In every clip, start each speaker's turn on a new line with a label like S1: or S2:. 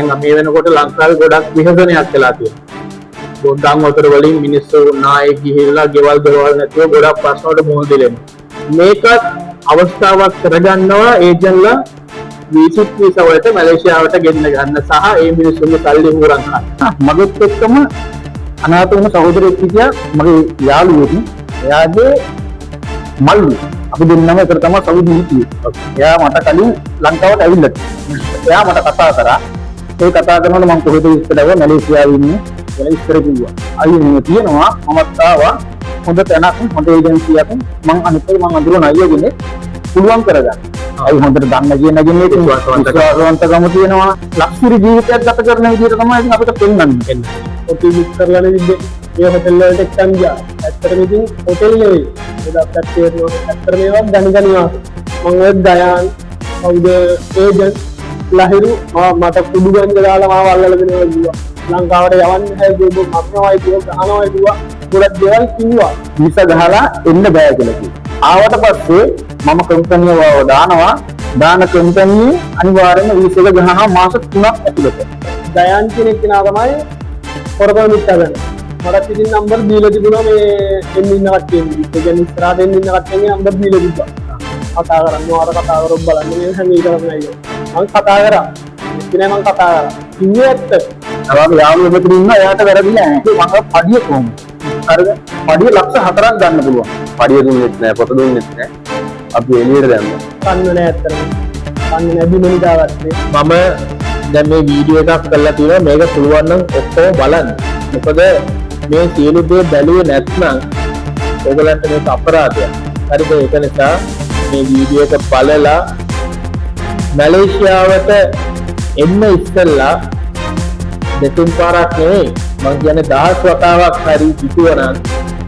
S1: දැන් මේ වෙනකොට ලංකාවේ ගොඩක් විහසනයක් වෙලා තියෙනවා. ගොඩක් වතුර වලින් මිනිස්සු නායේ ගිහිල්ලා ගෙවල් දොරවල් නැතුව ගොඩක් ප්‍රශ්න වලට මුහුණ දෙනවා. මේකත් අවස්ථාවක් කරගන්නවා ඒජන්ලා විසිට් වීසා වලට මැලේසියාවට ගෙන්න ගන්න සහ ඒ මිනිස්සුන්ගේ සල්ලි හොරන් ගන්න.
S2: මගෙත් එක්කම අනාථ වුණ සහෝදරයෙක් හිටියා මගේ යාළුවෙක්. එයාගේ මල්ලි අපි දෙන්නම එකට තමයි සෞදි හිටියේ. එයා මට කලින් ලංකාවට ඇවිල්ලා තිබුණා. එයා මට කතා කරා. ඒ කතා කරනකොට මම කොහෙද ඉස්සරව මැලේසියාවේ ඉන්නේ කියලා ඉස්සර කිව්වා. අයියෝ මේ තියෙනවා මමත් ආවා. හොඳ තැනක් හොඳ ඒජන්සියක් මම අනිත් මම අඳුරන අයියෝනේ පුළුවන් කරගන්න. අයි හොඳට දන්න කියනගෙන ඒක විශ්වාසවන්තකම තියෙනවා. ලක්ෂරි ජීවිතයක් ගත කරන විදිහට තමයි ඉතින් අපිට පෙන්වන්නේ.
S1: ඔතන විස්තරලා නෙවෙයි මේ හොටෙල් වලට එක්කන් ගියා. ඇත්තටම ඉතින් හොටෙල් නෙවෙයි. ඒකත් ඇත්තටම මේවා දැනගන්නවා. මම ඔය දයන් කවුද ඒජන්ට් ලහිරු මට කුඩු ගංජ දාලා මාව අල්ලලා දෙනවා කිව්වා. ලංකාවට යවන්න හැදුව මක්නවයි කිව්වා ගහනවයි කිව්වා. ගොඩක් දේවල් කිව්වා.
S2: විසා ගහලා එන්න බෑ කියලා කිව්වා. ආවට පස්සේ මම කම්පැනිව දානවා. දාන කම්පැනියේ අනිවාර්යයෙන්ම වීසා එක ගහනවා මාස 3ක් ඇතුළත.
S1: දයන් කෙනෙක් කෙනා තමයි පොරපොර මිත්තා ගන්න. මට ඉතින් නම්බර් දීලා තිබුණා මේ එන්න ඉන්න කට්ටියගේ. ඒ කියන්නේ ඉස්සරහට එන්න ඉන්න කට්ටියගේ නම්බර් දීලා තිබ්බා. කතා කරන්න ඕන කතා කරොත් බලන්න මේ හැංගී කරන්නේ අයියෝ. මම කතා කරා. ඉතින් මම කතා කරා. ඉන්නේ ඇත්ත.
S2: අරම යාළුවෙක් මෙතන ඉන්නවා එයාට වැරදිලා නැහැ. මම පඩිය කොහොමද? හරිද? පඩිය ලක්ෂ 4ක් ගන්න පුළුවන්.
S3: පඩිය දුන්නෙත් නැහැ, පොත දුන්නෙත් නැහැ. අපි එළියට දැම්මා.
S1: කන්නේ නැහැ ඇත්තටම. කන්නේ නැති මෙලිදාගත්තේ.
S3: මම දැන් මේ වීඩියෝ එකක් කරලා තියෙනවා මේක පුළුවන් නම් ඔක්කොම බලන්න. මොකද මේ සියලු දේ බැලුවේ නැත්නම් ඔයගලන්ට මේක අපරාධයක්. හරිද? ඒක නිසා මේ වීඩියෝ එක බලලා මැලේසියාවට එන්න ඉස්සෙල්ලා දෙතුන් පාරක් නෙවෙයි මම කියන්නේ 10 වතාවක් හරි හිතුවනම්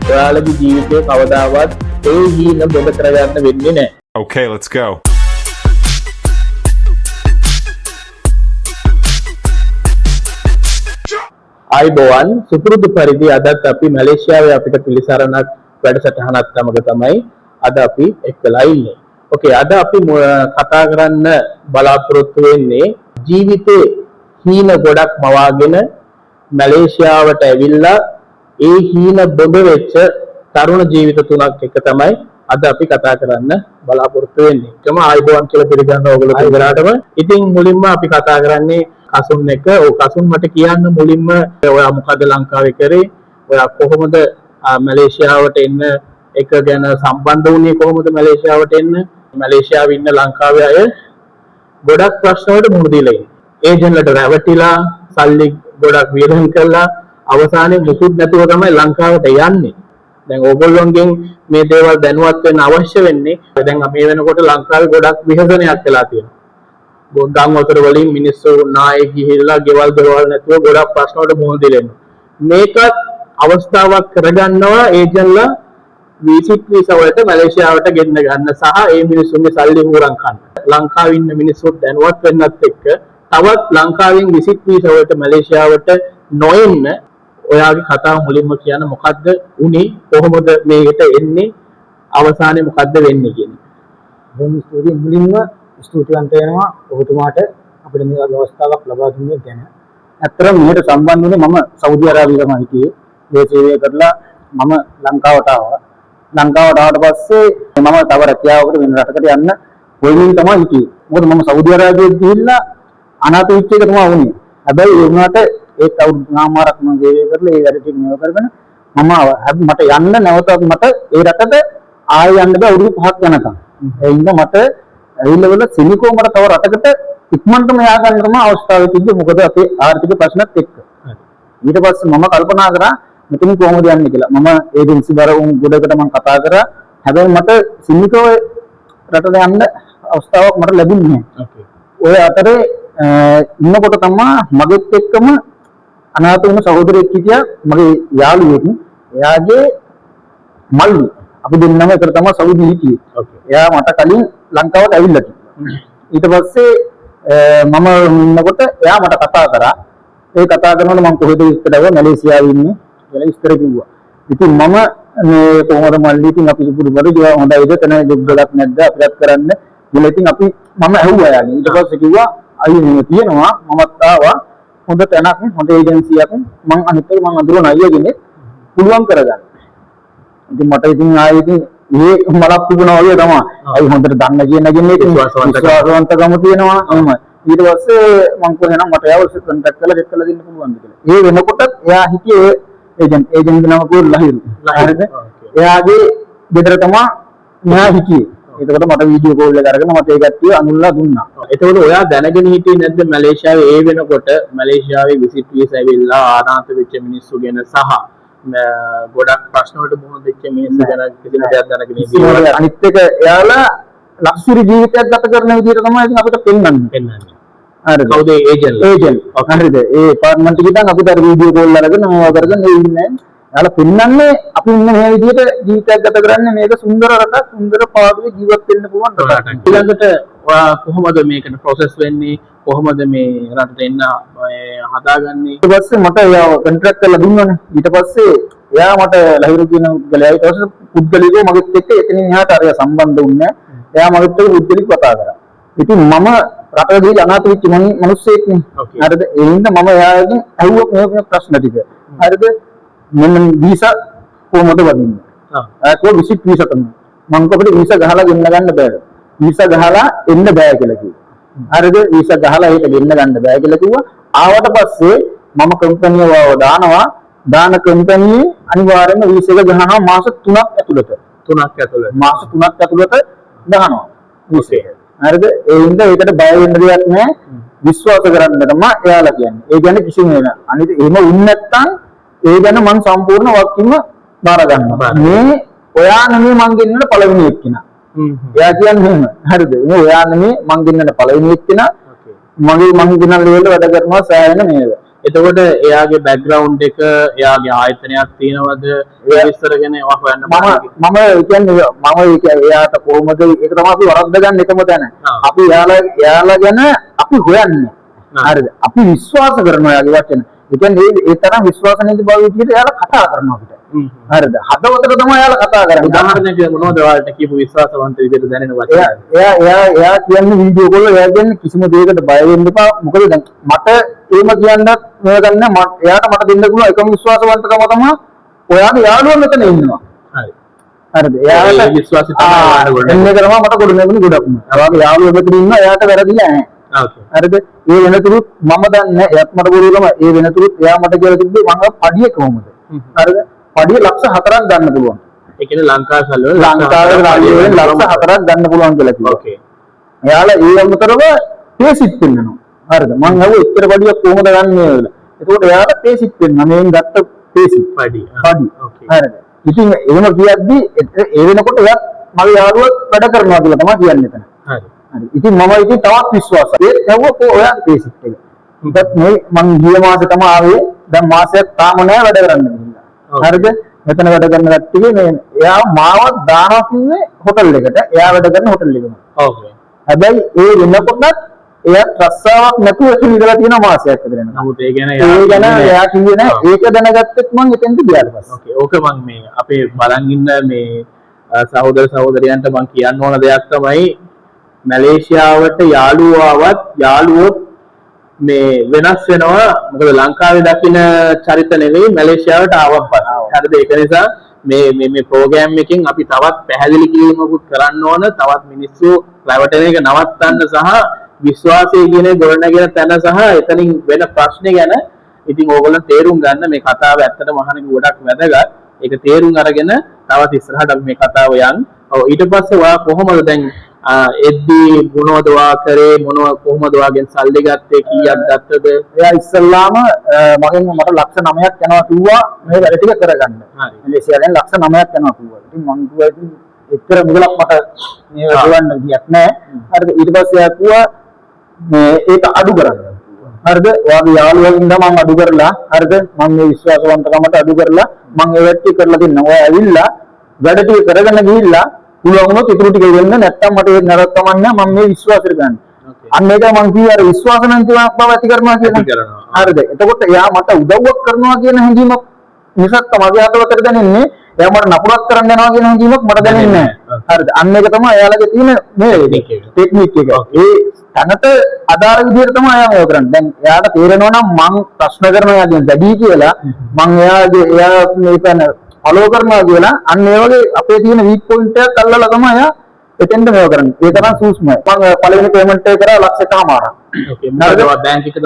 S3: ඔයාලගේ ජීවිතේ කවදාවත් ඒ හීන බොඳ කරගන්න වෙන්නේ නැහැ.
S4: Okay, let's go.
S1: ආයිබෝවන් සුපුරුදු පරිදි අදත් අපි මැලේසියාවේ අපිට පිළිසරණක් වැඩසටහනක් සමග තමයි අද අපි එක්කලා ඉන්නේ. ඕකේ අද අපි කතා කරන්න බලාපොරොත්තු වෙන්නේ ජීවිතේ හීන ගොඩක් මවාගෙන මැලේසියාවට ඇවිල්ලා ඒ හීන බොඳ වෙච්ච තරුණ ජීවිත තුනක් එක තමයි අද අපි කතා කරන්න බලාපොරොත්තු වෙන්නේ. ඒකම ආයිබෝවන් කියලා පිළිගන්න ඕගොල්ලෝ දෙවිලාටම. ඉතින් මුලින්ම අපි කතා කරන්නේ කසුන් එක. ඔව් කසුන් මට කියන්න මුලින්ම ඔයා මොකද ලංකාවේ කරේ? ඔයා කොහොමද මැලේසියාවට එන්න එක ගැන සම්බන්ධ වුණේ කොහොමද මැලේසියාවට එන්න? මැලේසියාවේ ඉන්න ලංකාවේ අය ගොඩක් ප්‍රශ්න වලට මුහුණ දීලා ඉන්නේ. ඒජන්ට්ලට රැවටිලා සල්ලි ගොඩක් වියදම් කරලා අවසානයේ මුකුත් නැතුව තමයි ලංකාවට යන්නේ. දැන් ඕගොල්ලොන්ගෙන් මේ දේවල් දැනුවත් වෙන්න අවශ්‍ය වෙන්නේ. දැන් මේ වෙනකොට ලංකාවේ ගොඩක් විහසනයක් වෙලා තියෙනවා. ගොඩක් වතුර වලින් මිනිස්සු නායේ ගිහිල්ලා ගෙවල් දොරවල් නැතුව ගොඩක් ප්‍රශ්න වලට මුහුණ දෙනවා. මේකත් අවස්ථාවක් කරගන්නවා ඒජන්ට්ලා විසිට් වීසා වලට මැලේසියාවට ගෙන්න ගන්න සහ ඒ මිනිස්සුන්ගේ සල්ලි හොරන් ගන්න. ලංකාවේ ඉන්න මිනිස්සු දැනුවත් වෙන්නත් එක්ක තවත් ලංකාවෙන් විසිට් වීසා වලට මැලේසියාවට නොඑන්න ඔයාගේ කතාව මුලින්ම කියන්න මොකද්ද උනේ කොහොමද මේකට එන්නේ අවසානයේ මොකද්ද වෙන්නේ කියන
S2: එක. මුලින්ම ස්තුතිවන්ත වෙනවා ඔබතුමාට අපිට මේ අවස්ථාවක් ලබා දුන්නේ ගැන. ඇත්තටම මේකට සම්බන්ධ වුණේ මම සෞදි අරාබියේ තමයි හිටියේ. ඒ සේවය කරලා මම ලංකාවට ආවා. ලංකාවට ආවට පස්සේ මම තව රැකියාවකට වෙන රටකට යන්න වෙනින් තමයි හිටියේ. මොකද මම සෞදි අරාබියට ගිහිල්ලා අනාථ වෙච්ච එක තමයි වුණේ. හැබැයි ඒ වුණාට ඒත් අවුරුදු 9මාරක් මම සේවය කරලා ඒ වැඩ ටික නේව කරගෙන මම මට යන්න නැවතත් මට ඒ රටට ආයෙ යන්න බෑ අවුරුදු 5ක් යනකම්. ඒ හින්දා මට ඇවිල්ලා සිනිකෝ මට තව රටකට ඉක්මනටම යා ගන්න තමයි අවස්ථාව තිබ්බේ. මොකද අපේ ආර්ථික ප්‍රශ්නත් එක්ක. ඊට පස්සේ මම කල්පනා කරා මෙතන කොහොමද යන්නේ කියලා. මම ඒජන්සි බර උන් ගොඩකට මම කතා කරා. හැබැයි මට සිනිකෝ රටට යන්න අවස්ථාවක් මට ලැබුණේ නැහැ.
S1: ඕකේ.
S2: ඔය අතරේ ඉන්නකොට තමයි මගෙත් එක්කම අනාථ වුණ සහෝදරයෙක් හිටියා මගේ යාළුවෙක්. එයාගේ මල්ලි අපි දෙන්නම එකට තමයි සෞදි හිටියේ.
S1: ඕකේ.
S2: එයා මට කලින් ලංකාවට ඇවිල්ලා තිබුණා. ඊට පස්සේ මම ඉන්නකොට එයා මට කතා කරා. ඒ කතා කරනකොට මම කොහෙද ඉස්සරව මැලේසියාවේ ඉන්නේ කියලා ඉස්සර කිව්වා. ඉතින් මම මේ කොහොමද මල්ලි ඉතින් අපි සුපුරු කරේ හොඳයිද තන ජොබ් එකක් නැද්ද අපිට කරන්න. ඉතින් අපි මම ඇහුවා යාළුවා. ඊට පස්සේ කිව්වා අයිනේ තියෙනවා මමත් ආවා හොඳ තැනක් හොඳ ඒජන්සියක් මම අනිත් එක මම අඳුරන අයියගෙනේ පුළුවන් කරගන්න. ඉතින් මට ඉතින් ආයේ ඉතින් මේ මලක් තිබුණා වගේ තමයි. අයි හොඳට දන්න කියන නගින්නේ විශ්වාසවන්තකම තියෙනවා. එහෙම. ඊට පස්සේ මම කියනවා මට යාව කොන්ටැක්ට් කරලා දෙන්න පුළුවන්ද කියලා. ඒ වෙනකොටත් එයා හිටියේ ඒජන්ට් නම කෝ ලහිරු. හරිද? එයාගේ ගෙදර තමයි මෙයා හිටියේ. ඒකට මට වීඩියෝ කෝල් එක අරගෙන මට ඒ ගැට්ටිය අඳුල්ලා දුන්නා.
S3: එතකොට ඔයා දැනගෙන හිටියේ නැද්ද මැලේසියාවේ ඒ වෙනකොට මැලේසියාවේ විසිට් වීසා ඇවිල්ලා ආනාත වෙච්ච මිනිස්සු ගැන සහ ගොඩක් ප්‍රශ්න වලට මුහුණ දෙච්ච මිනිස්සු ගැන කිසිම දෙයක් දැනගෙන ඉන්නේ.
S2: අනිත් එක එයාලා ලක්ෂරි ජීවිතයක් ගත කරන විදිහට තමයි ඉතින් අපිට පෙන්වන්නේ. හරිද?
S3: කවුද ඒජන්ට්?
S2: හරිද? ඒ අපාර්ට්මන්ට් එකේ ඉඳන් අපිට වීඩියෝ කෝල් අරගෙන මොනවා කරගෙන ඉන්නේ. එයාලා පෙන්වන්නේ අපි ඉන්න මේ විදිහට ජීවිතයක් ගත කරන්නේ මේක සුන්දර රටක් සුන්දර පාඩුවේ ජීවත් වෙන්න පුළුවන් රටක්.
S3: ඊළඟට ඔයා කොහොමද මේකට ප්‍රොසෙස් වෙන්නේ? කොහොමද මේ රටට එන්න හදාගන්නේ?
S2: ඊට පස්සේ මට එයාව කොන්ට්‍රැක්ට් කරලා දුන්නානේ. ඊට පස්සේ එයා මට ලහිරු කියන පුද්ගලයා ඊට පස්සේ පුද්ගලිකව මගෙත් එක්ක එතනින් එහාට අරයා සම්බන්ධ වුණේ. එයා මගෙත් එක්ක පුද්ගලික කතා කරා. ඉතින් මම රටට ගිහින් අනාථ වෙච්ච මිනිස්සෙක් නේ. හරිද? ඒ හින්දා මම එයාගෙන් අහුව මේ ප්‍රශ්න ටික. හරිද? මෙන්න වීසා කොහොමද වදින්නේ? ඒක විසිට් වීසා තමයි. මම කොහොමද වීසා ගහලා ගෙන්න ගන්න බෑ. වීසා ගහලා එන්න බෑ කියලා කිව්වා. හරිද? වීසා ගහලා ඒක ගෙන්න ගන්න බෑ කියලා කිව්වා. ආවට පස්සේ මම කම්පැනිව දානවා. දාන කම්පැනියේ අනිවාර්යයෙන්ම වීසා එක ගහනවා මාස 3ක් ඇතුළත. මාස 3ක් ඇතුළත ගහනවා. වීසා. හරිද? ඒ හින්දා ඒකට බය වෙන්න දෙයක් නෑ. විශ්වාස කරන්න තමයි එයාලා කියන්නේ. ඒ කියන්නේ කිසිම නෑ. අනිත් එහෙම වුණ නැත්නම් ඒ ගැන මම සම්පූර්ණ වක්කින්ම බාර ගන්නවා. මේ ඔයා නෙමෙයි මං ගෙන්නන පළවෙනි එක්කිනා. එයා කියන්නේ එහෙම. හරිද? මේ ඔයා නෙමෙයි මං ගෙන්නන පළවෙනි එක්කිනා. මං ගෙනන ලෙවල් වැඩ කරනවා සෑහෙන නේද?
S3: එතකොට එයාගේ බෑග්ග්‍රවුන්ඩ් එක එයාගේ ආයතනයක් තියෙනවද? ඒ විස්තර ගැන ඔයා හොයන්න
S2: මම කියන්නේ ඒක එයාට කොහොමද ඒක තමයි අපි වරද්ද ගන්න එකම තැන. අපි එයාලා ගැන අපි හොයන්නේ. හරිද? අපි විශ්වාස කරනවා එයාගේ වචන. ඒ කියන්නේ ඒ තරම් විශ්වාසනීය බව විදිහට එයාලා කතා කරනවා අපිට. හරිද? හදවතට තමයි එයාලා කතා කරන්නේ.
S3: උදාහරණයක් මොනවද ඔයාලට කියපු විශ්වාසවන්ත විදිහට දැනෙන වචන?
S2: එයා කියන්නේ වීඩියෝ කෝල් එයා කියන්නේ කිසිම දෙයකට බය වෙන්න එපා. මොකද දැන් මට එහෙම කියන්නත් මේ ගන්න එයාට මට දෙන්න පුළුවන් එකම විශ්වාසවන්තකම තමයි ඔයාගේ යාළුවා මෙතන ඉන්නවා.
S3: හරි.
S2: හරිද? එයාට
S3: විශ්වාසය තමයි
S2: එන්නේ කරනවා මට ගොඩ නැගුණේ ගොඩක්ම. ඔයාගේ යාළුවා මෙතන ඉන්නවා එයාට වැරදිලා නැහැ. හරිද? ඒ වෙනතුරුත් මම දන්නේ එයාත් මට ගුරුකම ඒ වෙනතුරුත් එයා මට කියලා තිබ්බේ මම පඩිය කොහොමද? හරිද? පඩිය ලක්ෂ 4ක් ගන්න පුළුවන්.
S3: ඒ කියන්නේ ලංකාවේ සල්ලි වල
S2: ලංකාවේ රාජ්‍යයෙන් ලක්ෂ 4ක් ගන්න පුළුවන් කියලා කිව්වා.
S3: ඕකේ.
S2: එයාලා ඒ අමතරව පේසිට් පෙන්නනවා. හරිද? මම අහුව එච්චර පඩියක් කොහොමද ගන්නේ කියලා. ඒකෝට එයාට පේසිට් පෙන්නනවා. මේන් ගත්ත පේසිට්.
S3: පඩි.
S2: ඕකේ. හරිද? ඉතින් එහෙම කියද්දි ඒ වෙනකොට එයා මගේ යාළුවා වැඩ කරනවා කියලා තමයි කියන්නේ එතන. හරි. හරි. ඉතින් මම ඉතින් තවත් විශ්වාසයි. ඒ ඇහුවා ඔයාගේ පේසිට් එක. ඉතින් මේ මං ගිය මාසේ තමයි ආවේ. දැන් මාසයක් තාම නෑ වැඩ කරන්න ගිහිල්ලා. හරිද? මෙතන වැඩ කරන කට්ටිය මේ එයා මාව දානවා කිව්වේ හොටල් එකට. එයා වැඩ කරන හොටල් එකම.
S3: ඕකේ.
S2: හැබැයි ඒ වෙනකොටත් එයා රස්සාවක් නැතුව එතන ඉඳලා තියෙන මාසයක් විතර වෙනවා.
S3: නමුත් ඒ ගැන
S2: එයා කිව්වේ නෑ. ඒක දැනගත්තෙත් මං එතෙන්ට ගියාට පස්සේ.
S3: ඕකේ. ඕක මං මේ අපේ බලන් ඉන්න මේ සහෝදර සහෝදරියන්ට මං කියන්න ඕන දෙයක් තමයි මැලේසියාවට යාළුවෝ මේ වෙනස් වෙනවා. මොකද ලංකාවේ දකින්න චරිත නෙවෙයි මැලේසියාවට ආවන් පස්සේ. හරිද? ඒක නිසා මේ ප්‍රෝග්‍රෑම් එකෙන් අපි තවත් පැහැදිලි කිරීමකුත් කරන්න ඕන. තවත් මිනිස්සු රැවටෙන එක නවත්තන්න සහ විශ්වාසය කියන ගොඩනගෙන තැන සහ එතනින් වෙන ප්‍රශ්න ගැන ඉතින් ඕගොල්ලෝ තේරුම් ගන්න මේ කතාව ඇත්තටම අහන එක ගොඩක් වැදගත්. ඒක තේරුම් අරගෙන තවත් ඉස්සරහට අපි මේ කතාව යන්. ඔව් ඊට පස්සේ ඔයා කොහොමද දැන් එද්දී මොනවද ඔයා කරේ කොහොමද ඔයාගෙන් සල්ලි ගත්තේ කීයක් ගත්තද?
S2: එයා ඉස්සල්ලාම මට ලක්ෂ 9ක් යනවා කිව්වා මේ වැඩ ටික කරගන්න.
S3: හරි.
S2: මැලේසියාවෙන් ලක්ෂ 9ක් යනවා කිව්වා. ඉතින් මං කිව්වා ඉතින් එච්චර මුදලක් මට මේ ගවන්න විදියක් නැහැ. හරිද? ඊට පස්සේ එයා කිව්වා මේ ඒක අඩු කරන්න. හරිද? ඔයාගේ යාළුවෙන්ද මම අඩු කරලා හරිද? මම මේ විශ්වාසවන්තකමට අඩු කරලා මම ඒ වැඩ ටික කරලා දෙන්නම්. ඔයා ඇවිල්ලා වැඩ ටික කරගෙන ගිහිල්ලා පුළුවන් වුණොත් ඉතුරු ටික දෙන්න නැත්නම් මට ඒක නරක කමන්නේ මම මේ විශ්වාසෙට ගන්න. අන්න ඒක මං කිව්වා අර විශ්වාස නම් කියලා බව ඇති කරනවා කියන්නේ. හරිද? එතකොට එයා මට උදව්වක් කරනවා කියන හැඟීමක් මිසක් මගේ අතවතට දැනෙන්නේ එයා මට නපුරක් කරන්න යනවා කියන හැඟීමක් මට දැනෙන්නේ නැහැ. හරිද? අන්න ඒක තමයි එයාලගේ තියෙන මේ ටෙක්නික් එක. තැනට අදාළ විදිහට තමයි එයා කරන්නේ. දැන් එයාට තේරෙනවා නම් මං ප්‍රශ්න කරනවා කියන්නේ වැඩි කියලා මං එයා මේක ෆලෝ කරනවා කියලා අන්න ඒ වගේ අපේ තියෙන වීක් පොයින්ට් එකක් අල්ලලා තමයි එයා එතෙන්ද මේව කරන්නේ. ඒ තරම් සූක්ෂමයි. මම පළවෙනි පේමන්ට් එක කරා ලක්ෂකමාරක්.
S3: ඕකේ මොකද බැංක් එකටද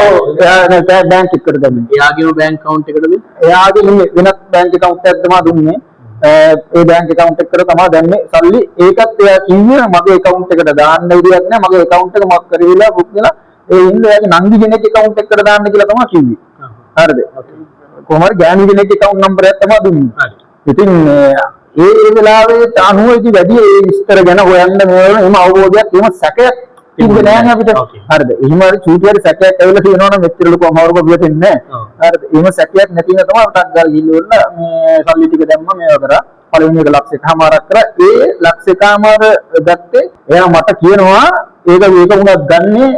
S2: ඔව් එයා බැංක් එකට දැම්මේ.
S3: එයාගේම බැංක් account එකටද
S2: එයාගේ වෙනත් බැංක් account එකක් තමයි දුන්නේ. ඒ බැංක් account එකට තමයි දැම්මේ සල්ලි. ඒකත් එයා කිව්වේ මගේ account එකට දාන්න විදියක් නෑ. මගේ account එක මක් කරවිලා බුක් වෙලා ඒ ඉන්න එයාගේ නංගි කෙනෙක් account එකට දාන්න කියලා තමයි කිව්වේ. හරිද? කොහොමද ගෑණි කෙනෙක් account number එකක් තමයි දුන්නේ.
S3: හරි.
S2: ඉතින් ඒ වෙලාවේ අනුව ඉති වැඩි ඒ විස්තර ගැන හොයන්න මේවල එහෙම අවබෝධයක් එහෙම සැකයක් තිබුණේ නැහැ නේ අපිට. හරිද? එහෙම හරි චූටි හරි සැකයක් ඇවිල්ලා තියෙනවා නම් මෙච්චර ලොකු අමාරුක පිටින්නේ නැහැ. හරිද? එහෙම සැකයක් නැති වෙන තමයි ටක් ගාලා ගිහිල්ලා මේ සල්ලි ටික දැම්මා මේව කරා. පළවෙනි එක ලක්ෂයකමාරක් කරා. ඒ ලක්ෂයකමාර ගත්තේ එයා මට කියනවා ඒක උනත් ගන්නේ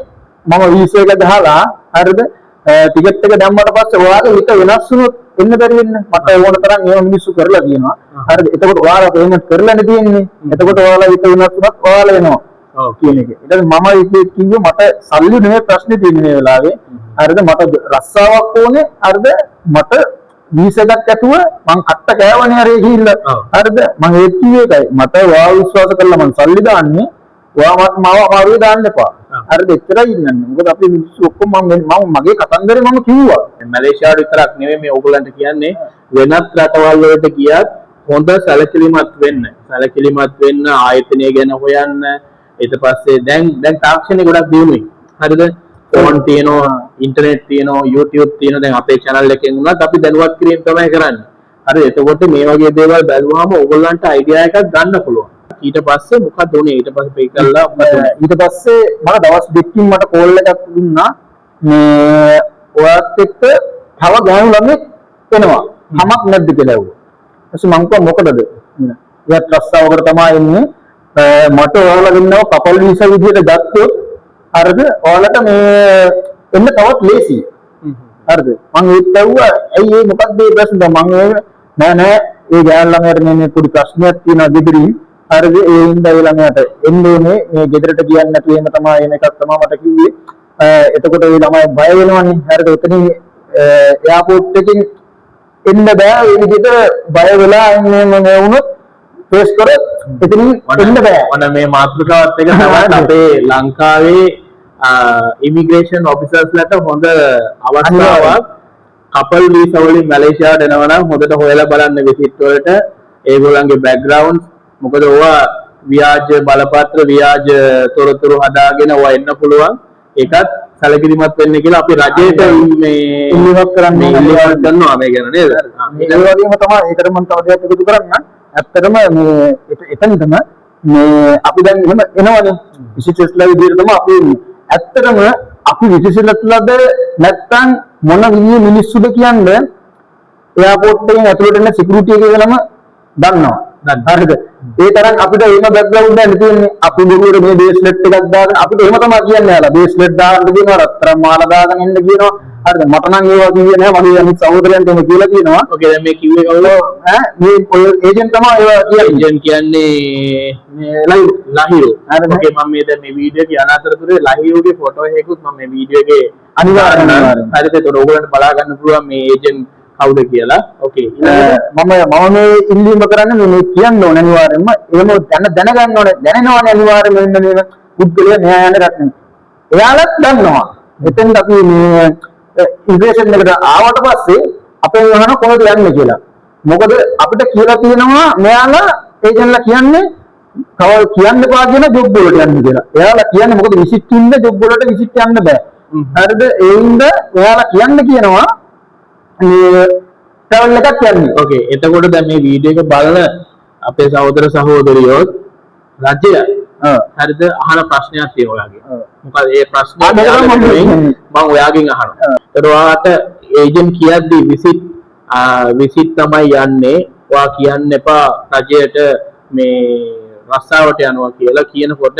S2: මම වීසා එක ගහලා හරිද? ටිකට් එක දැම්මට පස්සේ ඔයාගේ හිත වෙනස් වුණොත් එන්න බැරි වෙන්න මට ඕන තරම් ඒව මිනිස්සු කරලා තියෙනවා. හරිද? එතකොට ඔයාලා පේමන්ට් කරලානේ තියෙන්නේ. එතකොට ඔයාලා හිත වෙනස් වුණත් ඔයාලා එනවා. ඔව් කියන එක. ඊට පස්සේ මම ඒක කිව්වේ මට සල්ලි නෙමෙයි ප්‍රශ්නේ තියෙන්නේ මේ වෙලාවේ. හරිද? මට රස්සාවක් ඕනේ. හරිද? මට වීසා එකක් ඇතුව මං අට්ට කෑවනේ අර ගිහිල්ලා. හරිද? මම ඒක කිව්වේ ඒකයි. මට ඔයාව විශ්වාස කරලා මං සල්ලි දාන්නේ. ඔයා මාව අමාරුවේ දාන්න එපා. හරිද? එච්චරයි ඉන්නන්නේ. මොකද අපි මිනිස්සු ඔක්කොම මම මගේ කතන්දරේ මම කිව්වා.
S3: මැලේසියාවට විතරක් නෙමෙයි මේ ඕගොල්ලන්ට කියන්නේ වෙනත් රටවල් වලට ගියත් හොඳ සැලකිලිමත් වෙන්න. සැලකිලිමත් වෙන්න ආයතනය ගැන හොයන්න. ඊට පස්සේ දැන් තාක්ෂණය ගොඩක් දියුණුයි. හරිද? ෆෝන් තියෙනවා, ඉන්ටර්නෙට් තියෙනවා, YouTube තියෙනවා. දැන් අපේ channel එකෙන් උනත් අපි දැනුවත් කිරීම තමයි කරන්නේ. හරිද? එතකොට මේ වගේ දේවල් බැලුවාම ඕගොල්ලන්ට අයිඩියා එකක් ගන්න පුළුවන්. ඊට පස්සේ මොකද උනේ? ඊට පස්සේ පේ කළා
S2: ඊට පස්සේ මම දවස් දෙකකින් මට කෝල් එකක් දුන්නා මේ ඔයත් එක්ක තව ගෑනු ළමෙක් එනවා. මමක් නැද්ද කියලා ඇහුවා. ඊපස්සේ මං කිව්වා මොකටද? එයාත් රස්සාවකට තමයි එන්නේ. මට ඔයාලා දෙන්නව කපල් වීසා විදියට ගත්තොත් හරිද? ඔයාලට මේ එන්න තවත් ලේසියි. හරිද? මං ඒත් ඇහුවා ඇයි ඒ මොකක්ද මේ ප්‍රශ්නේ? මං නෑ ඒ ගෑනු ළමයාට මේ පොඩි ප්‍රශ්නයක් තියෙනවා ගෙදරින්. හරිද? ඒ හින්දා ඒ ළමයාට එන්නේ මේ ගෙදරට කියන්නේ නැතුව එහෙම තමයි එන එකක් තමයි මට කිව්වේ. එතකොට ඒ ළමයි බය වෙනවනේ. හරිද? එතනින් එයාපෝට් එකකින් එන්න බෑ. ඒ විදිහට බය වෙලා ඉන්නේ මේ වුණොත් ෆේස් කරොත් එතනින් එන්න බෑ.
S3: ඔන්න මේ මාතෘකාවත් එක තමයි අපේ ලංකාවේ ඉමිග්‍රේෂන් ඔෆිසර්ස්ලාට හොඳ අවස්ථාවක්. කපල් වීසා වලින් මැලේසියාවට එනවා නම් හොඳට හොයලා බලන්න විසිට් වලට ඒගොල්ලන්ගේ බෑග්ග්‍රවුන්ඩ් මොකද ඕවා ව්‍යාජ බලපත්‍ර ව්‍යාජ තොරතුරු හදාගෙන ඕවා එන්න පුළුවන්. ඒකත් සැලකිලිමත් වෙන්න කියලා අපි රජයට මේ
S2: ඉල්ලීමක් කරන්නේ
S3: ඉල්ලීමක් කරනවා මේ ගැන නේද?
S2: ඒ වගේම තමයි ඒකට මම තව දෙයක් එකතු කරන්න. ඇත්තටම මේ එතනදම මේ අපි දැන් එහෙම එනවනේ විශේෂස්ලා විදිහට තමයි අපි එන්නේ. ඇත්තටම අපි විශේෂස්ලාද නැත්තම් මොන විදිහේ මිනිස්සුද කියන්නේ එයාපෝට් එකෙන් ඇතුළට එන සිකියුරිටි එක ගැනම දන්නවා. හරිද? ඒ තරම් අපිට එහෙම බෑග්ග්‍රවුන්ඩ් එකක් තියෙන්නේ. අපි බොරුවට මේ බේස්ලෙට් එකක් දාගෙන අපිට එහෙම තමයි කියන්නේ යාලා. බේස්ලෙට් දාන්න කියනවා, රත්තරන් මාලා දාගෙන ඉන්න කියනවා. හරිද? මට නම් ඒවා කිව්වේ නෑ. මගේ අනිත් සහෝදරයන්ට එහෙම කියලා කියනවා.
S3: ඕකේ දැන් මේ කිව්වේ කවුද?
S2: මේ ඔය ඒජන්ට් තමයි ඒවා කියන්නේ.
S3: ඒජන්ට් කියන්නේ මේ ලහිරු. ඕකේ මම මේ දැන් මේ වීඩියෝ එක යන අතරතුරේ ලහිරුගේ ෆොටෝ එකකුත් මම මේ වීඩියෝ එකේ
S2: අනිවාර්යයෙන්ම
S3: හරිද? ඒක ඔයගොල්ලන්ට බලා ගන්න පුළුවන් මේ ඒජන්ට් කවුද කියලා. ඕකේ
S2: මම මේ ඉල්ලීම කරන්නේ මේ කියන්න ඕන අනිවාර්යයෙන්ම එහෙම දැනගන්න ඕනේ. දැනෙනවනේ අනිවාර්යයෙන්ම මෙන්න මේ පුද්ගලයා මෙහා යන රටේ. එයාලත් දන්නවා. එතෙන්ද අපි මේ ඉන්ග්‍රේෂන් එකට ආවට පස්සේ අපෙන් අහන කොහොමද යන්නේ කියලා. මොකද අපිට කියලා තියෙනවා මෙයාලා ඒජන්ට්ලා කියන්නේ කවල් කියන්න එපා කියන ජොබ් වලට යන්න කියලා. එයාලා කියන්නේ මොකද විසිට් ඉන්න ජොබ් වලට විසිට් යන්න බෑ. හරිද? ඒ හින්දා එයාලා කියනවා මේ ට්‍රැවල් එකක් යන්නේ.
S3: ඕකේ එතකොට දැන් මේ වීඩියෝ එක බලන අපේ සහෝදර සහෝදරියෝ රජය හරිද අහන ප්‍රශ්නයක් තියෙනවා ඔයාගේ. මොකද ඒ ප්‍රශ්නේ මම ඔයාගෙන් අහනවා. ඒතර ඔයාට ඒජන්ට් කියද්දි විසිට් තමයි යන්නේ. ඔයා කියන්න එපා රජයට මේ රස්සාවට යනවා කියලා කියනකොට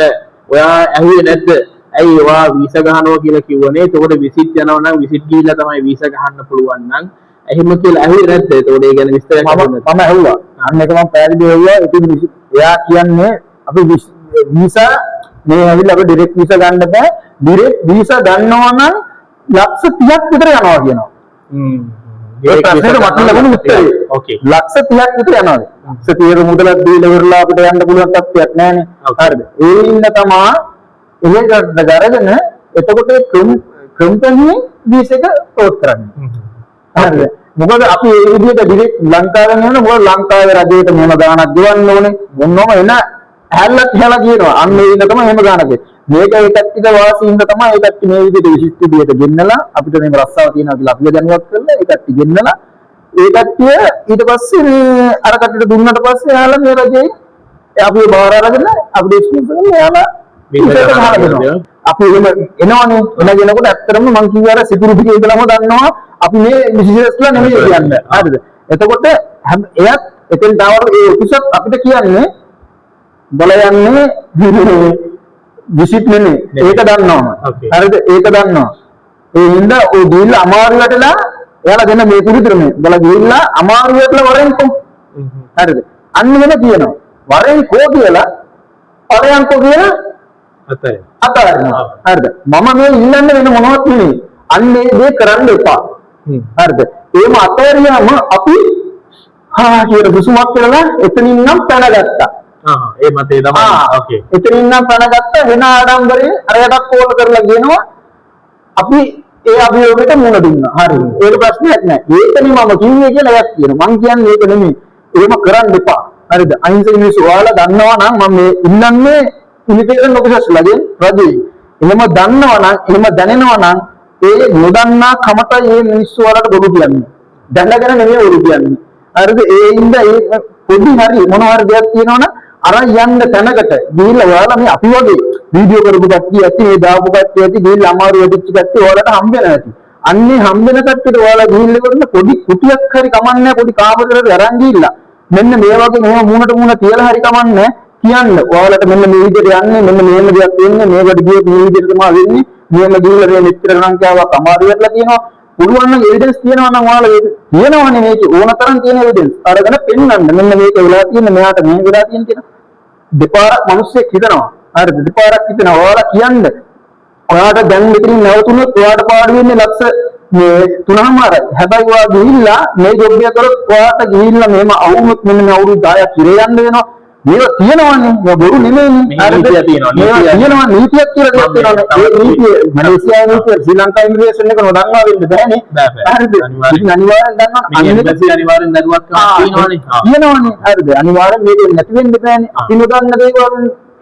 S3: ඔයා ඇහුවේ නැද්ද? ඇයි ඔයා වීසා ගහනවා කියලා කිව්වනේ. එතකොට විසිට් යනවා නම් විසිට් ගිහිල්ලා තමයි වීසා ගහන්න පුළුවන් නම් එහෙම කියලා ඇහුවේ නැද්ද? එතකොට ඒ ගැන විස්තරයක්
S2: මම ඇහුවා. අන්න එක මම පැහැදිලි වෙව්වා. ඉතින් එයා කියන්නේ අපි වීසා මේ ඇවිල්ලා අපිට ඩිරෙක්ට් වීසා ගන්න බෑ. ඩිරෙක්ට් වීසා ගන්නවා නම් ලක්ෂ 30ක් විතර යනවා කියනවා. ඒ ප්‍රශ්නෙට මට ලැබුණ උත්තරේ.
S1: ඕකේ.
S2: ලක්ෂ 30ක් විතර යනවා. ලක්ෂ 30 මුදලක් දීලා ඉවරලා අපිට යන්න පුළුවන් තත්ත්වයක් නැහැනේ. හරිද? ඒ ඉන්න තමා එහෙකට අරගෙන එතකොට කම්පැනි වීසා එක පෝට් කරන්නේ. හරිද? මොකද අපි මේ විදිහට ඩිරෙක්ට් ලංකාවෙන් යන මොකද ලංකාවේ රජයට මෙහෙම ගාණක් ගෙවන්න ඕනේ. මොනවම එන හැල්ලක් හැලා කියනවා. අන්න ඒක තමයි එහෙම ගාණක්. මේක ඒකත් ඉත වාසීන්ද තමයි ඒකත් මේ විදිහට විශිෂ්ට විදිහට ගෙන්නලා අපිට මේ රස්සාව තියෙනවා කියලා අපිව දැනුවත් කරලා ඒකත් ගෙන්නලා ඒකත් ඊට පස්සේ මේ අර කටට දුන්නට පස්සේ එයාලා මේ රජේ අපි බාර අරගෙන අපිට ස්පීකර් කරලා එයාලා අපි එහෙම එනවනේ එනගෙනකොට ඇත්තටම මං කිව්වා අර සිකියුරිටි එකලම දන්නවා අපි මේ විශේෂස්ලා නෙමෙයි කියන්නේ. හරිද? එතකොට එයත් එතෙන් තාවට ඒ ඔෆිසත් අපිට කියන්නේ බලයන්නේ විසිට් නෙමෙයි. ඒක දන්නවම. හරිද? ඒක දන්නවා. ඒ හින්දා ඔය ගිහිල්ලා අමාරුවටලා එයාලා දෙන්න මේ කුරුතරනේ. බල ගිහිල්ලා අමාරුවටලා වරෙන් කො. හරිද? අන්න වෙන කියනවා. වරෙන් කෝ කියලා වරයන් කෝ කියලා අතරිනවා. හරිද? මම මේ ඉල්ලන්නේ වෙන මොනවත් නෙමෙයි. අන්න ඒ දේ කරන්න එපා. හරිද? ඒම අතරියාම අපි කියලා දුසුමක් කරලා එතනින් නම් පැනගත්තා.
S1: ඒ මතේ තමයි. ඕකේ.
S2: එතනින් නම් පැනගත්තා වෙන ආඩම්බරේ අරයටක් කෝල් කරලා කියනවා අපි ඒ අභියෝගයට මුහුණ දුන්නා. හරි. ඒක ප්‍රශ්නයක් නෑ. ඒකනේ මම කිව්වේ කියලා එයක් කියනවා. මං කියන්නේ ඒක නෙමෙයි. එහෙම කරන්න එපා. හරිද? අහිංසක මිනිස්සු ඔයාලා දන්නවා නම් මම මේ ඉන්නන්නේ ඉමිටේෂන් ඔෆිසර්ස්ලාගෙන් රජේ. එහෙම දන්නවා නම් එහෙම දැනෙනවා නම් ඒ නොදන්නා කමටයි මේ මිනිස්සු වලට බොරු කියන්නේ. දැනගෙන නෙමෙයි බොරු කියන්නේ. හරිද? ඒ ඉඳ ඒ පොඩි හරි මොනවා හරි දෙයක් තියෙනවනම් අර යන්න තැනකට ගිහිල්ලා ඔයාලා මේ අපි වගේ වීඩියෝ කරපු කට්ටිය ඇති මේ දාපු කට්ටිය ඇති ගිහිල්ලා අමාරු වෙච්ච කට්ටිය ඔයාලට හම්බ වෙනවා ඇති. අන්නේ හම්බ වෙන කට්ටියට ඔයාලා ගිහිල්ලා කරන පොඩි කුටියක් හරි කමන්නේ පොඩි කාමරයකට අරන් ගිහිල්ලා මෙන්න මේ වගේ මෙහෙම මූණට මූණ තියලා හරි කමන්නේ කියන්න. ඔයාලට මෙන්න මේ විදිහට යන්නේ මෙන්න මේම දෙයක් වෙන්නේ මේකට ගියොත් මේ විදිහට තමයි වෙන්නේ. මෙහෙම ගිහිල්ලා මේ මෙච්චර ලංකාවක් අමාරු වෙట్లా කියනවා. පුළුවන් නම් එවිඩන්ස් තියෙනවා නම් ඔයාලා ඒක කියනවනේ මේක ඕන තරම් තියෙන එවිඩන්ස් අරගෙන පෙන්නන්න මෙන්න මේක වෙලා තියෙන මෙයාට මේ වෙලා තියෙන කියලා දෙපාරක් මිනිස්සෙක් හිතනවා. හරිද? දෙපාරක් හිතනවා. ඔයාලා කියන්නේ ඔයාට දැන් මෙතනින් නැවතුනොත් ඔයාට පාඩු වෙන්නේ ලක්ෂ මේ 3මාරයි. හැබැයි ඔයා ගිහිල්ලා මේ ජොබ් එක කරොත් ඔයාට ගිහිල්ලා මෙහෙම අවුරුත් මෙන්න මේ අවුරුදු 10ක් ඉරේ යන්න වෙනවා. මේක තියෙනවනේ. මේ බොරු නෙමෙයිනේ.
S1: හරිද?
S2: තියෙනවා නීතියක් කියලා දෙයක් තියෙනවනේ. ඒ නීතිය මලේසියාවේ නීතිය ශ්‍රී ලංකා ඉමිග්‍රේෂන් එක නොදන්නවා වෙන්න බෑනේ. හරිද? ඉතින් අනිවාර්යෙන් දන්නවා.
S1: අනිවාර්යෙන් දැනුවත්කමක් තියෙනවනේ.
S2: තියෙනවනේ. හරිද? අනිවාර්යෙන් මේක නැති වෙන්න බෑනේ. අපි නොදන්න දේවල්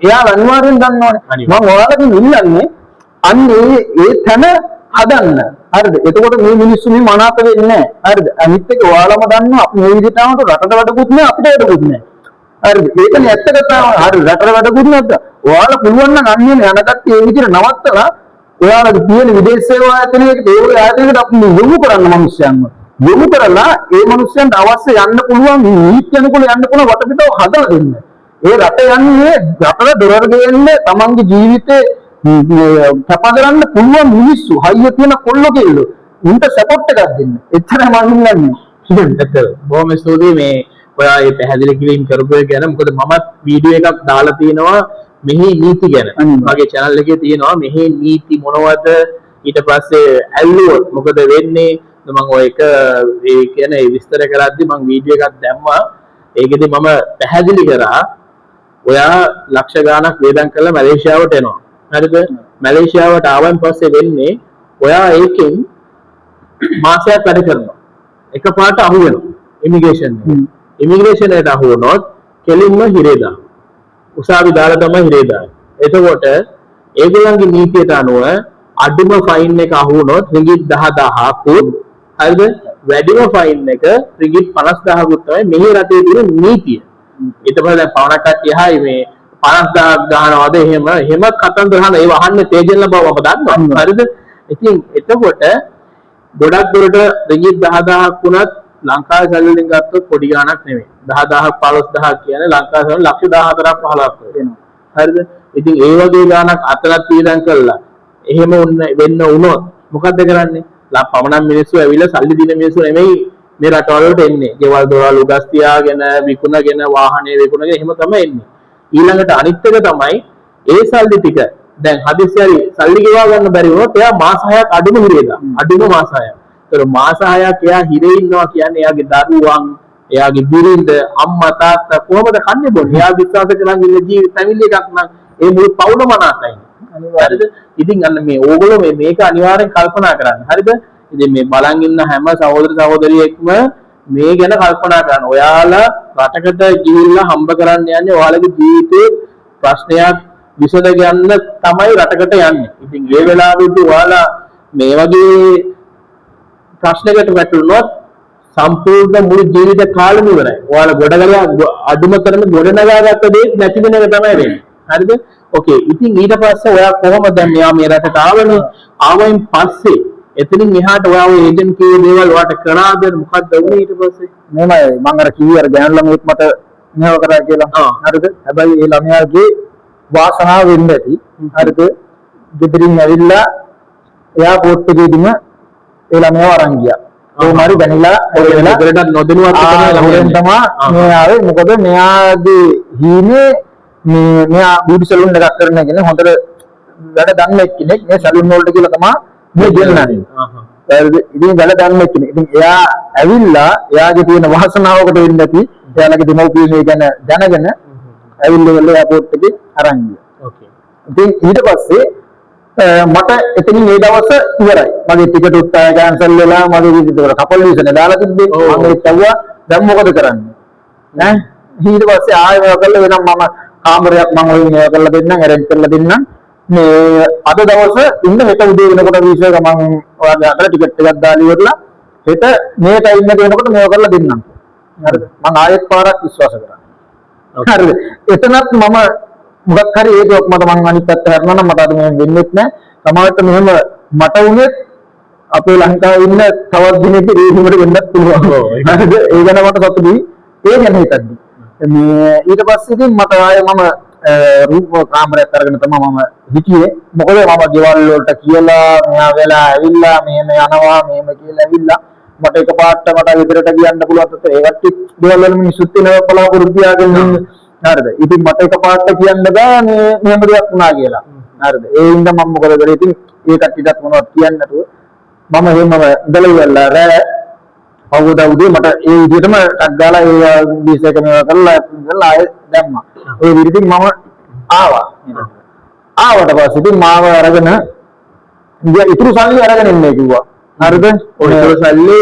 S2: එයා අනිවාර්යෙන් දන්නවනේ. මම ඔයාලගෙන් ඉල්ලන්නේ අන්න ඒ තැන හදන්න. හරිද? එතකොට මේ මිනිස්සු මේ මනාප වෙන්නේ නැහැ. හරිද? අනිත් එක ඔයාලම දන්නවා අපි මේ විදිහට ආවම රටට වැඩකුත් නැහැ අපිට වැඩකුත් නැහැ. හරිද? ඒකනේ ඇත්ත කතාව. හරි රටට වැඩකුත් නැද්ද? ඔයාලා පුළුවන් නම් අන්නේ යනකට ඒ විදිහට නවත්තලා ඔයාලගේ තියෙන විදේශ සේවා ආයතනයකට ඒ ආයතනයකට අපි යොමු කරන්න මිනිස්සුන්ව. යොමු කරලා ඒ මිනිස්සුන්ට අවශ්‍ය යන්න පුළුවන් නීති අනුකූල යන්න පුළුවන් වටපිටාව හදලා දෙන්න. ඒ රට යන්නේ රටට දොරට ගේන්නේ තමන්ගේ ජීවිතේ කැපකරන්න පුළුවන් මිනිස්සු හයිය තියෙන කොල්ලෝ කෙල්ලෝ උන්ට සපෝට් එකක් දෙන්න. එච්චරයි මම ඉල්ලන්නේ.
S1: බොහොම ස්තුතියි මේ ඔයා මේ පැහැදිලි කිරීම කරපු එක ගැන. මොකද මමත් වීඩියෝ එකක් දාලා තියෙනවා මෙහි නීති ගැන. මගේ channel එකේ තියෙනවා මෙහි නීති මොනවද ඊට පස්සේ ඇල්ලුවොත් මොකද වෙන්නේ මම ඔය එක ඒ කියන්නේ විස්තර කරද්දි මම වීඩියෝ එකක් දැම්මා. ඒකෙදි මම පැහැදිලි කරා ඔයා ලක්ෂ ගාණක් වේදම් කරලා මැලේසියාවට එනවා. හරිද? මැලේසියාවට ආවන් පස්සේ වෙන්නේ ඔයා ඒකෙන් මාසයක් වැඩ කරනවා. එකපාරට අහු වෙනවා ඉමිග්‍රේෂන් එක. ඉමිග්‍රේෂන් එකට අහු වුණොත් කෙලින්ම හිරේ දානවා. උසාවි දාලා තමයි හිරේ දාන්නේ. එතකොට ඒගොල්ලන්ගේ නීතියට අනුව අඩුම ෆයින් එක අහු වුණොත් රිගිට් 10000ක් හරිද? වැඩිම ෆයින් එක රිගිට් 50000ක් තමයි මෙහි රටේ තියෙන නීතිය. ඊට පස්සේ දැන් පවණ කට්ටිය හයි මේ 50000ක් ගහනවාද එහෙම කතන්දර අහන ඒව අහන්නේ තේජෙල්ල බව මම දන්නවා. හරිද? ඉතින් එතකොට ගොඩක් දුරට රිගිට් 10000ක් වුණත් ලංකාවේ සල්ලි වලින් ගත්තොත් පොඩි ගාණක් නෙමෙයි. 10000ක් 15000ක් කියන්නේ ලංකාවේ සල්ලි ලක්ෂ 14ක් 15ක් වෙනවා. හරිද? ඉතින් ඒ වගේ ගාණක් අතලත් වේදම් කළා. එහෙම වෙන්න වුණොත් මොකද්ද කරන්නේ? පමණක් මිනිස්සු ඇවිල්ලා සල්ලි දින මිනිස්සු නෙමෙයි මේ රටවල් වලට එන්නේ. ගෙවල් දොරවල් උගස් තියාගෙන විකුණගෙන වාහනේ විකුණගෙන එහෙම තමයි එන්නේ. ඊළඟට අනිත් එක තමයි ඒ සල්ලි ටික දැන් හදිස්සියරි සල්ලි ගෙවා ගන්න බැරි වුණොත් එයා මාස 6ක් අඩුම හිරේ දාන. අඩුම මාස 6ක්. ඒතර මාස 6ක් එයා හිරේ ඉන්නවා කියන්නේ එයාගේ දරුවන්, එයාගේ බිරිඳ, අම්මා තාත්තා කොහොමද කන්නේ බොන්නේ? එයා විශ්වාස කරන් ඉන්න ජීවිත ෆැමිලි එකක් නම් ඒ මුළු පවුලම අනාථයි. හරිද? ඉතින් අන්න මේ ඕගොල්ලෝ මේක අනිවාර්යෙන් කල්පනා කරන්න. හරිද? ඉතින් මේ බලන් ඉන්න හැම සහෝදර සහෝදරියෙක්ම මේ ගැන කල්පනා කරන්න. ඔයාලා රටකට ගිහිල්ලා හම්බ කරන්න යන්නේ ඔයාලගේ ජීවිතේ ප්‍රශ්නයක් විසඳ ගන්න තමයි රටකට යන්නේ. ඉතින් ඒ වෙලාවෙදී ඔයාලා මේ වගේ ප්‍රශ්නයකට වැටුණොත් සම්පූර්ණ මුළු ජීවිත කාලෙම ඉවරයි. ඔයාලා ගොඩගලා අදුම තරම ගොඩනගාගත්ත දේ නැති වෙන එක තමයි වෙන්නේ. හරිද? ඕකේ. ඉතින් ඊට පස්සේ ඔයා කොහොමද දැන් මෙයා මේ රටට ආවනේ. ආවෙන් පස්සේ එතනින් එහාට ඔයා ඔය ඒජන්ට් කී දේවල් ඔයාට කරාද? මොකක්ද වුනේ ඊට පස්සේ?
S2: මෙහෙමයි මම අර කිව්වේ අර ගෑනු ළමෙක් මට මේව කරා කියලා. හරිද? හැබැයි ඒ ළමයාගේ වාසනාව වෙන්න ඇති. හරිද? ගෙදරින් ඇවිල්ලා එයාපෝට් එකේදීම ඒ ළමයාව අරන් ගියා. කොහොමරි දැනිලා ඔයලා
S1: ගෙදරට නොදැනුවත්
S2: තමයි මේ ආවේ. මොකද මෙයාගේ හීනේ මෙයා බියුටි සලූන් එකක් කරන කෙනෙක් හොඳට වැඩ දන්න කෙනෙක්. මේ සලූන් වලට කියලා තමයි මේ දෙන්නන්නේ. හරිද? ඉතින් වැඩ දන්න කෙනෙක්. ඉතින් එයා ඇවිල්ලා එයාගේ තියෙන වාසනාවකට වෙන්න ඇති. එයාලගේ දෙමව්පියෝ මේ ගැන දැනගෙන ඇවිල්ලා එයාපෝට් එකේ අරන් ගියා.
S1: ඕකේ.
S2: ඉතින් ඊට පස්සේ මට එතනින් මේ දවස් ඉවරයි. මගේ ටිකට් උත් කැන්සල් වෙලා මගේ විදිහට කපල් වීසා දාලා තිබ්බේ. මම ඒක කිව්වා දැන් මොකද කරන්නේ? ඈ ඊට පස්සේ ආයෙ මේක කළා වෙනම් මම කාමරයක් මම ඔය මේක කරලා දෙන්නම් arrange කරලා දෙන්නම්. මේ අද දවසේ ඉන්න හෙට උදේ වෙනකොට වීසා එක මම ඔයාගේ අතට ටිකට් එකක් දාලා ඉවරලා හෙට මේ ටයිම් එක වෙනකොට මේක කරලා දෙන්නම්. හරිද? මම ආයෙත් පාරක් විශ්වාස කරා. හරිද? එතනත් මම මොකක් හරි ඒකක් මට මං අනිත් පැත්ත හරනවා නම් මට අද මේ වෙන්නේ නැහැ. සමහරවිට මෙහෙම මට උනේ අපේ ලංකාවේ ඉන්න තවත් දිනෙක රේහිමකට වෙන්නත් පුළුවන්. හරිද? ඒ ගැන මට සතුටුයි. ඒ ගැන හිතද්දි. මේ ඊට පස්සේ ඉතින් මට ආයේ මම රූප කාමරයක් අරගෙන තමයි මම හිටියේ. මොකද මම ගෙවල් වලට කියලා මෙයා වෙලා ඇවිල්ලා මෙහෙම යනවා මෙහෙම කියලා ඇවිල්ලා මට එකපාරට මට ගෙදරට කියන්න පුළුවන් තත් ඒ කට්ටිය ගෙවල් වල මිනිස්සුත් වෙනවා බලාපොරොත්තු තියාගෙන ඉන්නේ. හරිද? ඉතින් මට එකපාරට කියන්න බෑ මේ මෙහෙම දෙයක් වුණා කියලා. හරිද? ඒ හින්දා මම මොකද කරේ ඉතින් ඒ කට්ටියටත් මොනවද කියන්න නැතුව මම එහෙම ඉඳලා ඉවරලා රෑ අවුරුදු උදේ මට ඒ විදිහටම ටක් ගාලා ඒ බීස් එක මේවා කරලා ආයෙ දැම්මා. ඒ විදිහටින් මම ආවා. ආවට පස්සේ ඉතින් මාව අරගෙන ඉතුරු සල්ලි අරගෙන ඉන්නේ කිව්වා. හරිද? ඉතුරු සල්ලි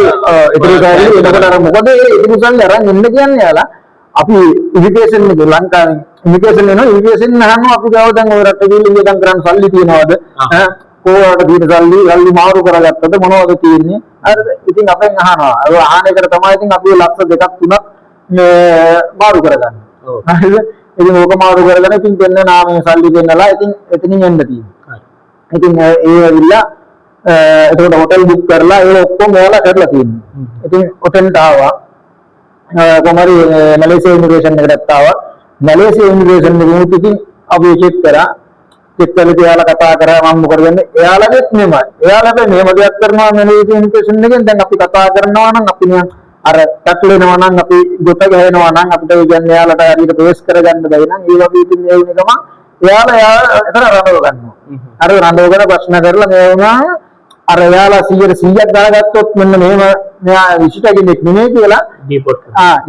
S2: එතකොට අර මොකද ඒ ඉතුරු සල්ලි අරන් ඉන්න කියන්නේ යාලා අපි ඉමිග්‍රේෂන් එක ලංකාවෙන් ඉමිග්‍රේෂන් වෙනවා ඉමිග්‍රේෂන් අහනවා අපි ගාව දැන් ඔය රට ගිහින් ඉඳන් කරන් සල්ලි තියනවාද කොහොමද තියෙන සල්ලි මාරු කරගත්තද මොනවද තියෙන්නේ හරිද ඉතින් අපෙන් අහනවා ඒ අහන එකට තමයි ඉතින් අපි ලක්ෂ දෙකක් තුනක් මේ මාරු කරගන්නේ හරිද ඉතින් ඕක මාරු කරගෙන ඉතින් දෙන්න නාමයේ සල්ලි දෙන්නලා ඉතින් එතනින් එන්න තියෙනවා ඉතින් ඒ ඇවිල්ලා එතකොට හොටෙල් බුක් කරලා ඒ ඔක්කොම ඔයාලා කරලා තියෙනවා ඉතින් හොටෙල්ට ආවා කොහමරි මැලේසියා ඉමිග්‍රේෂන් එකකට ආවා මැලේසියා ඉමිග්‍රේෂන් එකෙත් ඉතින් අපි චෙක් කරා චෙක් කරලා එයාලා කතා කරා මම මොකද වෙන්නේ එයාලගෙත් නෙමෙයි එයාලට මේව දෙයක් කරනවා මැලේසියා ඉමිග්‍රේෂන් එකෙන් දැන් අපි කතා කරනවා නම් අපි නිකන් අර ටැක්ලෙනවා නම් අපි ගොත ගහනවා නම් අපිට ඒ කියන්නේ එයාලට හරියට බේස් කරගන්න බැරි නම් ඒ වගේ ඉතින් මේ වෙන ගමන් එයාලා එතන රඳව ගන්නවා අර රඳවගෙන ප්‍රශ්න කරලා මේ වුණා අර එයාලා 100ක් දාගත්තොත් මෙන්න මෙහෙම මෙයා විශිෂ්ට කෙනෙක් නෙමෙයි කියලා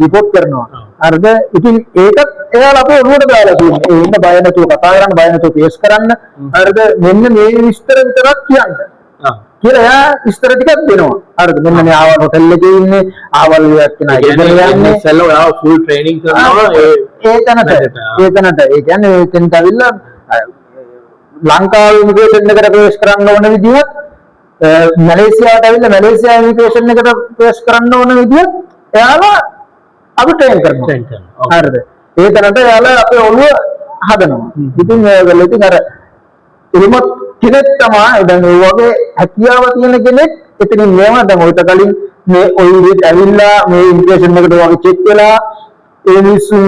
S2: රිපෝට් කරනවා. හරිද? ඉතින් ඒකත් එයාලා අපේ ඔළුවට දාලා තියෙනවා. ඒ ඉන්න බය නැතුව කතා කරන්න, බය නැතුව කේස් කරන්න. හරිද? මෙන්න මේ විස්තර විතරක් කියන්න. කියලා එයා විස්තර ටිකක් දෙනවා. හරිද? මෙන්න මේ ආවල් හොටෙල් එකේ ඉන්නේ, ආවල් එකක් කෙනා ඉගෙන යන්නේ.
S1: ඉස්සෙල්ලා ඔයාව ෆුල් ට්‍රේනින් කරනවා
S2: ඒ තැනට. ඒ කියන්නේ එතෙන්ට අවිල්ලා ලංකාවේ ඉමිග්‍රේෂන් එකට ප්‍රවේශ කරන්න ඕන විදිහත් මැලේසියාවට ඇවිල්ලා මැලේසියා ඉමිග්‍රේෂන් එකට ප්‍රවේශ කරන්න ඕන විදිහත් එයාලා අපි ට්‍රේන් කරනවා. හරිද? ඒ තරමට එයාලා අපේ ඔළුව හදනවා. ඉතින් ඒගොල්ලෝ ඉතින් අර එහෙම කෙනෙක් තමයි දැන් ඒ වගේ හැකියාව තියෙන කෙනෙක් එතනින් මේවා දැන් ඔයිට කලින් මේ ඔය විදිහට ඇවිල්ලා මේ ඉමිග්‍රේෂන් එකට වගේ චෙක් වෙලා ඒ මිනිස්සුන්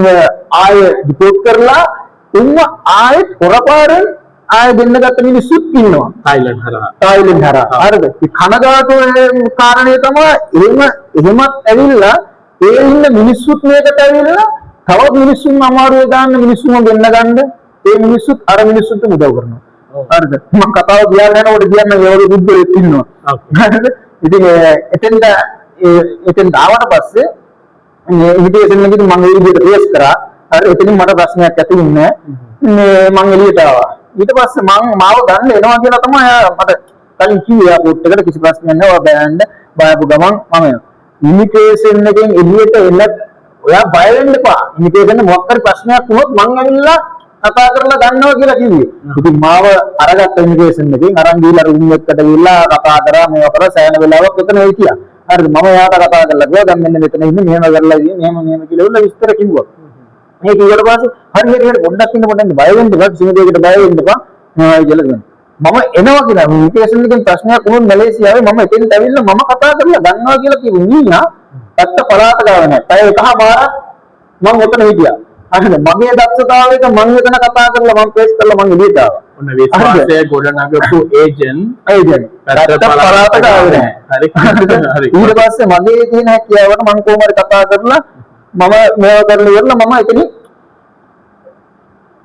S2: ආයෙ ඩිපෝට් කරලා උන්ව ආයෙ පොරපාරෙන් ආයෙ දෙන්න ගත්ත මිනිස්සුත් ඉන්නවා තායිලන්ත හරහා හරිද ඒ කනගාටු කාරණේ තමයි එහෙමත් ඇවිල්ලා ඒ ඉන්න මිනිස්සුත් මේකට ඇවිල්ලා තවත් මිනිස්සුන් අමාරුවේ දාන්න මිනිස්සුන් ගෙන්න ගන්න ඒ මිනිස්සුත් අර මිනිස්සුන්ට උදව් කරනවා. හරිද? මම කතාව කියන්නේ නේද කියන්නේ ඒවලු බුද්ධයෙක් ඉන්නවා. හරිද? ඉතින් එතෙන් ආවට පස්සේ මේ ඉන්විටේෂන් එකකින් මම ඒ විදිහට රියස් කරා. හරි එතනින් මට ප්‍රශ්නයක් ඇති වුණේ මේ මම එළියට ආවා. ඊට පස්සේ මම මාව ගන්න එනවා කියලා තමයි මට කලින් කිව්වේ එයාපෝට් එකට කිසි ප්‍රශ්නයක් නැහැ. ඔය බෑන්ඩ් බයපු ගමන් මම ඉන්විටේෂන් එකෙන් එළියට එන්න ඔයා බය වෙන්න එපා. ඉන්විටේෂන් මොකක් හරි ප්‍රශ්නයක් වුණොත් මං ඇවිල්ලා කතා කරලා ගන්නවා කියලා කිව්වේ. ඉතින් මාව අරගත්ත ඉන්විටේෂන් එකෙන් අරන් ගිහලා රූම් එකට ගිහලා කතා කරා මේවා කරා සෑහෙන වෙලාවක් එතන හිටියා. හරිද? මම එයාට කතා කරලා ගියා දැන් මෙන්න මෙතන ඉන්නේ මෙහෙම කරලා ඉන්නේ මෙහෙම කියලා විස්තර කිව්වා. මේ කිව්වට පස්සේ හරියට පොඩ්ඩක් ඉන්න පොඩ්ඩක් බය වෙන්න එපා. කිසිම දෙයකට බය වෙන්න එපා. කියලා කියනවා. මම එනවා කියලා ඉන්විටේෂන් එකෙන් ප්‍රශ්නයක් වුණොත් මැලේසියාවේ මම එතෙන්ට ඇවිල්ලා මම කතා කරලා ගන්නවා කියලා කිව්ව මීයා පැත්ත පළාත ගාව නැහැ. පැය එකමාරක් මම ඔතන හිටියා. හරිද? මගේ දක්ෂතාවයක මම එතන කතා කරලා මම ප්‍රෙස් කරලා මම එළියට ආවා.
S3: ඔන්න විශ්වාසය ගොඩනගපු ඒජන්ට්
S2: පැත්ත පළාත ගාව නැහැ.
S3: හරි.
S2: ඊට පස්සේ මගේ තියෙන හැකියාවට මම කොහොම හරි කතා කරලා මම මේව කරලා ඉවරලා මම එතනින්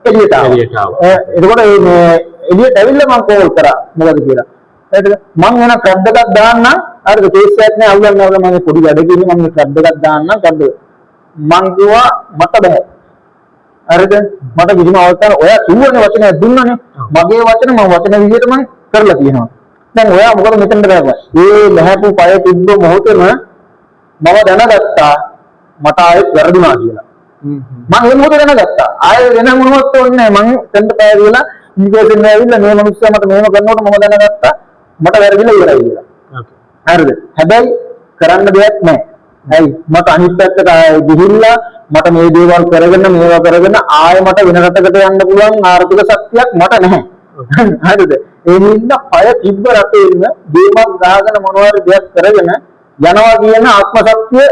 S2: එළියට ආවා. එතකොට මේ එළියට ඇවිල්ලා මම කෝල් කරා මොකද කියලා. හරිද? මම වෙන ක්‍රැබ් එකක් දාන්නම්. හරිද? කේස් එකක් නෑ අල්ලන්න ඕන මම පොඩි වැඩකින් මම ක්‍රැබ් එකක් දාන්නම්. ක්‍රැබ් මං කිව්වා මට බෑ. හරිද? මට කිසිම අවස්ථාවක් ඔයා කිව්වනේ වචනයක් දුන්නනේ. මගේ වචන මම වචන විදිහට මම කරලා තියෙනවා. දැන් ඔයා මොකද මෙතනට බෑවා? ඒ ලැහැපු පය තිබ්බ මොහොතේම මම දැනගත්තා මට ආයෙත් වැරදුනා කියලා. මම ඒ මොහොතේ දැනගත්තා. ආයෙ වෙන මොනවත් ඕනේ නෑ. මම දෙන්න පය දීලා ඉන්විටේෂන් ඇවිල්ලා මේ මිනිස්සයා මට මෙහෙම කරනකොට මම දැනගත්තා මට වැරදිලා ඉවරයි කියලා. හරිද? හැබැයි කරන්න දෙයක් නැහැ. හරි මට අනිත් පැත්තට ගිහිල්ලා මට මේ දේවල් කරගෙන මේවා කරගෙන ආයෙ මට වෙන රටකට යන්න පුළුවන් ආර්ථික ශක්තියක් මට නැහැ. හරිද? ඒ නිසා පය තිබ්බ රටේ ඉන්න දේමක් ගහගෙන මොනවාරි දෙයක් කරගෙන යනවා කියන ආත්ම ශක්තිය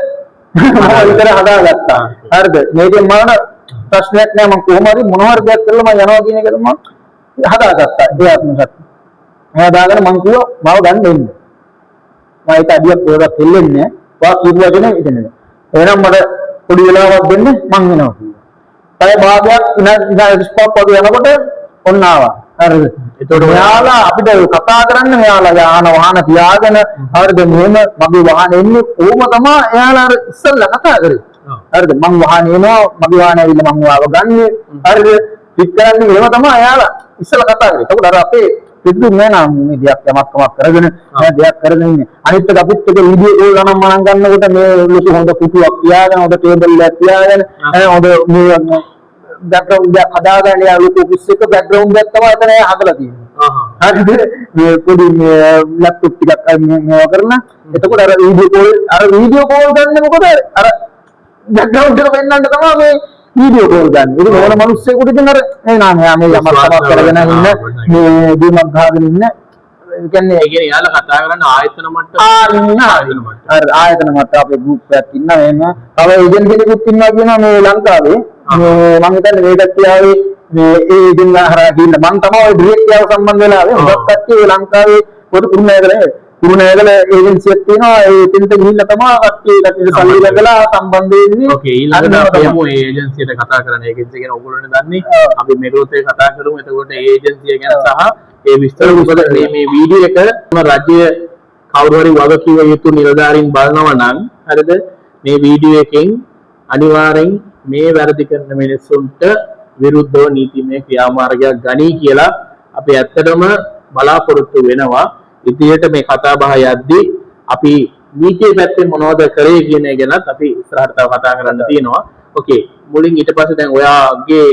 S2: මම විතර හදාගත්තා. හරිද? මේකෙන් මම ප්‍රශ්නයක් නෑ මම කොහොම හරි මොනවාරි දෙයක් කරලා මම යනවා කියන එක මම හදාගත්තා. ඒ ආත්ම ශක්තිය. හදාගෙන මම කිව්වා මාව ගන්න එන්න. මම ඒක අදියක් පොරක් දෙල්ලන්නේ වා කිව්වා දෙන ඉතින්. එහෙනම් මට පොඩි වෙලාවක් දෙන්න මං එනවා කිව්වා. පය භාගයක් විනාඩි 25ක් වගේ යනකොට ඔන්න ආවා. හරිද? ඒතකොට මෙයාලා අපිට කතා කරන්න මෙයාලා යාන වාහන තියාගෙන හරිද මෙහෙම මගේ වාහනේ එන්නේ කොහොම තමයි එයාලා අර ඉස්සල්ලා කතා කරේ. හරිද? මං වාහනේ එනවා මගේ වාහනේ ඇවිල්ලා මං වාව ගන්නේ. හරිද? පිට කරන්නේ එහෙම තමයි එයාලා ඉස්සල්ලා කතා කරේ. ඒකට අර අපේ පිටුනේ නෑ නම් මේ දෙයක් යමක් කරගෙන මේ දෙයක් කරගෙන ඉන්නේ. අනිත් එක අපිත් එක වීඩියෝ කෝල් ගණන් මනම් ගන්නකොට මේ ලොකු හොඳ කුටුවක් තියාගෙන හොඳ ටේබල් එකක් තියාගෙන හොඳ මේ බෑග්ග්‍රවුන්ඩ් එකක් හදාගෙන යා ලොකු ඔෆිස් එක බෑග්ග්‍රවුන්ඩ් එකක් තමයි එතන හදලා තියෙන්නේ. හරිද? මේ පොඩි ලැප්ටොප් ටිකක් මේවා කරලා එතකොට අර වීඩියෝ කෝල් ගන්න මොකද අර බෑග්ග්‍රවුන්ඩ් එක පෙන්වන්න තමයි මේ වීඩියෝ කෝල් ගන්න. ඒක මොන මිනිස්සෙකුට ඉතින් අර නා මෙයා මේ යමක් තමක් කරගෙන ඉන්න මේ දීමක් ගහගෙන ඉන්න ඒ කියන්නේ
S3: යාලා කතා කරන ආයතන මට්ටම
S2: ආයතන මට්ටම අපේ ගෲප් එකක් ඉන්නවා එහෙම. තව ඒජන්ට් කෙනෙකුත් ඉන්නවා කියනවා මේ ලංකාවේ. මම හිතන්නේ මේ කට්ටියාවේ මේ ඒ ඒජන්ට් හරහා ගිහින් මම තමයි ඔය ඩිරෙක්ට් යාව සම්බන්ධ වෙලා ආවේ. හොඟක් කට්ටිය ලංකාවේ පොඩි කුරුණෑගල ඒජන්සියක් තියෙනවා. ඒ එතනට ගිහිල්ලා තමයි කට්ටියට සල්ලි ලැබලා සම්බන්ධ වෙන්නේ.
S3: ඕකේ ඊළඟට අපි යමු ඒ ඒජන්සියට කතා කරන්න. ඒජන්සිය ගැන ඔයගොල්ලෝනේ දන්නේ. අපි මේකත් ඒ කතා කරමු. එතකොට ඒ ඒජන්සිය ගැන සහ ඒ විස්තර මොකද මේ වීඩියෝ එක රජය කවුරු හරි වගකීම යුතු නිලධාරීන් බලනවා නම් හරිද මේ වීඩියෝ එකෙන් අනිවාර්යෙන් මේ වැරදි කරන මිනිස්සුන්ට විරුද්ධව නීතිමය ක්‍රියාමාර්ගයක් ගනී කියලා අපි ඇත්තටම බලාපොරොත්තු වෙනවා. ඉතින් මේ කතා බහ යද්දී අපි නීතිය පැත්තෙන් මොනවද කරේ කියන එක ගැනත් අපි ඉස්සරහට තව කතා කරන්න තියෙනවා. ඕකේ මුලින් ඊට පස්සේ දැන් ඔයාගේ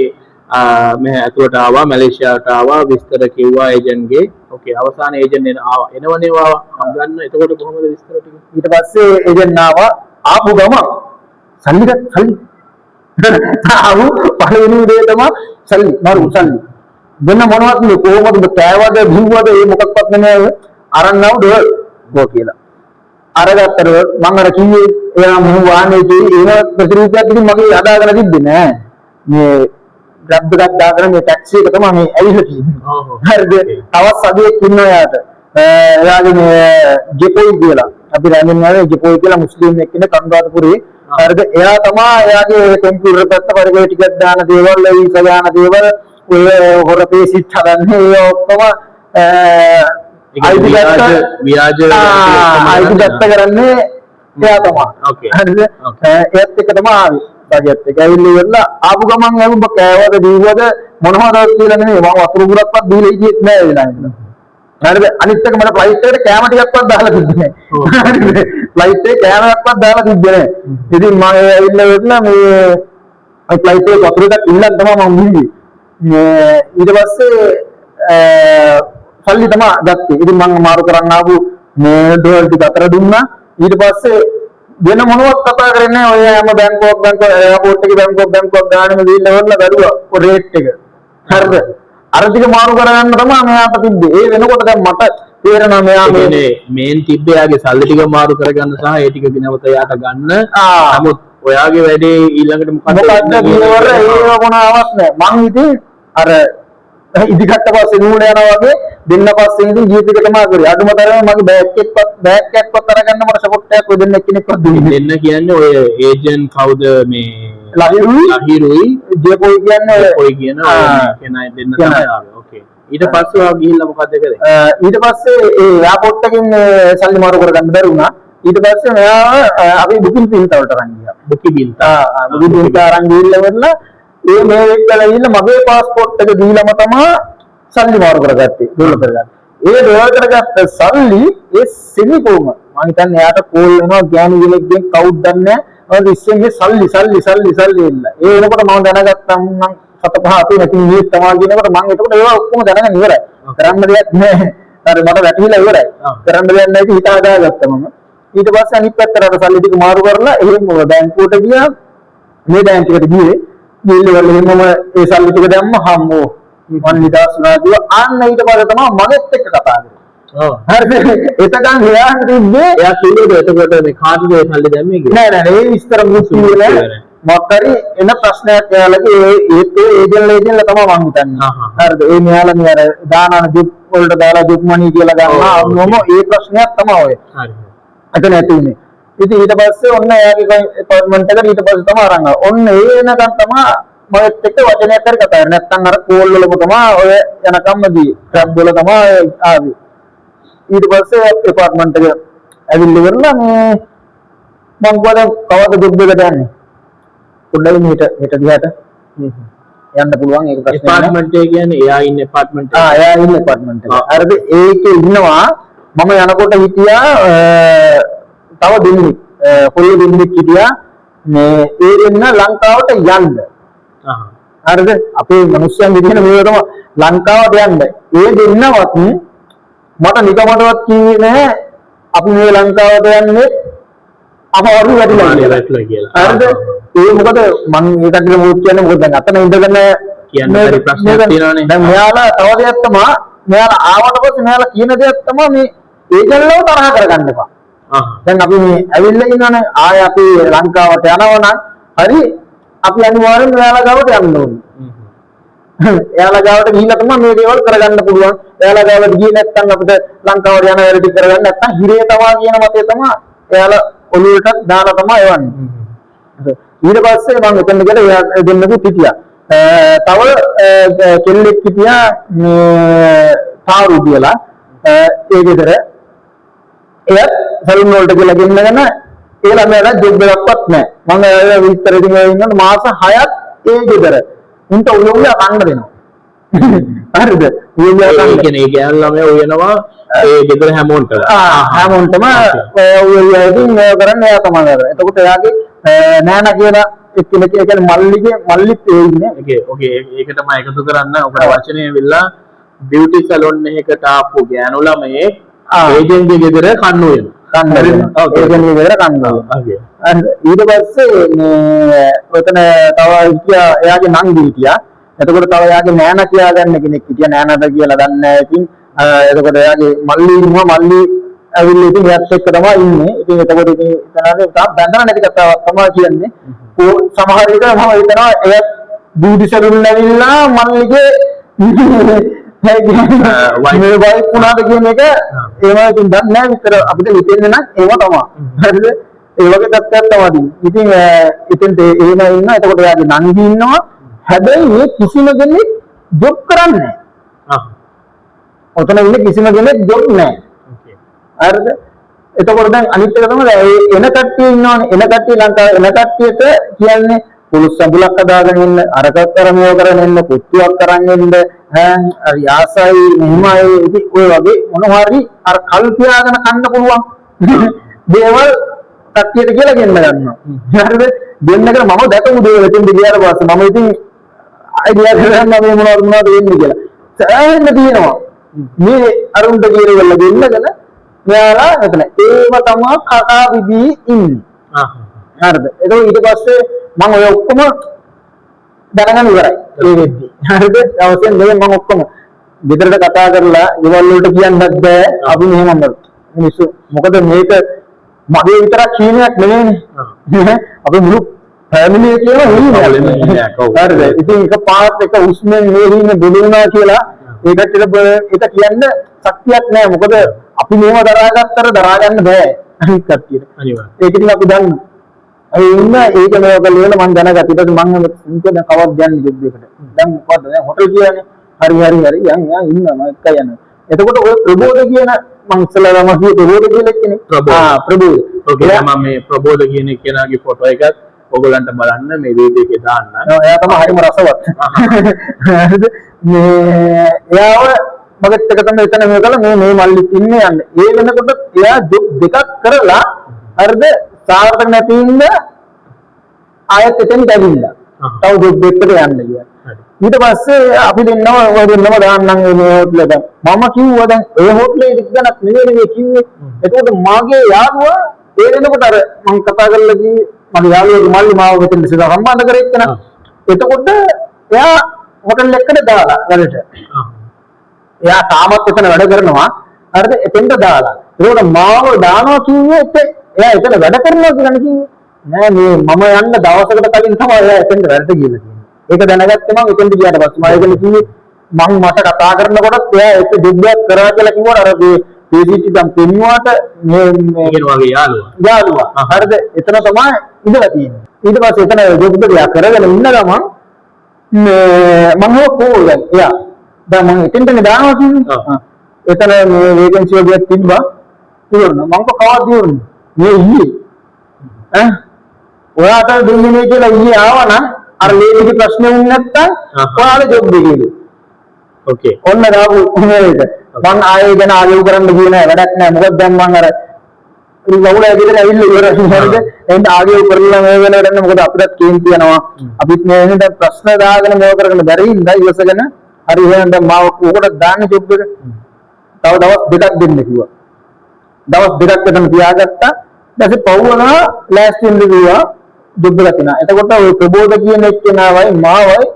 S3: මේ ඇතුළට ආවා මැලේසියාවට ආවා විස්තර කිව්වා ඒජන්ට්ගේ. ඕකේ අවසාන ඒජන්ට් ආවා එනවනේ ගන්න. එතකොට කොහොමද විස්තර ටික?
S2: ඊට පස්සේ ඒජන්ට් ආවා ආපු ගම සල්ලි ආවු පළවෙනි දේ තමයි සල්ලි මරු සල්ලි දෙන්න මොනවද මේ කොහොමද කෑවද බිව්වද ඒ මොකක්වත් නෙමෙයි අරන් ආව දෙවල් ගෝ කියලා අරගත්තර මම අර කිව්වේ එයා මම වාහනේ ගිහින් ඒන ප්‍රතිරූපයක් ඉතින් මගේ අදාගෙන තිබ්බේ නෑ මේ ග්‍රැබ් එකක් දාගෙන මේ ටැක්සි එක තමයි මේ ඇවිල්ලා තියෙන්නේ හරිද තවත් සදියෙක් ඉන්නවා යාට එයාගේ මේ ජෙපොයි කියලා අපි රැඳෙන්නේ නැහැ ජෙපොයි කියලා මුස්ලිම් එක්කෙනෙක් කන්දාතපුරේ හරිද එයා තමයි එයාගේ කම්පියුටර් පැත්ත පරිගය ටිකක් දාන දේවල් වීසා දාන දේවල් ඔය හොර පේසිත් හදන්නේ ඒ ඔක්කොම අයිති ගත්ත කරන්නේ එයා තමයි. හරිද? ඒත් එක තමයි ආවේ. බජට් එක ඇවිල්ලා ඉවරලා ආපු ගමන් එමුඹ කෑවද දීවද මොනවද කියලා නෙමෙයි මම වතුර පුරක්වත් දීලා ඉතිත් නෑ ඒ වෙලාවේ. හරිද? අනිත් එක මට ෆ්ලයිට් එකට කෑම ටිකක්වත් දාලා තිබ්බේ නෑ. හරිද? ෆ්ලයිට් එකේ කෑමක්වත් දාලා තිබ්බේ නෑ. ඉතින් මම ඇවිල්ලා ඉවරලා මේ ෆ්ලයිට් එකේ වතුර ටිකක් ඉල්ලන් තමයි මම බිව්වේ. ඊට පස්සේ සල්ලි තමයි ගත්තේ. ඉතින් මම මාරු කරන්න ආපු මේ ඩෝල් ටික අතර දුන්නා. ඊට පස්සේ වෙන මොනවත් කතා කරන්නේ නැහැ. ඔය හැම බැංකුවක් එයාපෝට් එකේ බැංකුවක් ගානෙම දීලා වරලා බැලුවා ඔය රේට් එක. හරිද? අර ටික මාරු කරගන්න තමයි මෙයාට තිබ්බේ. ඒ වෙනකොට දැන් මට තේරෙනවා මෙයා මේ
S3: මේන් තිබ්බේ යාගේ සල්ලි ටික මාරු කරගන්න සහ ඒ ටික ගෙනවත යාට ගන්න. නමුත් ඔයාගේ වැඩේ ඊළඟට මොකක්ද
S2: කියනවර ඒව මොනවත් නැහැ. මං ඉතින් අර ඉදිකට පස්සේ නූල යනවා වගේ දෙන්න පස්සේ ඉතින් ජීප් එක තමයි කරේ. අඩුම තරමේ මගේ බෑග් එකක්වත් අරගන්න මට සපෝට් එකක් ඔය දෙන්න එක්කෙනෙක්වත් දුන්නේ.
S3: දෙන්න කියන්නේ ඔය ඒජන්ට් කවුද මේ ලහිරුයි
S2: ජේපොයි කියන්නේ
S3: ඔය කියන කෙනා දෙන්න තමයි ආවේ. ඕකේ. ඊට පස්සේ ඔයා ගිහිල්ලා මොකද කරේ?
S2: ඊට පස්සේ ඒ එයාපෝට් එකකින් සල්ලි මාරු කරගන්න බැරි වුණා. ඊට පස්සේ මෙයා අපි බුකින් පින්ත වලට අරන් ගියා.
S3: බුකින් පින්ත.
S2: බුකින් පින්ත අරන් ගිහිල්ලා වරලා ඒ මේ වෙක්කලා ඉන්න මගේ પાස්පෝර්ට් එක දීලාම තමයි සල්ලි මාරු කරගත්තේ. දෙන්න කරගත්තා. ඒ දෙවල් කරගත්ත සල්ලි ඒ සෙමිකෝම මම හිතන්නේ එයාට කෝල් වෙනවා ගෑනු කෙනෙක්ගෙන් කවුඩ් දන්නේ නැහැ. මම ඉස්සෙල්ගේ සල්ලි එන්න. ඒ වෙනකොට මම දැනගත්තා මම 7-5 අපේ නැති නියත් තමයි කියනකොට මම එතකොට ඒවා ඔක්කොම දැනගෙන ඉවරයි. කරන්න දෙයක් නැහැ. හරි මට වැටහිලා ඉවරයි. කරන්න දෙයක් නැහැ හිත හදාගත්තා මම. ඊට පස්සේ අනිත් පැත්තට අර සල්ලි ටික මාරු කරලා එහෙම බැංකුවට ගියා. මේ බැංකුවට ගියේ ගිහිල්ලා එහෙමම ඒ සල්ලි ටික දැම්ම හම්මෝ මන් නිදාස් වුණා කිව්වා. අන්න ඊට පස්සේ තමයි මගෙත් එක්ක කතා කරේ. ඔව්. හරිද? එතකන් එයාට තිබ්බේ
S3: එයා කිව්වද එතකොට මේ කාටද ඒ සල්ලි දැම්මේ කියලා?
S2: නෑ ඒ විස්තර මුස්ලිම් නෑ. මොකරි එන ප්‍රශ්නයක් එයාලගේ ඒත් ඒජන්ලා තමයි මං හිතන්නේ. හරිද? ඒ මෙයාලා මේ අර දානන ජොබ් වලට දාලා ජොබ් මනි කියලා ගන්නවා. මොම ඒ ප්‍රශ්නයක් තමයි ඔය. හරි. එතන ඇතුනේ. ඉතින් ඊට පස්සේ ඔන්න එයාගේ අපෝයින්ට්මන්ට් එකට ඊට පස්සේ තමයි අරන් ආවා. ඔන්න ඒ වෙනකන් තමයි මගෙත් එක්ක වචනයක් හරි කතා කරන්නේ. නැත්තම් අර කෝල් වලම තමයි ඔය යනකම්ම දී. ක්ලබ් වල තමයි ආවේ. ඊට පස්සේ අපෝයින්ට්මන්ට් එක ඇවිල්ලා ඉවරලා මේ මං ගොඩ කවද ජොබ් එකට යන්නේ. පොඩ්ඩක් මෙහෙට දිහාට යන්න පුළුවන් ඒක ප්‍රශ්නේ.
S3: අපෝයින්ට්මන්ට් එක කියන්නේ එයා ඉන්න අපෝයින්ට්මන්ට් එක.
S2: එයා ඉන්න අපෝයින්ට්මන්ට් එක. හරිද? ඒකේ ඉන්නවා මම යනකොට හිටියා තව දෙන්නෙක් කොල්ල දෙන්නෙක් හිටියා මේ ඒ දෙන්න ලංකාවට යන්න. හරිද? අපේ මිනිස්සුන් විදිහට මේ තමයි ලංකාවට යන්න. ඒ දෙන්නවත් මට නිකමටවත් කිව්වේ නැහැ අපි මේ ලංකාවට යන්නේ අපවරු වැටිලා කියලා. හරිද? ඒ මොකද මම ඒකට මොකද කියන්නේ මොකද දැන් අතන ඉඳගෙන
S3: කියන්න බැරි ප්‍රශ්නයක් තියෙනවානේ.
S2: දැන් මෙයාලා තව දෙයක් තමයි මෙයාලා ආවට පස්සේ මෙයාලා කියන දෙයක් තමයි මේ ඒගොල්ලෝ තරහ කරගන්න එපා. දැන් අපි මේ ඇවිල්ලා ඉන්නවනේ ආය අපි ලංකාවට යනවා නම් හරි අපි අනිවාර්යෙන්ම එයාලා ගාවට යන්න ඕනේ. එයාලා ගාවට ගිහිල්ලා තමයි මේ දේවල් කරගන්න පුළුවන්. එයාලා ගාවට ගියේ නැත්නම් අපිට ලංකාවට යන වැඩ ටික කරගන්න නැත්නම් හිරේ තමා කියන මතය තමයි එයාලා ඔළුවට දාලා තමයි එවන්නේ. ඊට පස්සේ මම එතන ගිහලා එයා දෙන්නෙකුත් හිටියා. තව කෙල්ලෙක් හිටියා මේ තාරු කියලා. ඒ ගෙදර එයත් සලුන් වලට ගිහලා ගෙන්නගෙන ඒ ළමයාට ජොබ් එකක්වත් නැහැ. මම ඒ විස්තර දෙනවා ඉන්න මාස 6ක් ඒ ගෙදර. උන්ට උයලා කන්න දෙනවා. හරිද? උයලා කන්න.
S3: ඒ කියන්නේ ඒ ගෑනු ළමයා උයනවා ඒ ගෙදර හැමෝන්ටම.
S2: හැමෝන්ටම උයලා ඉතින් මේ කරන්නේ එයා තමයි කරන්නේ. එතකොට එයාගේ නෑනා කියන එක්කෙනෙක් ඒ කියන්නේ මල්ලිත් ඒ ඉන්නේ.
S3: ඕකේ ඒක තමයි එකතු කරන්න ඔකට වචනේ ඇවිල්ලා බියුටි සැලොන් එකකට ආපු ගෑනු ළමයේ ඒජන්ට්ගේ ගෙදර කන්න වෙනවා.
S2: ඒජන්ට්ගේ ගෙදර කන්න වෙනවා. ඊට පස්සේ මේ ඔතන තව හිටියා එයාගේ නංගි හිටියා. එතකොට තව එයාගේ නෑනා කියලා ගන්න කෙනෙක් හිටියා. නෑනාද කියලා දන්නේ නැහැ. ඉතින් එතකොට එයාගේ මල්ලි ඉන්නවා. මල්ලි ඇවිල්ලා ඉතින් එයාත් එක්ක තමයි ඉන්නේ. ඉතින් එතකොට ඉතින් එතනදී තාම බඳන නැති කතාවක් තමයි කියන්නේ. සමහර විට මම හිතනවා එයා බියුටි සැලුන් ඇවිල්ලා මල්ලිගේ මේ වයිෆ් වුණාද කියන එක ඒවා ඉතින් දන්නේ නැහැ විතර අපිට හිතෙන්නේ නම් ඒව තමයි. හරිද? ඒ වගේ තත්ත්වයක් තමයි. ඉතින් එතෙන්ට එහෙම ඉන්නවා. එතකොට එයාගේ නංගි ඉන්නවා. හැබැයි මේ කිසිම කෙනෙක් ජොබ් කරන්නේ
S3: ආ
S2: ඔතන ඉන්නේ කිසිම කෙනෙක් ජොබ් නැහැ
S3: ඕකේ
S2: හරිද එතකොට දැන් අනිත් එක තමයි එන කට්ටිය ඉන්නවනේ එන කට්ටිය ලංකාවේ එන කට්ටියට කියන්නේ පුළුස් සම්බුලක් හදාගෙන ඉන්න අරකට කරමියව කරගෙන ඉන්න කුට්ටියක් කරන් ඉන්න ඈ යාසයි මෙහිමයි ඉතින් ඔය වගේ මොනවා හරි අර කල් තියාගෙන කන්න පුළුවන් දේවල් කට්ටියට කියලා ගෙන්න ගන්නවා හරිද දෙන්නකට මම දැකමු දේවල් ඉතින් ගියාට පස්සේ මම ඉතින් අයිඩියා කරගන්න මේ මොනවද වෙන්නේ කියලා සෑහෙන්න තියෙනවා මේ අරුන්ට කියනවල දෙන්නගෙන මෙයාලා එතන ඒව තමයි කතා විදී ඉන්නේ හරිද ඒක ඊට පස්සේ මම ඔය ඔක්කොම දැනගන්න ඉවරයි ඒ වෙද්දි හරිද අවශ්‍යම නෙවෙයි මම ඔක්කොම ගෙදරට කතා කරලා ගෙවල් වලට කියන්නත් බෑ අපි මෙහෙම මිනිස්සු මොකද මේක මගේ විතරක් කීනයක් නෙවෙයිනේ අපි මුළු ෆැමිලි එකේම ඉන්නේ හරිද ඉතින් එක පාත් එක උස්මෙන් මේ ඉන්නේ බුදුනා කියලා ඒකට ඒක කියන්න ශක්තියක් නෑ මොකද අපි මේව දරාගත්තට දරා ගන්න බෑ අනිත් කට්ටියට
S3: අනිවාර්යයෙන්
S2: ඒක ඉතින් අපි දන්නවා අය ඉන්න ඒක මේක ලියන මම දැනගත්තා ඊට පස්සේ මම ඉතින් කවද්ද යන්නේ ජොබ් එකට දැන් මොකද්ද දැන් හොටල් කියන්නේ හරි යන් ඉන්නවා මම එක යනවා එතකොට ඔය ප්‍රබෝධ කියන මම ඉස්සෙල්ලාම කිව්ව ප්‍රබෝධ කියලා එක්කනේ ප්‍රබෝධ
S3: ඕකේ මම මේ ප්‍රබෝධ කියන කෙනාගේ ෆොටෝ එකත් ඔයගොල්ලන්ට බලන්න මේ වීඩියෝ එකේ දාන්න
S2: එයා තමයි හරිම රසවත් හරිද මේ එයාව මගත් එක තමයි එතන මේ කළා මේ මල්ලිත් ඉන්නේ යන්නේ ඒ වෙනකොට එයා ජොබ් දෙකක් කරලා හරිද සාර්ථක නැති ඉන්න ආයෙත් එතෙන් දැවිලා තව ජොබ් එකකට යන්න ගියා ඊට පස්සේ අපි දෙන්නම දාන්නම් මේ හොටල් එක මම කිව්වා දැන් ඒ හොටලේ ඉස්සනක් නෙවෙයි මේ කිව්වේ එතකොට මාගේ යාළුවා ඒ වෙනකොට අර මම කතා කරලා කිව්වේ මගේ යාළුවගේ මල්ලි මාව මෙතන සම්බන්ධ කරෙච්චන එතකොට එයා හොටල් එකකට දාලා වැඩට එයා තාමත් එතන වැඩ කරනවා හරිද එතෙන්ට දාලා ඒකට මාව දානවා කිව්වේ එයා එතන වැඩ කරනවා කියලා කිව්වේ නෑ මේ මම යන්න දවසකට කලින් තමයි එයා එතෙන්ට වැඩට ගිහලා තියෙන්නේ ඒක දැනගත්තේ මම එතෙන්ට ගියාට පස්සේ මම ඒකනේ කිව්වේ මම මට කතා කරනකොටත් එයා ඒක ජොබ් එකක් කරා කියලා කිව්වා අර මේ පීජීටි දැන් පෙන්නුවාට මේ
S3: කියන වගේ යාළුවා
S2: හරිද එතන තමයි ඉඳලා තියෙන්නේ ඊට පස්සේ එතන ජොබ් එක එයා කරගෙන ඉන්න ගමන් මේ මම කෝල් එයා දැන් මම එතෙන්ටනේ දානවා කිව්වේ එතන මේ වේකන්සි වගේ තිබ්බා ඉවරන මම කවදාද ඉවරන්නේ මේ ඊයේ ඈ ඔයාට දෙන්නේ කියලා ඊයේ ආවනම් අර ලේඩිගේ ප්‍රශ්නේ වුණ නැත්තම් ඔයාලා ජොබ් එකේ
S3: ඕකේ
S2: ඔන්න දාපු මේක මං ආයෙ ගැන ආයෙ කරන්න ගියේ නෑ වැඩක් නෑ මොකද දැන් මං අර වවුල ඇවිල්ලා ඉවරයි හරිද එහෙනම් ආයෙ කරලා මේ වෙනකොට මොකද අපිටත් කේන්ති යනවා අපිත් මේ වෙන දැන් ප්‍රශ්න දාගෙන මේව කරගෙන බැරි ඉඳලා ඉවසගෙන හරි එහෙනම් දැන් මාව උකට දාන්න ජොබ් එක තව දවස් දෙකක් දෙන්න කිව්වා දවස් දෙකක් එතන තියාගත්තා ඊපස්සේ පවුවනවා ලෑස්ති වෙන්න කිව්වා ජොබ් එක තිනා එතකොට ඔය ප්‍රබෝධ කියන එක්කෙනාවයි මාවයි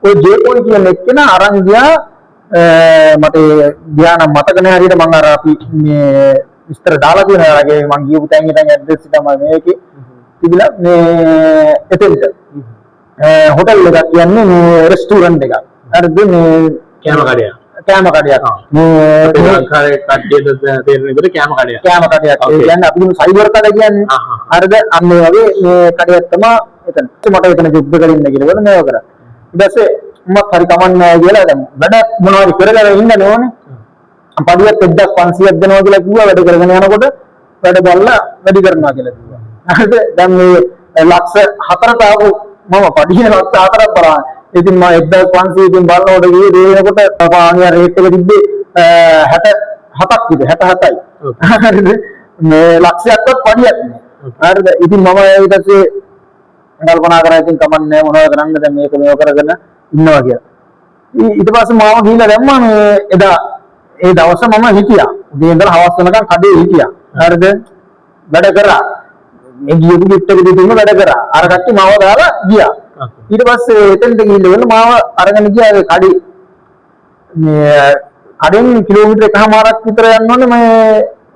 S2: ඔය ජේපොල් කියන එක්කෙනා අරන් ගියා මට ධ්‍යාන මතක නැහැ හරියට මම අර අපි මේ විස්තර දාලා තියෙනවා ඒගේ මම ගියපු තැන් ඇඩ්‍රස් එක තමයි මේකේ තිබිලා මේ එතෙන්ට හොටල් එකක් කියන්නේ මේ රෙස්ටුරන්ට් එකක් හරිද මේ
S3: කෑම කඩයක්
S2: මේ
S3: ලංකාවේ කඩේට තේරෙන විදිහට කෑම කඩයක්
S2: ඒ කියන්නේ අපි සයිබර් කඩ කියන්නේ හරිද අන්න ඒ වගේ මේ කඩයක් තමයි එතන මට එතන ජොබ් එක කරන්න කියලා මේව කරා ඊට පස්සේ මම හරි කමන්නේ කියලා දැන් වැඩ මොනවද කරගෙන ඉන්න ඕනේ පඩියක් 1500ක් දෙනවා කියලා කිව්වා වැඩ කරගෙන යනකොට වැඩ බලලා වැඩි කරනවා කියලා කිව්වා හරිද දැන් මේ ලක්ෂ 4ට ආපු මම පඩිය ලක්ෂ 4ක් බලනවා ඉතින් මම 1500 කින් බලනකොට ගියේ දෙනකොට පානිය රේට් එක තිබ්බේ 67ක් විතර 67යි හරිද මේ ලක්ෂයක්වත් පඩියක් නෑ හරිද ඉතින් මම ඊට පස්සේ කල්පනා කරා ඉතින් කමන්නේ මොනවද කරන්නේ දැන් මේක මේව කරගෙන ඉන්නවා කියලා ඊට පස්සේ මාව ගිහිල්ලා දැම්මා මේ එදා ඒ දවස් මම හිටියා උදේ ඉඳලා හවස වෙනකන් කඩේ හිටියා හරිද වැඩ කරා මේ ගියපු ගෙට් එක දෙතුන්ම වැඩ කරා අර කට්ටිය මාව දාලා ගියා ඊට පස්සේ එතෙන්ට ගිහිල්ලා මාව අරගෙන ගියා ඒ කඩේ මේ කඩෙන් කිලෝමීටර් එකමාරක් විතර යන්න ඕනේ මේ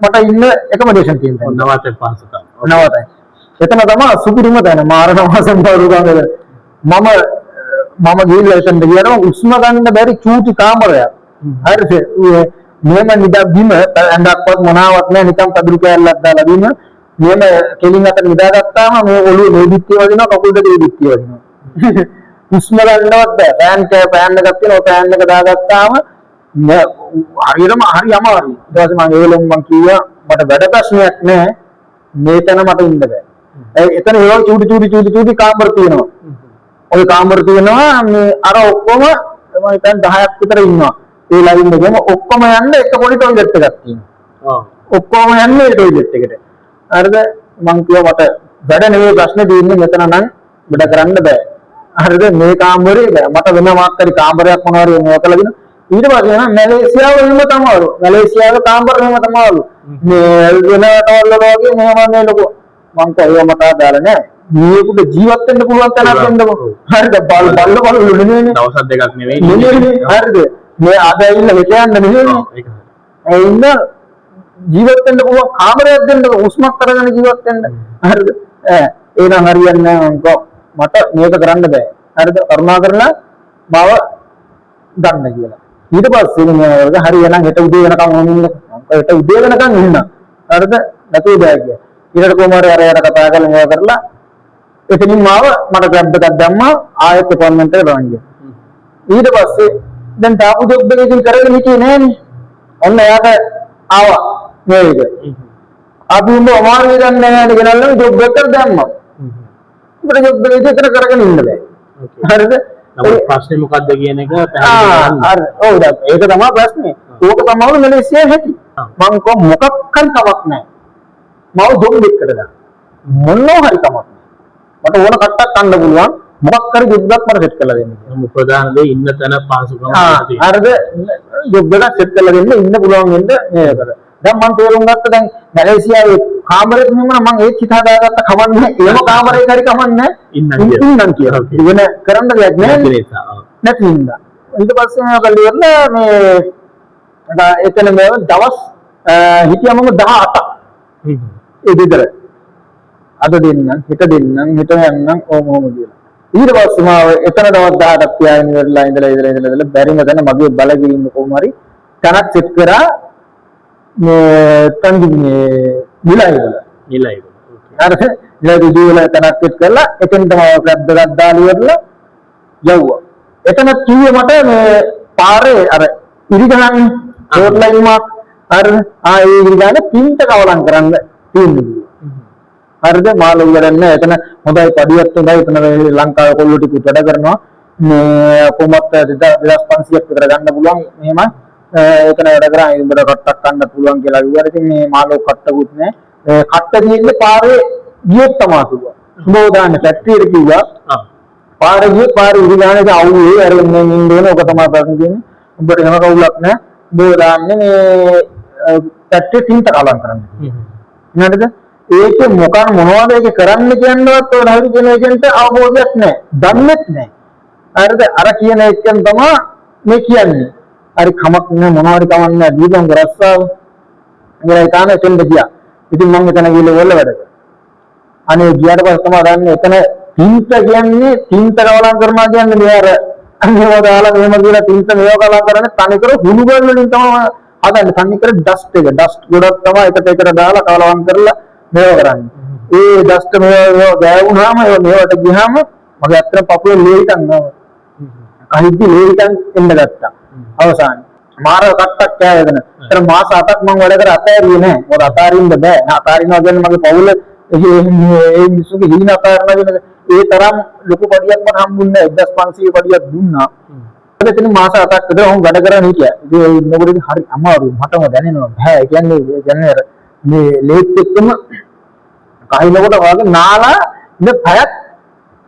S2: මට ඉන්න එකමඩේෂන් තියෙනවා
S3: නවතේ පාසක
S2: නවතයි එතන තමයි සුපිරිම තැන මාරණ වාසම් බරුගංගල මම ගිහිල්ලා එතනට ගියාම උස්ම ගන්න බැරි චූටි කාමරයක් හරිද මෙහෙම නිදා බිම ඇඳක්වත් මොනාවක් නැහැ නිකන් පදුරු කෑල්ලක් දාලා බිම මෙහෙම කෙලින් අතට නිදාගත්තාම මේ ඔළුවේ මේ දික්තිය වදිනවා කකුල් දෙකේ දික්තිය වදිනවා හුස්ම ගන්නවත් බෑ. ෆෑන් එකක් තියෙනවා. ෆෑන් එක දාගත්තාම හරියටම හරි අමාරුයි. ඊට පස්සේ මම ඒලොම් මං කිව්වා මට වැඩ ප්‍රශ්නයක් නෑ. මේතන මට ඉන්න බෑ. එතන ඒවල් චූටි කාමර තියෙනවා. ওই කාමර තියෙනවා මේ අර ඔක්කොම මම හිතන්නේ 10ක් විතර ඉන්නවා. ඒ ලයින් එකේම ඔක්කොම යන්න එක පොඩි ටොයිලට් එකක් තියෙනවා. ඔක්කොම යන්නේ ඒ ටොයිලට් එකට. හරිද? මං කිව්වා මට වැඩ නෙවෙයි ප්‍රශ්නේ තියෙන්නේ මෙතන නම් වැඩ කරන්න බෑ. හරිද? මේ කාමරේ මට වෙන මාත්‍රි කාමරයක් මොනවාරි මොකලගෙන ඊට පස්සේ නම් මැලේසියාවල එහෙම තමයිලු. මැලේසියාවේ කාමර එහෙම තමයිලු. මේ වෙන රටවල් වල වගේ මෙහෙම නේ ලොකු. මං කියවා මට දාලා නෑ. මේකට ජීවත් වෙන්න පුළුවන් තැනක් වෙන්නකො. හරිද? බල්ලු නෙමෙයිනේ.
S1: දවස් දෙකක් නෙවෙයි.
S2: හරිද? මේ අද ඇවිල්ලා මෙතන යන්න නෙමෙයිනේ. ඒ ඉන්න ජීවත් වෙන්න පුළුවන් කාමරයක් දෙන්න උස්මක් කරගෙන ජීවත් වෙන්න. හරිද? එහෙනම් හරියන්නේ නැහැ මට මේක කරන්න බෑ. හරිද? කරුණා කරලා බව ගන්න කියලා. ඊට පස්සේ මම හරියනම් හෙට උදේ වෙනකම් ඕනින්න. හෙට උදේ වෙනකම් ඉන්න. හරිද? නැතුව බෑ කියලා. ඊට කොහමද අරයට කතා කරලා මේවා කරලා එතනින් මාව මට ග්‍රැබ් එකක් දැම්මා ආයෙත් අපොයින්ට්මන්ට් එකට ගන්න ගියා. ඊට පස්සේ දැන් තාපු ජොබ් එක ඉතින් කරගෙන හිටියේ නෑනේ. ඔන්න එයාට ආවා මේක. අපි උඹ අමාරුයි ගන්න නෑනේ ගෙනල්ලා ජොබ් එකට දැම්මා. උඹට ජොබ් එක ඉතින් කරගෙන ඉන්න බෑ. හරිද?
S1: නමුත් ප්‍රශ්නේ මොකද්ද කියන එක පැහැදිලි
S2: හරි. ඔව් ඒක තමයි ප්‍රශ්නේ. ඕක තමයි මැලේසියාවේ හැටි. මං කො මොකක් හරි කමක් නෑ. මම ජොබ් එකකට දාන්න. මොනවා හරි කමක් නෑ. මට ඕන කට්ටක් ගන්න පුළුවන්. මොකක් හරි ජොබ් එකක් මට සෙට් කරලා දෙන්න.
S1: ප්‍රධාන දේ ඉන්න තැන පහසුකම්
S2: හරිද? ජොබ් එකක් සෙට් කරලා දෙන්න ඉන්න පුළුවන් වෙන්න මේකට. දැන් මම තේරුම් ගත්ත දැන් මැලේසියාවේ කාමරෙත් නෙමෙයි මම ඒත් හිතා දාගත්ත කමන්නේ. ඒම කාමරේ හරි කමන්නේ. ඉන්නම් කියලා. ඉගෙන කරන්න දෙයක් නෑ. නැති හින්දා. ඊට පස්සේ මම කල්ලිවලා මේ එතන මේ දවස් හිටියම 18ක්. ඒ විතර. අද දෙන්නම්, හෙට දෙන්නම්, හෙට යන්නම් ඕමෝම කියලා. ඊට පස්සේ මම එතන දවස් 18ක් තියාගෙන ඉවරලා ඉඳලා බැරිම දැන මගේ බලගිරින්න කොහොම හරි තනක් සෙට් කරා මේ තන්දිනේ නිලයි. හරිද? නිලයි දුවලා තනක් සෙට් කරලා එතෙන් තමයි ක්ලබ් එකක් දාලා ඉවරලා යවුවා. එතන කිව්වේ මට මේ පාරේ අර ඉරිගහන්නේ රෝඩ් ලයින් මාක් හරිද? ඒ ඉරිගහනේ පින්ට කවලම් කරන්න තියෙන්නේ. හරිද? මාළු ගන්න එතන හොඳයි පඩියක් හොඳයි එතන ලංකාවේ කොල්ලෝ ටික වැඩ කරනවා මේ කොහොමත් 2500ක් විතර ගන්න පුළුවන් මෙහෙම එතන වැඩ කරා ඉඹට කට්ටක් ගන්න පුළුවන් කියලා කිව්වා. ඉතින් මේ මාළු කට්ටකුත් නැහැ. කට්ට තියෙන්නේ පාරේ ගියොත් තමයි කිව්වා. සුබෝදාන ෆැක්ටරි එකට කිව්වා. පාරේ ගියොත් පාරේ ඉරිගානේ අවුවේ අර ඉන්නේ ඉන්නේ ඔක තමයි ප්‍රශ්නේ තියෙන්නේ. උඹට එහෙම කවුලක් නැහැ. සුබෝදාන්නේ මේ ෆැක්ටරි තින්ත කලම් කරන්නේ. නේද? ඒක මොනවද ඒක කරන්න කියනවත් ඔය රාජ්‍ය කියන ඒජන්ට අවබෝධයක් නැහැ. දන්නේත් නැහැ. හරිද? අර කියන එකෙන් තමයි මේ කියන්නේ. හරි කමක් නෑ මොනවාරි කමක් නෑ දීපම් රස්සාව. ඉතින් ඒ තාම එතෙන්ද ගියා. ඉතින් මම එතන ගිහලා වල වැඩ කරා. අනේ ගියාට පස්සේ තමයි දන්නේ එතන තින්ත කියන්නේ තින්ත කවලම් කරනවා කියන්නේ මේ අර අන්නේව දාලා මෙහෙම කියලා තින්ත මේව කලම් කරන්නේ තනිකර හුණු ගල් වලින් තමයි හදන්නේ. තනිකර ඩස්ට් එක ඩස්ට් ගොඩක් තමයි එකට දාලා කවලම් කරලා මේව කරන්නේ. ඒ ඩස්ට් මේව ගෑවුනහම මේවට ගියාම මගේ අතට පපුවේ ලේකන් නෑ. කහිද්දි ලේකන් එන්න ගත්තා. අවසානයේ මාර කට්ටක් කෑවෙන. ඒතර මාස 8ක් මම වැඩ කර අතෑරියේ නෑ. මොකද අතාරින්න බෑ. අතාරිනවා කියන්නේ මගේ පවුල ඒ මිනිස්සුගේ හිණ අතාරනවා කියන ඒ තරම් ලොකු පඩියක් මට හම්බුන්නේ නෑ. 1500 පඩියක් දුන්නා. එතන මාස 8ක් විතර වුන් වැඩ කරගෙන හිටියා. ඉතින් ඒ ඉන්නකොට හරි අමාරුයි. මටම දැනෙනවා. බෑ කියන්නේ මේ ලේත් එක්කම කහිනකොට වගේ නාලා ඉත පැයක්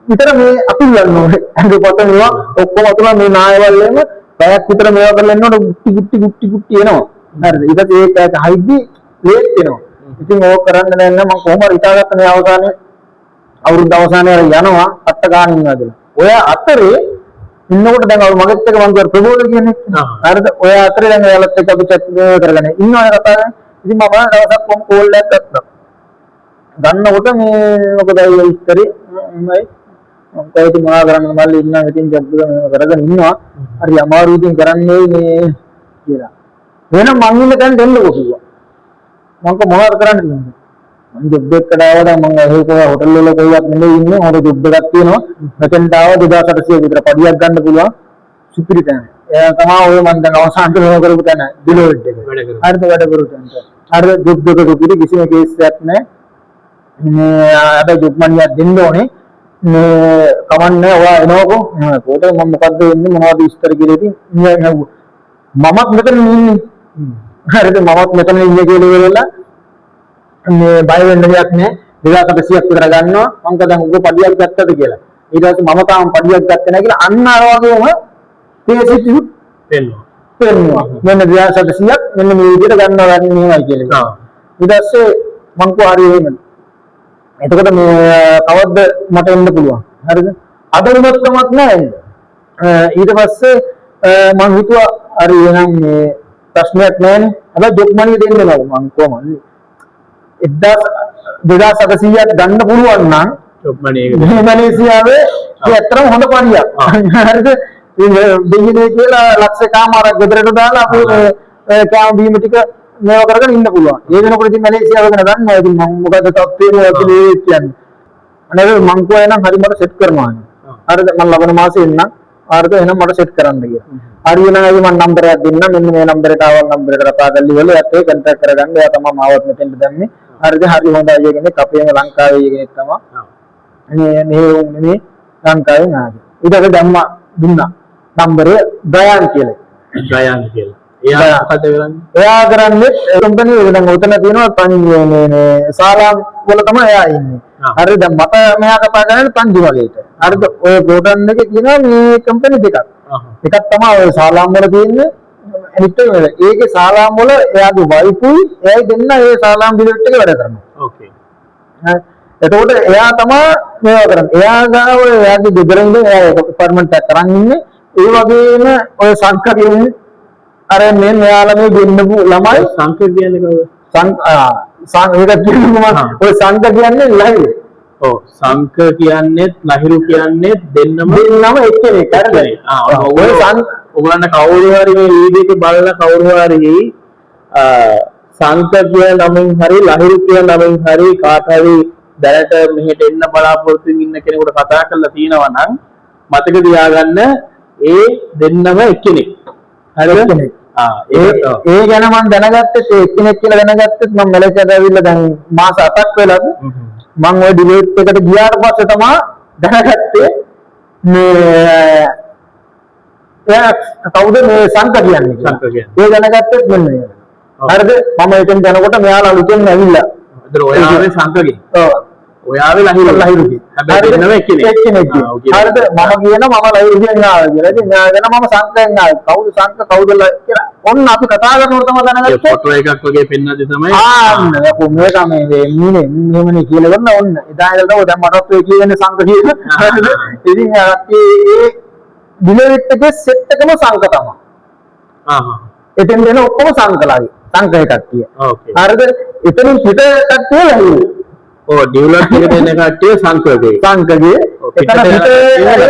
S2: විතර මේ අපිල්ලන්න ඕනේ. අද පොත මේවා ඔක්කොම අතුලා මේ නායවල් එම පැයක් විතර මේවා කරලා ඉන්නකොට ගුට්ටි එනවා. හරිද? ඊට ඒක හයිදි ලේට් වෙනවා. ඉතින් ඕක කරන්න දැන් මම කොහොම හරි හිතාගත්ත මේ අවසානයේ අවුරුද්ද අවසානයේ යනවා අත්ත ගන්න ඉන්නවා කියලා. ඔය අතරේ ඉන්නකොට දැන් මගෙත් එක මම කියර ප්‍රබෝධ කියන්නේ. හරිද? ඔය අතරේ දැන් ඔයාලත් එක්ක අපි chat කරගෙන ඉන්නවා කතා කරන්නේ. ඉතින් මම දවසක් කොම් කෝල් එකක් ගත්තා. ගන්නකොට මේ මොකද ඒ ඉස්තරේ මමයි මම කොහෙද මොනවා කරන්න මල්ලි ඉන්නවා ඉතින් ජොබ් එක මේව කරගෙන ඉන්නවා. හරි අමාරු ඉතින් කරන්නේ මේ කියලා. වෙන මං ඉන්න තැන දෙන්නකෝ කිව්වා. මම කො මොනවද කරන්නේ ජොබ් එකකට ආවද මම ඒක හොටල් වල කොයිවත් නෙමෙයි ඉන්නේ හොර ජොබ් එකක් තියෙනවා මෙතෙන්ට ආව 2800 විතර පඩියක් ගන්න පුළුවන් සුපිරි තැන එයා තමයි ඔය මම දැන් අවසානට වෙන කරපු තැන ඩිලෝඩ් එක හරිද වැඩ කරු තැන අර ජොබ් එක සුපිරි කිසිම කේස් එකක් නැහැ මේ අද ජොබ් මනියක් දෙන්න ඕනේ මේ කමන්නේ ඔයා එනවකෝ කොට මම මොකද්ද වෙන්නේ මොනවද විස්තර කියලා ඉතින් මමත් මෙතන ඉන්නේ හරිද මමත් මෙතන ඉන්නේ කියලා වෙලා මේ බය වෙන්න දෙයක් නැහැ 2800ක් විතර ගන්නවා මම කදන් උග පඩියක් ගත්තද කියලා ඊට පස්සේ මම තාම පඩියක් ගත්තේ නැහැ කියලා අන්න අර වගේම තේසිතුත් පෙන්නවා මෙන්න 2700ක් මෙන්න මේ විදිහට ගන්නවා ගන්න මෙහෙමයි කියලා ඊට පස්සේ මං කෝ හරි එහෙම එතකොට මේ කවද්ද මට එන්න පුළුවන් හරිද අද වුණත් කමක් නැහැ ඊට පස්සේ මං හිතුවා හරි එහෙනම් මේ ප්‍රශ්නයක් නැහැනේ හැබැයි ජොබ් මනිය දෙන්න නෑ මං කොහමද 2700ක් ගන්න පුළුවන් නම්
S3: ජොබ් මනිය එක
S2: මේ මලේසියාවේ ඒ ඇත්තටම හොඳ පඩියක් හරිද දෙන්නේ කියලා ලක්ෂකමාරක් ගෙදරට දාලා අපි කෑම බීම ටික මේව කරගෙන ඉන්න පුළුවන්. ඒ වෙනකොට ඉතින් මැලේසියාව ගැන දන්නවා. ඉතින් මම මොකද තත්ත්වය කියලා කියන්නේ. අනේ මං කෝ එනම් හරි මට සෙට් කරනවා. හරිද මම ලබන මාසේ එන්නම්. හරිද එහෙනම් මට සෙට් කරන්න කියලා. හරි වෙනවා මම නම්බරයක් දෙන්නම්. මෙන්න මේ නම්බරයට ආවල් නම්බරයකට කතා කරලි වල යත් ඒ කන්ටැක්ට් කරගන්න. එයා තමයි මාවත් මෙතෙන්ට දැම්මේ. හරිද හරි හොඳයි කෙනෙක් අපේම ලංකාවේ කෙනෙක් තමයි. මේ ලංකාවේ නාද. ඊට දැම්මා දුන්නා. නම්බරය දයාන් කියලා.
S3: ගයන් කියලා. එයා මොකද කරන්නේ?
S2: එයා කරන්නේ කම්පැනි එක දැන් උතන තියෙනවා මේ සාලාම් වල තමයි එයා ඉන්නේ. හරිද දැන් මට මෙයා කතා කරන්නේ පන්දිවලේට. හරිද ඔය ගෝඩන් එකේ තියෙනවා මේ කම්පැනි දෙකක්. එකක් තමයි ඔය සාලාම් වල තියෙන්නේ. අනිත් එක ඒකේ සාලාම් වල එයාගේ වයිෆුයි එයායි දෙන්න ඒ සාලාම් බිලෙට් එකේ වැඩ කරනවා.
S3: ඕකේ.
S2: එතකොට එයා තමයි මේවා කරන්නේ. එයා ගාව එයාගේ ගෙදර ඉඳන් එයා ඇපාර්ට්මන්ට් එකක් කරන් ඉන්නේ. ඒ වගේම ඔය සංකල්පයෙන් අර මේ මෙයාලා මේ ගෙන්නපු ළමයි
S3: සංකේ කියන්නේ කවුද?
S2: ඒක කියනවා ඔය සංක කියන්නේ ලහිරු.
S3: ඔව් සංක කියන්නේත් ලහිරු කියන්නේත් දෙන්නම
S2: එක්කෙනෙක්. හරිද?
S3: ඔය ඔයගලන්ට කවුරු හරි මේ වීඩියෝ එක බලලා කවුරු හරි සංක කියන නමින් හරි ලහිරු කියන නමින් හරි කාට හරි දැනට මෙහෙට එන්න බලාපොරොත්තු ඉන්න කෙනෙකුට කතා කරලා තියෙනවා නම් මතක තියාගන්න ඒ දෙන්නම එක්කෙනෙක්. හරිද? ඒ
S2: ගැන මම දැනගත්තේ ඒ එක්කෙනෙක් කියලා දැනගත්තේ මම මැලේසියාට ඇවිල්ලා දැන් මාස 8ක් වෙලාද මම ওই ඩිලේට් එකට ගියාට පස්සේ තමයි දැනගත්තේ මේ එයා කවුද මේ සංක කියන්නේ ඒ දැනගත්තේ මෙන්න මේ. හරිද? මම එතෙන් යනකොට මෙයාලා අලුතෙන් ඇවිල්ලා.
S3: ඒතර ඔයාගේ සංකගේ.
S2: ඔව්.
S3: ඔයාවේ ලහිරුගේ. හැබැයි දෙන්නම එක්කෙනෙක්.
S2: හරිද? මම කියනවා මම ලහිරුගෙන් ආවා කියලා. ඉතින් මෙයා කියන මම සංකෙන් ආවා. කවුද සංක කවුද කියලා. ඔන්න අපි කතා කරනකොට තමයි දැනගත්තේ.
S3: ෆොටෝ එකක් වගේ පෙන්නද්දි තමයි
S2: මේක මේ මීනේ මෙහෙමනේ කියලා ගන්න ඔන්න. එදා ඉඳලා දැන් මටත් ඔය කියන්නේ සංක කියන. හරිද? ඉතින් ඒ ඩිලෙට් එකේ සෙට් එකම සංක තමයි. එතෙන් දෙන ඔක්කොම සංකලාගේ. සංකේ කට්ටිය.
S3: ඕකේ.
S2: හරිද? එතනින් පිට කට්ටිය ලහිරු.
S3: ඔව් ඩිවලොප් එක දෙන කට්ටිය සංකගේ.
S2: එතන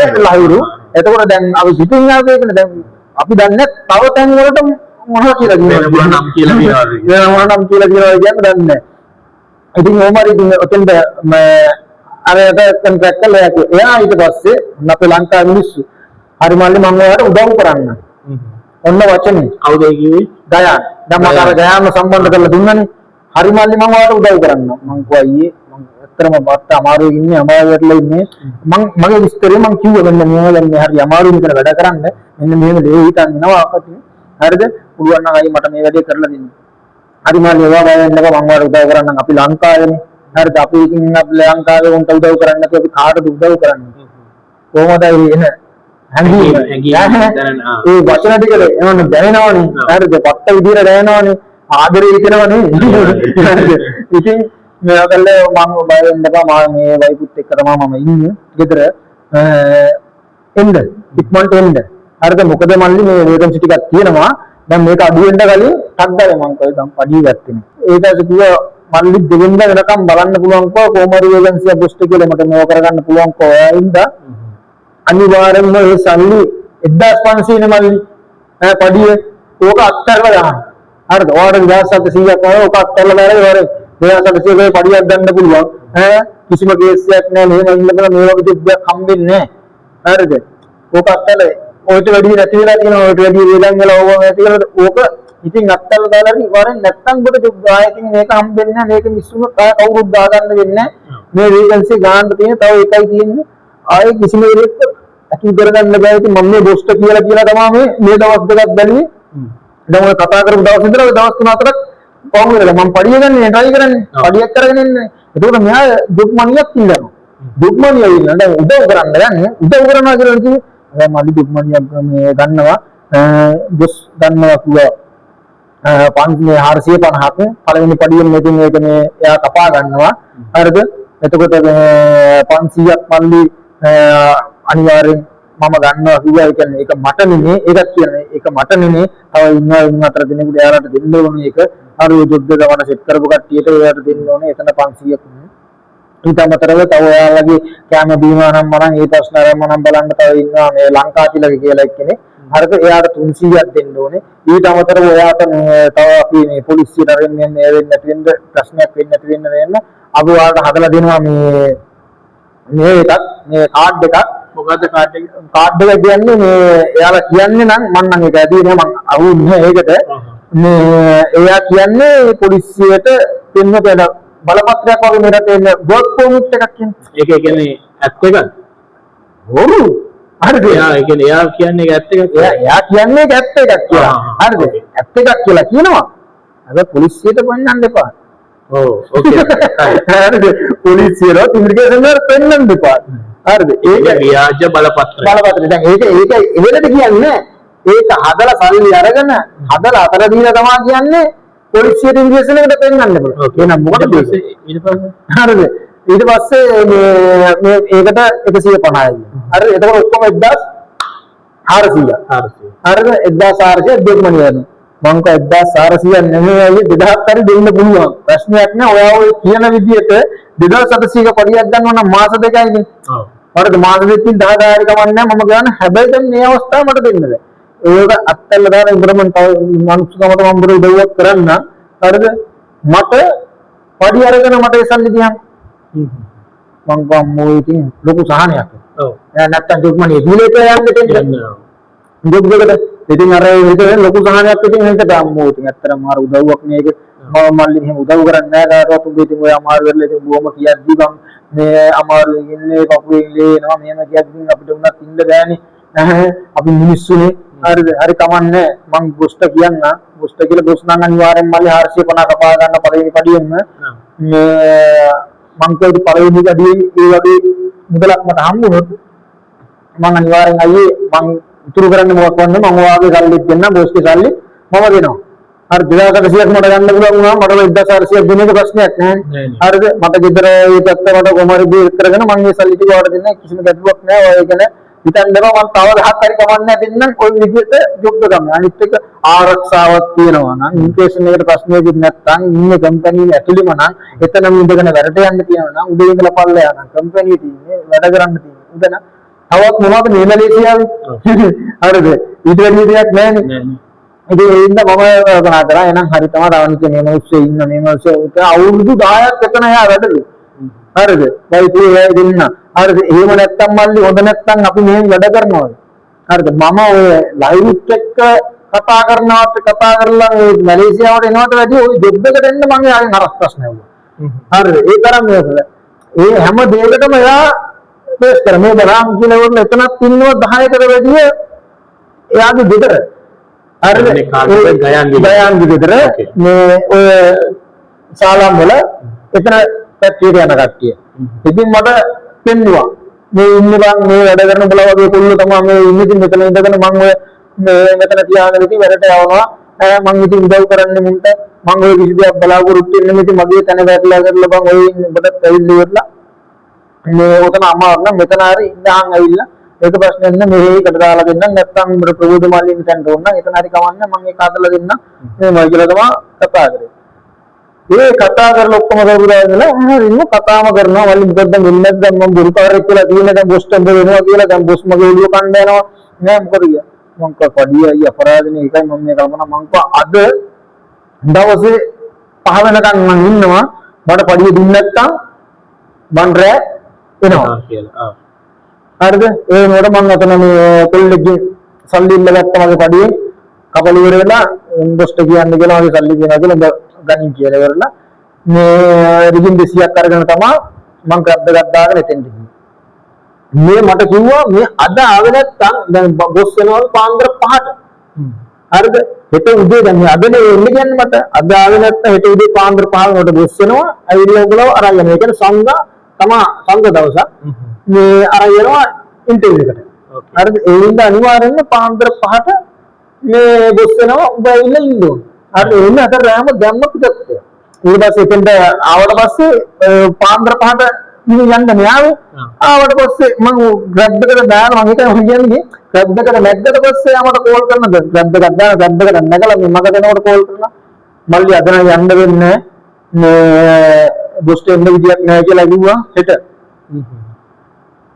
S2: පිට ලහිරු. එතකොට දැන් අපි පිටින් ආවේ කියන්නේ දැන් අපි දන්නේ තව තැන් වලට මොනවා කියලා කියනවා.
S3: නම් කියලා කියනවා.
S2: වෙන නම් කියලා කියන්නේ දන්නේ නැහැ. ඉතින් ඕමාරි ඉතින් ඔතෙන්ද අර කන්ට්‍රැක්ට් කරලා එයා ඊට පස්සේ අපේ ලංකාවේ මිනිස්සු හරි මල්ලි මම ඔයාලට උදව් කරන්න. ඔන්න වචනේ.
S3: කවුද කිව්වේ?
S2: ගයා. දැන් මම අර ගයාම සම්බන්ධ කරලා දුන්නානේ. හරි මල්ලි මම ඔයාලට උදව් කරන්න. මං කිව්වා අයියේ මං ඇත්තටම බත් අමාරුවේ ඉන්නේ අමාරුවටලා ඉන්නේ. මගේ විස්තරේ මං කිව්වා මෙන්න මෙහෙම දැන් මේ හරි අමාරුයි මෙතන වැඩ කරන්න. මෙන්න මෙහෙම දේ හිතන්නවා අපිට. හරිද? පුළුවන් නම් අයි මට මේ වැඩේ කරලා දෙන්න. හරි මල්ලි ඔයා වෙන්නක මං ඔයාලට උදව් කරන්නම් අපි ලංකාවේනේ. හරිද? අපි ඉතින් අපි ලංකාවේ උන්ට උදව් කරන්න නැතුව අපි කාටද උදව් කරන්නේ? කොහොමද එන හැංගීම ඒ වචන ටික එනවනේ දැනෙනවනේ. හරිද? පත්ත විදියට දැනෙනවනේ. ආදරේ හිතෙනවනේ. ඉතින් මේකල්ල මම බය වෙන්න බෑ මේ වයිපුත් එක්ක තමයි මම ඉන්නේ ගෙදර එන්න ඉක්මනට එන්න. හරිද? මොකද මල්ලි මේ වේකන්සි ටිකක් තියෙනවා. දැන් මේක අඩු වෙන්න කලින් ටක්දල මම කොයි දැන් පඩිය ගත්තේ නෑ. ඒකත් කිව්වා මල්ලි දෙවෙනිද වෙනකම් බලන්න පුළුවන් කොහොම හරි වේකන්සි බොස්ට් කියලා මට මේව කරගන්න පුළුවන් කොහොයින්ද අනිවාර්යෙන්ම මේ සල්ලි 1500 නේ මල්ලි පඩිය ඕක අත්තරලා දාන්න. හරිද? ඔයාලට 1700ක් වගේ ඕක අත්තරලා දාලා ඉවරයි. 2000 පඩියක් ගන්න පුළුවන් කිසිම කේසයක් නැහැ මෙහෙම ඉන්නකම මේ වගේ ජොබ්යක් හම්බෙන්නේ නැහැ හරිද ඕක අත්තල ඔයිට වැඩි නැති වෙලා තියෙනවා ඔයිට වැඩි වේදන් වල ඕවා නැති වෙලා ඕක ඉතින් අත්තල දාලා ඉවරෙන් නැත්තම් කොට ජොබ් ආයතින් මේක හම්බෙන්නේ නැහැ මේක මිස්සුම කවුරුත් දාගන්න වෙන්නේ මේ වේකන්සි ගන්න තියෙන තව එකයි තියෙන්නේ ආයේ කිසිම දෙයක් අකි කරගන්න බෑ ඉතින් මම මේ බොස්ට කියලා තමයි මේ දවස් දෙකක් බැලුවේ දැන් ඔය කතා කරපු දවස් ඉඳලා ඔය දවස් 3-4ක් කොහොම වෙලා මම පඩිය ගන්නේ try කරන්නේ පඩියක් කරගෙන ඉන්නේ එතකොට මෙයා ජොබ් මනියක් ඉල්ලනවා ජොබ් මනිය ඉල්ලන දැන් උදව් කරන්න යන්නේ උදව් කරනවා කියලා කිව්වේ දැන් මල්ලි ජොබ් මනියක් මේ ගන්නවා බොස් ගන්නවා කිව්වා 450ක් පළවෙනි පඩියෙන් මෙතන මේක මේ එයා කපා ගන්නවා හරිද එතකොට 500ක් මල්ලි අනිවාර්යෙන් මම ගන්නවා කිව්වා ඒ කියන්නේ ඒක මට නෙමෙයි ඒකත් කියන්නේ ඒක මට නෙමෙයි තව ඉන්නවා ඉන්න අතර දිනෙකට එයාලට දෙන්න ඕනේ ඒක හරි ජොබ් එක ගමන සෙට් කරපු කට්ටියට එයාට දෙන්න ඕනේ එතන 500ක් ඊට අමතරව තව එයාලගේ කැම බීමා නම් මනම් ඒ ප්‍රශ්න ආරම්භ නම් බලන්න තව ඉන්නවා මේ ලංකාතිලක කියලා එක්කෙනෙක් හරිද එයාට 300ක් දෙන්න ඕනේ ඊට අමතරව එයාට තව අපි මේ පොලිසියට අරින්නේ මේ වෙන්නේ නැති වෙන්න ප්‍රශ්නයක් වෙන්නේ නැති වෙන්න අපි ඔයාලට හදලා දෙනවා මේ එකක් මේ කාඩ් එකක්
S3: මොකද්ද කාඩ් එක?
S2: කාඩ් එක කියන්නේ මේ එයාලා කියන්නේ නම් මම නම් ඒක ඇදී නෑ මම අහුන්නේ ඒකට මේ එයා කියන්නේ පොලිසියට දෙන්න බැල බලපත්‍රයක් වගේ මෙරට එන්න වර්ක් පර්මිට් එකක් කියන්නේ
S3: ඒක කියන්නේ ඇත්ත එකක්.
S2: හොරු හරිද
S3: එයා කියන්නේ ඒක ඇත්ත එකක්.
S2: එයා කියන්නේ ඒක ඇත්ත එකක් කියලා හරිද ඇත්ත එකක් කියලා කියනවා අද පොලිසියට පෙන්නන්න එපා
S3: ඔව් ඕකේ
S2: හරිද පොලිසියට ඉන්ඩිකේෂන් එක පෙන්නන්න එපා හරිද
S3: ඒක ව්‍යාජ බලපත්‍රය.
S2: දැන් ඒක එහෙලද කියන්නේ ඒක හදලා සල්ලි අරගෙන හදලා අතර දීලා තමයි කියන්නේ පොලිසියට ඉන්ජෙක්ෂන් එකට පෙන්නන්න බෑ. එහෙනම් මොකටද
S3: ඊට පස්සේ
S2: හරිද ඊට පස්සේ මේ ඒකට 150යි. හරිද එතකොට ඔක්කොම 1400. හරිද 1400 දෙන්නම යනවා. මං කව 1400 නෙමෙයි 2000 හරි දෙන්න පුළුවන්. ප්‍රශ්නයක් නෑ. ඔයා ඔය කියන විදිහට 2700ක පඩියක් ගන්නවා නම් මාස දෙකයිනේ.
S3: ඔව්.
S2: හරිද මාස දෙකකින් 10000 හරි කමන්නේ මම ගන්න හැබැයි දැන් මේ අවස්ථාව මට දෙන්න බෑ. ඒක අත්තල්ල දාන ඉබරමන් තව මනුස්සකමට මම බර උදව්වක් කරන්න හරිද මට පඩි අරගෙන මට ඒ සල්ලි දිහා මං ගම්මෝ ඉතින් ලොකු සහනයක්
S3: ඔව්
S2: නැත්තම් ජොබ් මනිය දීලේට යන්න දෙන්න ජොබ් එකට ඉතින් අර ඒක ලොකු සහනයක් ඉතින් හිතට අම්මෝ ඉතින් ඇත්තටම මාර උදව්වක් මේක මම මල්ලි මෙහෙම උදව් කරන්නේ නැහැ කාටවත් උඹ ඉතින් ඔය අමාරු වෙලා ඉතින් බොහොම කියද්දි මම මේ අමාරුවෙන් ඉන්නේ කපුවෙන් ලේනවා මෙහෙම කියද්දි අපිට උනත් ඉන්න බෑනේ අපි මිනිස්සුනේ හරිද හරි කමන්නේ මං බොස්ට කියන්න බොස්ට කියලා බොස් නම් අනිවාර්යෙන් මල්ලි 450 කපා ගන්න පළවෙනි පඩියෙම මේ මං කියපු පළවෙනි පඩියේ ඒ වගේ මුදලක් මට හම්බුනොත් මං අනිවාර්යෙන් අයියේ මං ඉතුරු කරන්නේ මොකක් වන්නේ මම ඔයාගේ සල්ලිත් දෙන්න බොස්ගේ සල්ලි මම දෙනවා හරි 2800ක් මට ගන්න පුළුවන් වුණා මට 1400ක් දෙන එක ප්‍රශ්නයක් නෑ හරිද මට ගෙදර ඒ පැත්ත මට කොහමද බීර් කරගෙන මං මේ සල්ලි ටික ඔයාලට දෙන්න කිසිම ගැටලුවක් නෑ ඔය කියන හිතන්නම මම තව 10ක් හරි කමන්නේ දෙන්නම් ඔය විදිහට ජොබ් එක ගන්න. අනිත් එක ආරක්ෂාවක් තියෙනවා නම් ඉන්ෆ්ලේෂන් එකට ප්‍රශ්නයක් නැත්නම් ඉන්නේ කම්පැනි ඇතුළෙම නම් එතනම ඉඳගෙන වැඩට යන්න තියෙනවා නම් උදේ ඉඳලා පල්ලෙහා නම් කම්පැනි තියෙන්නේ වැඩ කරන්න තියෙන්නේ. උදේන තවත් මොනවද මේ මැලේසියාවේ? හරිද? ඊට වැඩි දෙයක් නැහැ. ඉතින් ඒ ඉන්න මම කතා කරා එහෙනම් හරි තමයි රවණික මේ මිනිස්සු ඉන්න මේ මිනිස්සු අවුරුදු 10ක් එතන එහා වැඩලු. හරිද? වයිතු ඒ දෙන්න. හරිද? එහෙම නැත්තම් මල්ලි හොඳ නැත්තම් අපි මෙහෙම වැඩ කරනවා. හරිද? මම ඔය ලයිව්ත් එක්ක කතා කරනවට කතා කරලා මේ මැලේසියාවට එනවට වැඩිය ওই ජොබ් එකට එන්න මම ආයෙත් හරස් ප්‍රශ්න ඇහුවා. හරිද? ඒ තරම් මේක. ඒ හැම දෙයකටම එයා පේස් කර මේ බරාම් කියනකොට එතනත් ඉන්නවා 10කට වැඩිය එයාගේ ගෙදර. හරිද? ගයාන්ගේ ගෙදර මේ ඔය ශාලාම් වල එතන පැත්තේ යන කට්ටිය. ඉතින් මට පෙන්නවා මේ ඉන්නේ බං මේ වැඩ කරන බල වගේ කොල්ල තමයි මේ ඉන්නේ ඉතින් මෙතන ඉඳගෙන මම ඔය මේ මෙතන තියාගෙන ඉතින් වැඩට යවනවා. මම ඉතින් උදව් කරන්නේ මුන්ට මම ඔය කිසි දෙයක් බලාපොරොත්තු වෙන්නේ ඉතින් මගේ තැන වැටලා කරලා බං ඔය ඔබට ඇවිල්ලා ඉවරලා මේ උතන අමාරු නම් මෙතන හරි ඉඳහන් ඇවිල්ලා ඒක ප්‍රශ්නයක් නෑ මේකට දාලා දෙන්නම් නැත්නම් උඹට ප්‍රබෝධ මාලින් තැනට ඕන නම් එතන හරි කවන්න මම ඒක හදලා දෙන්නම් මේ මයි කියලා තමයි කතා කරේ. ඒ කතා කරලා ඔක්කොම කවුරුදා ඉඳලා හරිම කතාම කරනවා වලි මොකද වෙන්නේ නැත්නම් මම බොරු කාර්යයක් කියලා තියෙන දැන් බොස් ටම්බ වෙනවා කියලා දැන් බොස් මගේ ඔළුව කණ්ඩ යනවා නෑ මොකද කිය මං කව පඩිය අයිය අපරාධනේ ඒකයි මම මේ කල්පනා මං කව අද දවසේ 5 වෙනකන් මං ඉන්නවා මට පඩිය දුන්නේ නැත්තම් මං රෑ එනවා
S3: කියලා.
S2: හරිද ඒ වෙනකොට මං අතන මේ කොල්ලෙක්ගේ සල්ලි ඉල්ල ගත්තා මගේ පඩියේ කපල ඉවර වෙලා ඉන්ඩස්ට කියන්න කියලා මගේ සල්ලි කියනවා කියලා ගනින් කියලා ඉවරලා මේ රිජින් 200ක් අරගෙන තමයි මං ක්‍රබ් එකක් දාගෙන එතෙන්ට ගියේ. මේ මට කිව්වා මේ අද ආවේ නැත්තම් දැන් බොස් වෙනවලු පාන්දර 5ට. හරිද? හෙට උදේ දැන් මේ අදනේ එන්නේ කියන්නේ මට අද ආවේ නැත්තම් හෙට උදේ පාන්දර 5 වලට බොස් වෙනවා. ඇවිල්ලා ඔයගොල්ලෝ අරන් යනවා. ඒ කියන්නේ සංඝ තමයි සංඝ දවසක්. මේ අරන් යනවා ඉන්ටර්විව් එකට. හරිද? ඒ හින්දා අනිවාර්යෙන්ම පාන්දර 5ට මේ බොස් වෙනවා උඹ ඇවිල්ලා ඉන්න ඕනේ. හරිද? එන්න අතර රෑම දැම්ම පිටත්. ඊට පස්සේ එතෙන්ට ආවට පස්සේ පාන්දර 5ට ඉතින් යන්න න්යාවේ ආවට පස්සේ මම ග්‍රැබ් එකට දාලා මම හිතන්නේ කියන්නේ ග්‍රැබ් එකට නැග්ගට පස්සේ ආමට කෝල් කරනද ග්‍රැබ් එකක් දාලා ග්‍රැබ් එකට නැගලා මේ මග දෙනකොට කෝල් කරනවා මල්ලි අද නම් යන්න වෙන්නේ මේ බොස්ට එන්න විදියක් නැහැ කියලා කිව්වා හෙට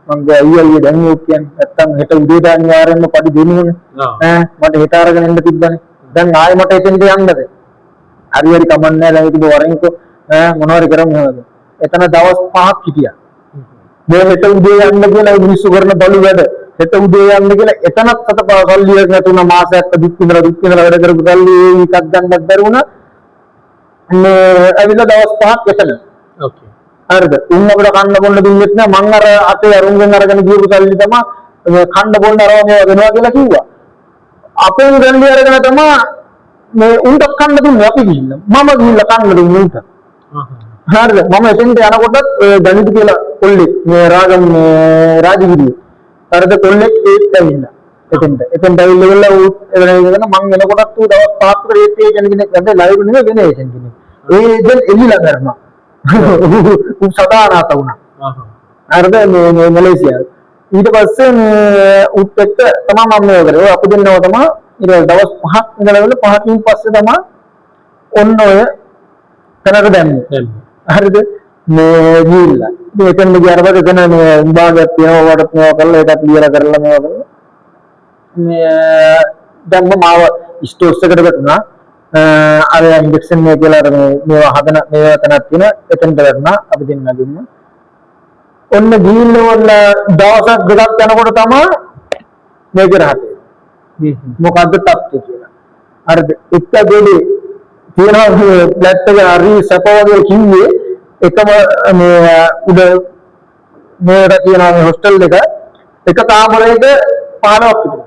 S2: මම ගියා දැන් ඕක කියන්නේ නැත්තම් හෙට උදේට අනිවාර්යෙන්ම පඩි දෙන්නේ ඈ මට හෙට අරගෙන එන්න තිබ්බනේ දැන් ආයෙ මට එතෙන්ට යන්නද හරි හරි කමන්නේ නැහැ දැන් ඒක වරෙන්කෝ ඈ මොනවාරි කරමු එතන දවස් 5ක් හිටියා. මේ හෙට උදේ යන්න කියලා මිනිස්සු කරන බලු වැඩ. හෙට උදේ යන්න කියලා එතනත් සල්ලි එක නැතුණ මාසයක් දුක් විඳලා වැඩ කරපු සල්ලි එකක් ගන්නත් බැරි වුණා. මේ ඇවිල්ලා දවස් 5ක් එතන.
S3: ඕකේ.
S2: හරිද? උන් අපිට කන්න බොන්න දුන්නෙත් නෑ. මං අර අතේ අරුන්ගෙන් අරගෙන ගියපු සල්ලි තමයි මේ කන්න බොන්න අරව මේවා දෙනවා කියලා කිව්වා. අපේ සල්ලි අරගෙන තමයි මේ උන්ට කන්න දුන්නේ අපි ගිහින්. මම ගිහිල්ලා කන්න දුන්නේ උන්ට. හරිද මම එතෙන්ට යනකොටත් ගණිත කියලා කොල්ලෙක් මේ රාගම් මේ රාජගිරිය හරිද කොල්ලෙක් ඒත් ඇවිල්ලා එතෙන්ට ඇවිල්ලා ඌ එතන ඉඳගෙන මං එනකොටත් ඌ දවස් 5කට ඒත් ඒජන්ට් කෙනෙක් වැඩ ලයිව් නෙමෙයි වෙන ඒජන්ට් කෙනෙක් ඒ ඒජන්ට් එල්ලිලා කරනවා ඌ සදානාත වුණා හරිද මේ මැලේසියාවේ ඊට පස්සේ මේ ඌත් එක්ක තමයි මම මේ කරේ අපි දෙන්නව තමයි ඊට දවස් 5ක් ඉඳලා 5කින් පස්සේ තමයි ඔන්න ඔය තැනට දැම්මේ හරිද මේ ගිහිල්ලා මේ එතන ගියාට පස්සේ එතන මේ විභාගයක් තියෙනවා වට මේවා කරලා ඒකත් ක්ලියර් කරලා මේවා කරලා මේ දැන් මාව ස්ටෝර්ස් එකට ගත්තා අර ඉන්ජෙක්ෂන් මේ කියලා අර මේවා හදන මේවා තැනක් තියෙන එතනට ගත්තා අපි දෙන්න දුන්නා ඔන්න ගිහිල්ලා දවසක් ගොඩක් යනකොට තමයි මේක රහතේ මොකද්ද තත්ත්වය කියලා හරිද එක දෙලේ තියෙනවා ෆ්ලැට් එක හරි සපෝගේ කිව්වේ එකම මේ උඩ මේකට තියෙනවා මේ හොස්ටල් එක කාමරයක 15ක් විතර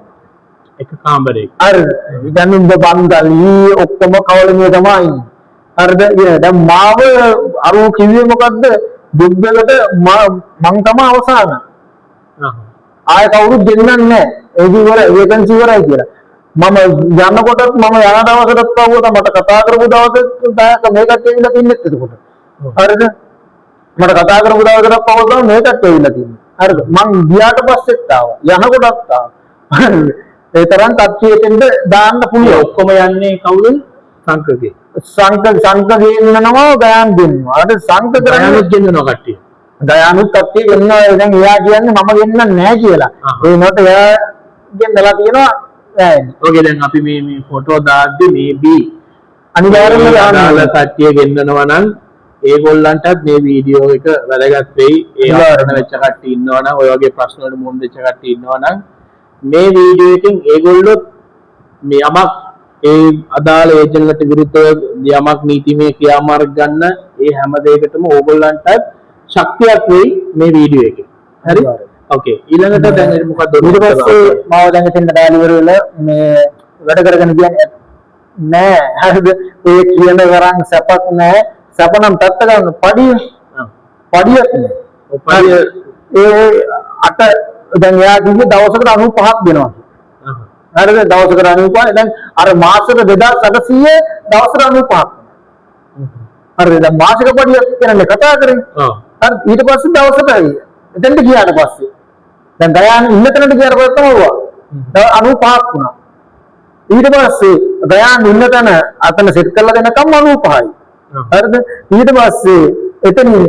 S3: එක කාමරයක
S2: හරි දැන් උඹ බන්දලි ඔක්කොම කවලමිය තමයි හරිද දැන් මාව අර කිව්වේ මොකද්ද දුක්බලට මං තමයි අවසාන ආය කවුරුත් දෙන්නන්නේ නැහැ ඒක ඉවර වේකන්සි ඉවරයි කියලා මම යනකොටත් මම යන දවසටත් පහුවත මට කතා කරපු දවසට මේකට ඇවිල්ලා තින්නෙත් එතකොට හරිද මට කතා කරපු දවසටත් පහුවත මේකට ඇවිල්ලා තින්නේ හරිද මං ගියාට පස්සෙත් ආවා යනකොටත් ආවා හරිද ඒ තරම් තත්ත්වයකින්ද දාන්න පුළුවන්
S3: ඔක්කොම යන්නේ කවුද සංකගේ
S2: සංක ගේන්නනවා ගයන් දෙන්නවා අර සංක කරන්නේ
S3: ගෙන්නනවා කට්ටිය
S2: ගයානුත් කට්ටිය ගෙන්නවා දැන් එයා කියන්නේ මම ගෙන්නන්නේ නැහැ කියලා ඒ නෝට එයා ගෙන්නලා තියෙනවා
S3: ඕකේ දැන් අපි මේ ෆොටෝ දාද්දි මේ බී
S2: අනිවාර්යයෙන්ම දාන්න
S3: කට්ටිය ගෙන්නනවා නම් ඒගොල්ලන්ටත් මේ වීඩියෝ එක වැදගත් වෙයි ඒ ආරණ වෙච්ච කට්ටිය ඉන්නවා නම් ඔය වගේ ප්‍රශ්න වලට මුහුණ දෙච්ච කට්ටිය ඉන්නවා නම් මේ වීඩියෝ එකෙන් ඒගොල්ලෝ මේ යමක් ඒ අදාළ ඒජන්ට්ලට විරුද්ධව යමක් නීතිමය ක්‍රියාමාර්ග ගන්න ඒ හැම දෙයකටම ඕගොල්ලන්ටත් ශක්තියක් වෙයි මේ වීඩියෝ එකේ හරි ඕකේ ඊළඟට දැන් මොකක්ද
S2: ඊට පස්සේ මාව දැන් එතෙන් දාලා ඉවර වෙලා මේ වැඩ කරගෙන කියන්නේ නෑ හරිද ඒ කියන කරන් සැපක් නෑ සැප නම් පැත්ත ගන්න පඩියක් නෑ ඒ අට දැන් එයා කිව්වේ දවසකට 95ක් දෙනවා හරිද දවසකට 95 දැන් අර මාසෙට 2800 දවසට 95ක් හරිද දැන් මාසික පඩියක් කියන්නේ කතා කරේ හරි ඊට පස්සේ දවසට එතෙන්ට ගියාට පස්සේ දැන් ගයාන ඉන්න තැනට ගියාට පස්සේ තමයි 95ක් වුණා ඊට පස්සේ ගයාන ඉන්න තැන අතන සෙට් කරලා දෙනකම් 95යි හරිද ඊට පස්සේ එතනින්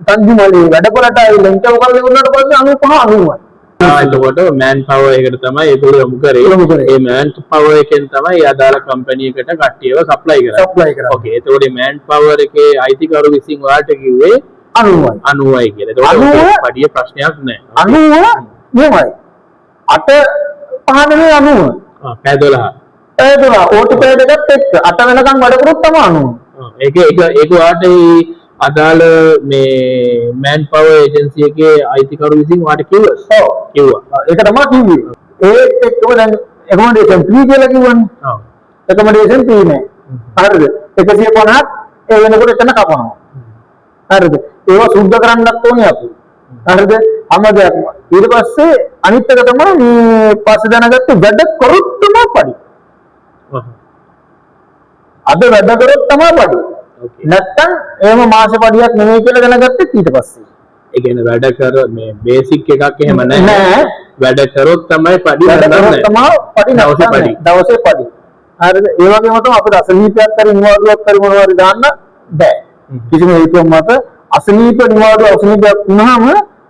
S2: තන්දිමලේ වැඩපොළට ආවිල්ලා ඉන්ටර්වයුව කරලා ඉවරනට පස්සේ 95 90යි
S1: එතකොට මෑන් පවර් එකට තමයි ඒගොල්ලෝ යොමු කරේ.
S2: යොමු කරේ.
S1: ඒ මෑන් පවර් එකෙන් තමයි අදාළ කම්පැනි එකට කට්ටියව සප්ලයි කරන්නේ.
S2: සප්ලයි කරන්නේ.
S1: ඕකේ. එතකොට මෑන් පවර් එකේ අයිතිකරු විසින් ඔයාලට කිව්වේ
S2: 90යි.
S1: 90යි කියලා. එතකොට
S2: 90
S1: ඔකේ පඩිය ප්‍රශ්නයක් නැහැ.
S2: 90 මෙහෙමයි. 8 5 නෙවෙයි 90.
S1: පැය 12.
S2: ඒ දුන ඕටි පෑඩ් එකත් එක්ක 8 වෙනකන් වැඩ කරොත් තමයි 90.
S1: ඒක ඔයාලට අදාළ මේ මෑන් පවර් ඒජන්සි එකේ අයිතිකරු විසින් ඔයාලට කිව්වා. කිව්වා.
S2: ඒක තමයි කිව්වේ. ඒත් එක්කම දැන් accommodation fee කියලා කිව්වනේ.
S1: ඔව්.
S2: accommodation fee නේ. හරිද? 150ක් ඒ වෙනකොට එතන කපනවා. හරිද? ඒවා සුද්ධ කරන්නත් ඕනේ අපි. හරිද? හැමදේම. ඊට පස්සේ අනිත් එක තමයි මේ පස්සේ දැනගත්ත වැඩ කරොත් තමයි පඩි. අද වැඩ කරොත් තමයි පඩි. නැත්තම් එහෙම මාස පඩියක් නෙමෙයි කියලා දැනගත්තේ ඊට පස්සේ.
S1: ඒ කියන්නේ වැඩ කර මේ බේසික් එකක් එහෙම නැහැ.
S2: නෑ.
S1: වැඩ කරොත් තමයි පඩි
S2: වැඩ කරොත්
S1: ගන්නන්නේ.
S2: තමයි පඩි
S1: දවසේ
S2: නැත්තම්
S1: පඩි.
S2: දවසේ පඩි. හරිද? ඒ වගේම තමයි අපිට අසනීපයක් හරි නිවාඩුවක් හරි මොනවා හරි දාන්න බෑ. කිසිම හේතුවක් මත අසනීප නිවාඩුව අසනීපයක් වුණාම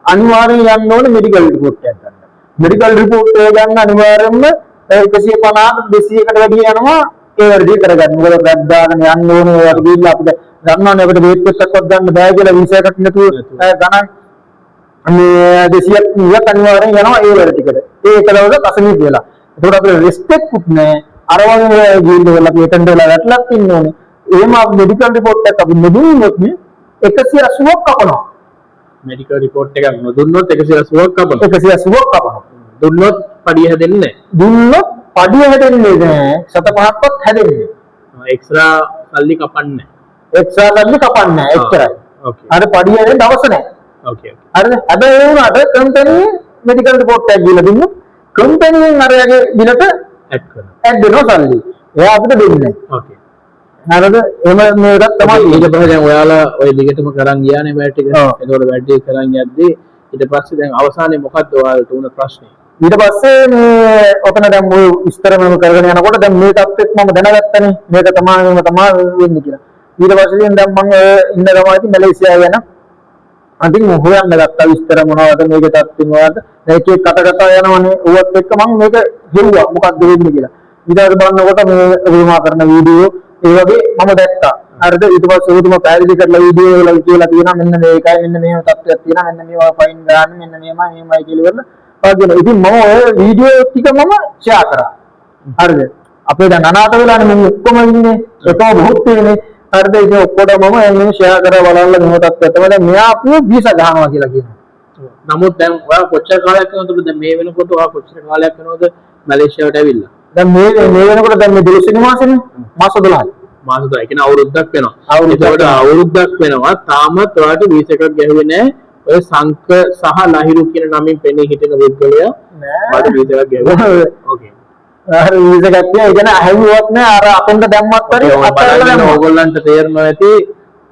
S2: අනිවාර්යෙන් යන්න ඕනේ මෙඩිකල් රිපෝට් එකක් ගන්න. මෙඩිකල් රිපෝට් එක ගන්න අනිවාර්යෙන්ම 150 200කට වැඩි යනවා ඒ වැඩි කරගන්න. මොකද රැද්දාගෙන යන්න ඕනේ ඒවට ගිහිල්ලා අපිට ගන්නවනේ අපිට වේට් එකක්වත් ගන්න බෑ කියලා වීසා එකක් නැතුව ගණන් මේ 200ක් නියත අනිවාර්යෙන් යනවා ඒ වැඩ ටිකට. ඒක දවසක් අසනීප වෙලා. ඒකට අපිට රෙස්පෙක්ට් උත් නෑ. අර වගේ ගිහිල්ලා අපි එතනට වෙලා වැටලක් ඉන්න ඕනේ. එහෙම මෙඩිකල් රිපෝට් එකක් අපි නොදුන්නොත් 180ක් කපනවා.
S1: මෙඩිකල් රිපෝට් එකක් නොදුන්නොත් 180ක් කපනවා.
S2: 180ක් කපනවා.
S1: දුන්නොත් පඩිය හැදෙන්නේ නැහැ.
S2: දුන්නොත් පඩිය හැදෙන්නේ නැහැ. 7.5ක්වත් හැදෙන්නේ නැහැ.
S1: එක්ස්ට්‍රා සල්ලි කපන්නේ නැහැ.
S2: එක්ස්ට්‍රා සල්ලි කපන්නේ නැහැ. එච්චරයි.
S1: ඕකේ.
S2: අර පඩිය හැදෙන දවස නැහැ.
S1: ඕකේ.
S2: හරිද? හැබැයි ඒ වුණාට කම්පැනි මෙඩිකල් රිපෝට් එකක් දීලා දුන්නොත් කම්පැනියෙන් අරයාගේ බිලට
S1: ඇඩ් කරනවා.
S2: ඇඩ් වෙනවා සල්ලි. එයා අපිට දෙන්නේ නැහැ.
S1: ඕකේ.
S2: හරිද? එහෙම මේකක් තමයි.
S1: ඊට පස්සේ දැන් ඔයාලා ওই දිගටම කරන් ගියානේ බෑට් එක.
S2: ඔව්.
S1: එතකොට බෑට් එක කරන් යද්දී ඊට පස්සේ දැන් අවසානයේ මොකක්ද ඔයාලට උන ප්‍රශ්නේ?
S2: ඊට පස්සේ මේ ඔතන දැන් ඔය විස්තර මම කරගෙන යනකොට දැන් මේ තත්ත්වෙත් මම දැනගත්තනේ මේක තමයි වෙන්නේ කියලා. ඊට පස්සේ දැන් මම ඉන්න ගමයි මැලේසියාව යන අන්තිම හොයන්න ගත්තා විස්තර මොනවද මේක තත්ත්වෙ මොනවද ඒකේ කතා යනවනේ ඌවත් එක්ක මම මේක හෙව්වා මොකක්ද වෙන්නේ කියලා. ඊට පස්සේ බලනකොට මේ වීමා කරන වීඩියෝ ඒ වගේ මම දැක්කා. හරිද? ඊට පස්සේ උතුම පැහැදිලි කරලා වීඩියෝ වල කියලා තියෙනවා මෙන්න මේකයි මෙන්න මේ තත්ත්වයක් තියෙනවා මෙන්න මේවා ෆයින් ගන්න මෙන්න මේමයි කියලා වගේ. ඉතින් මම ඔය වීඩියෝ ටික මම ෂෙයා කරා. හරිද? අපේ දැන් අනාථ වෙලානේ මම ඔක්කොම ඉන්නේ. ඒකම බොහොත් ඉන්නේ. හරිද? ඉතින් ඔක්කොටම මම එන්නේ ෂෙයා කරලා බලන්න මේ තත්ත්වය තමයි දැන් මෙයා අපිව වීසා ගන්නවා කියලා කියනවා.
S1: නමුත් දැන් ඔයා කොච්චර කාලයක් යනවද දැන් මේ වෙනකොට ඔයා කොච්චර කාලයක් යනවද මැලේසියාවට ඇවිල්ලා?
S2: දැන් මේ වෙනකොට දැන් මේ 12 මාසෙනේ මාස 12යි.
S1: මාස 10 කියන අවුරුද්දක් වෙනවා.
S2: අවුරුද්දක්
S1: ඒකට අවුරුද්දක් වෙනවා. තාමත් ඔයාලට වීසා එකක් ගැහුවේ නැහැ. ඔය සංක සහ ලහිරු කියන නමින් පෙනී හිටින පුද්ගලයා ඔයාලට වීසා එකක් ගැහුවා. ඕකේ.
S2: අර වීසා එකක් තියා ඉගෙන ඇහුවත් නෑ අර අපෙන්ද දැම්මත් හරි අතල්ලා දැම්මා.
S1: ඕගොල්ලන්ට තේරෙනවා ඇති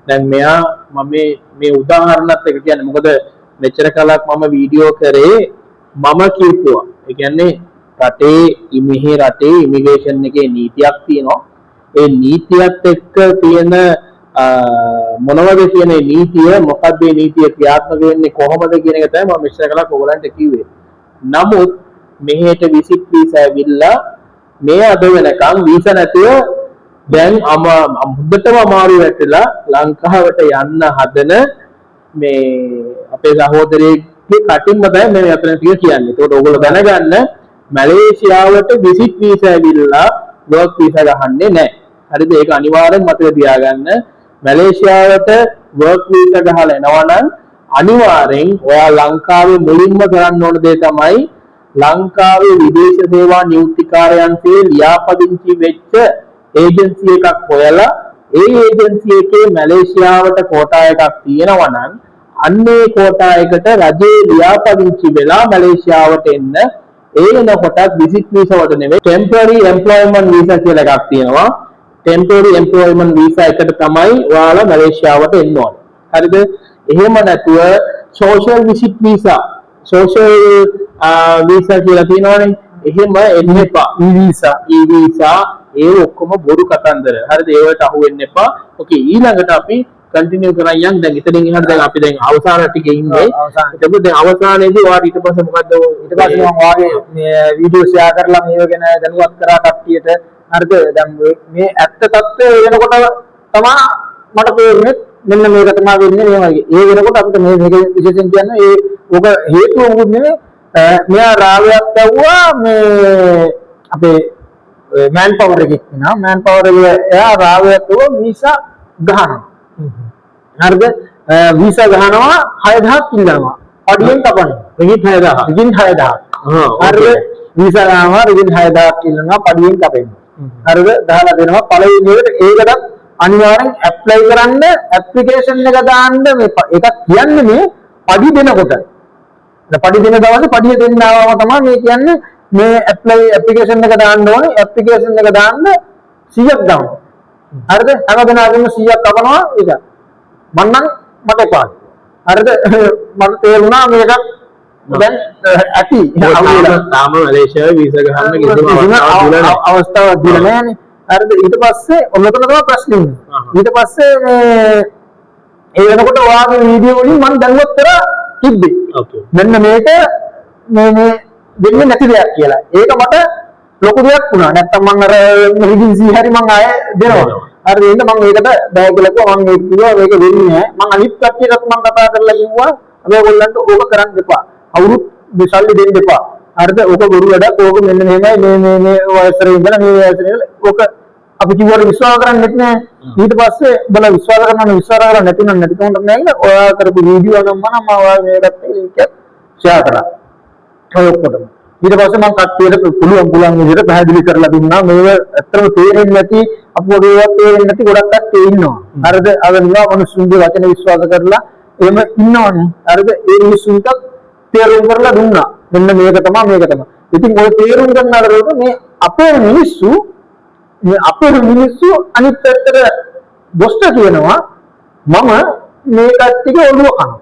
S1: දැන් මෙයා මම මේ උදාහරණත් එක කියන්නේ මොකද මෙච්චර කාලයක් මම වීඩියෝ කරේ මම කියපුවා. ඒ කියන්නේ මෙහි රටේ ඉමිග්‍රේෂන් එකේ නීතියක් තියෙනවා. ඒ නීතියත් එක්ක තියෙන මොනවද කියන නීතිය මොකක්ද මේ නීතිය ක්‍රියාත්මක වෙන්නේ කොහොමද කියන එක තමයි මම මෙච්චර කාලයක් ඔයගලන්ට කිව්වේ. නමුත් මෙහෙට විසිට් වීසා ඇවිල්ලා මේ අද වෙනකන් වීසා නැතුව දැන් මුද්දටම අමාරු වෙట్లా ලංකාවට යන්න හදන මේ අපේ සහෝදරයෙක්ගේ කටින්ම තමයි මේ අතන ටික කියන්නේ. ඒකට ඕගොල්ලෝ දැනගන්න මැලේසියාවට විසිට් වීසා ඇවිල්ලා වර්ක් වීසා ගහන්නේ නැහැ. හරිද? ඒක අනිවාර්යෙන් මතක තියාගන්න. මැලේසියාවට වර්ක් වීසා ගහලා එනවා නම් අනිවාර්යෙන් ඔයා ලංකාවේ මුලින්ම කරන්න ඕන දේ තමයි ලංකාවේ විදේශ සේවා නියුක්තිකාරයන්ගේ ලියාපදිංචි වෙච්ච ඒජන්සි එකක් හොයලා ඒ ඒජන්සි එකේ මැලේසියාවට කෝටා එකක් තියෙනවා නම් අන්නේ කෝටා එකට රජයේ ලියාපදිංචි වෙලා මැලේසියාවට එන්න ඒ වෙනකොටත් විසිට් වීසා වලට නෙවෙයි ටෙම්පරරි එම්ප්ලොයිමන්ට් වීසා කියලා එකක් තියෙනවා. ටෙම්පරරි එම්ප්ලොයිමන්ට් වීසා එකට තමයි ඔයාලා මැලේසියාවට එන්න ඕනේ. හරිද? එහෙම නැතුව social visit visa social visa කියලා තියෙනවනේ. එහෙම එන්න එපා. ඊ වීසා ඒ ඔක්කොම බොරු කතන්දර. හරිද? ඒවට අහු වෙන්න එපා. ඕකේ ඊළඟට අපි
S3: කන්ටිනියු කරන් යන්. දැන් ඉතින් එහාට දැන් අපි දැන් අවසාන ටිකේ ඉන්නේ.
S2: අවසාන.
S3: එතකොට දැන් අවසානයේදී ඔයාලා ඊට පස්සේ මොකද්ද
S2: ඊට පස්සේ මම වාගේ මේ වීඩියෝ ෂෙයා කරලා මේව ගැන දැනුවත් කරා කට්ටියට. හරිද? දැන් මේ ඇත්ත తත්වය වෙනකොට තමයි මට තේරුනේ මෙන්න මේක තමයි වෙන්නේ මේ වගේ. ඒ වෙනකොට අපිට මේක විශේෂයෙන් කියන්නේ ඒ ඔක හේතුව මොකද නෙමෙයි. මෙයා රාවයක් දැවුවා මේ අපේ මෑන් පවර් එකේ කියනවා. මෑන් පවර් එක එයා රාවයක් දැවුවා වීසා ගහනවා. හරිද? වීසා ගහනවා 6000ක් ඉල්ලනවා. පඩියෙන් කපනවා. රිගින් 6000. රිගින් 6000. හරිද? වීසා ගහනවා රිගින් 6000ක් ඉල්ලනවා පඩියෙන් කපෙනවා. හරිද? දහලා දෙනවා පළවෙනි එකට ඒකට අනිවාර්යෙන් ඇප්ලයි කරන්න ඇප්ලිකේෂන් එක දාන්න මේ එකක් කියන්නේ මේ පඩි දෙනකොට. දැන් පඩි දෙන දවසේ පඩිය දෙන්න ආවම තමයි මේ කියන්නේ මේ ඇප්ලිකේෂන් එක දාන්න ඕනේ. ඇප්ලිකේෂන් එක දාන්න 100ක් දාන්න. හරිද? හැමදෙනාගේම 100ක් කපනවා ඒක. මට එපා. හරිද? මට තේරුණා මේක දැන් ඇති.
S3: තාම මැලේසියාවේ වීසා ගහන්න කිසිම
S2: අවස්ථාවක් දීලා නැහැනේ. හරිද? ඊට පස්සේ ඔන්නතන තමයි ප්‍රශ්නේ ඉන්නේ. ඊට පස්සේ මේ ඒ වෙනකොට ඔයාගේ වීඩියෝ වලින් මම දැනුවත් කරා තිබ්බේ.
S3: ඕකේ.
S2: මෙන්න මේක මේ දෙන්නේ නැති දෙයක් කියලා. ඒක මට ලොකු දෙයක් වුණා. නැත්තම් මම අර රිගින් 100 හරි මම ආයෙ දෙනවා. හරි එහෙනම් මම ඒකට බෑ කියලා කිව්වා. මම ඒක කිව්වා මේක වෙන්නේ නැහැ. මම අනිත් කට්ටියටත් මම කතා කරලා කිව්වා අපි ඔයගොල්ලන්ට ඕක කරන්න එපා. අවුරුදු දෙසල්ලි දෙන්න එපා. හරිද? ඕක බොරු වැඩක්. ඕක මෙන්න මෙහෙමයි මේ වයසට ඉඳලා මේ වයසට ඉඳලා ඕක අපි කිව්වට විශ්වාස කරන්නේත් නැහැ. ඊට පස්සේ බල විශ්වාස කරන්න නැතිනම් නැති කොහොමද නැහැ. ඔයා කරපු වීඩියෝ නම් මම ඔයා මේකට ලින්ක් එක ෂෙයා කරා. ඔය ඔක්කොටම. ඊට පස්සේ මම කට්ටියට පුළුවන් විදිහට පැහැදිලි කරලා දුන්නා. මේව ඇත්තම තේරෙන්නේ නැති අපෝඩ ඒවා තේරෙන්නේ නැති ගොඩක් කට්ටිය ඉන්නවා. හරිද? අර නිවා මිනිස්සුන්ගේ වචන විශ්වාස කරලා එහෙම ඉන්නවනේ. හරිද? ඒ මිනිස්සුන්ට තේරුම් කරලා දුන්නා. මෙන්න මේක තමයි. ඉතින් ඔය තේරුම් ගන්න අරගෙන මේ අපේ මිනිස්සු අනිත් පැත්තට දොස්ත කියනවා මම මේ කට්ටියගේ ඔළුව කනවා.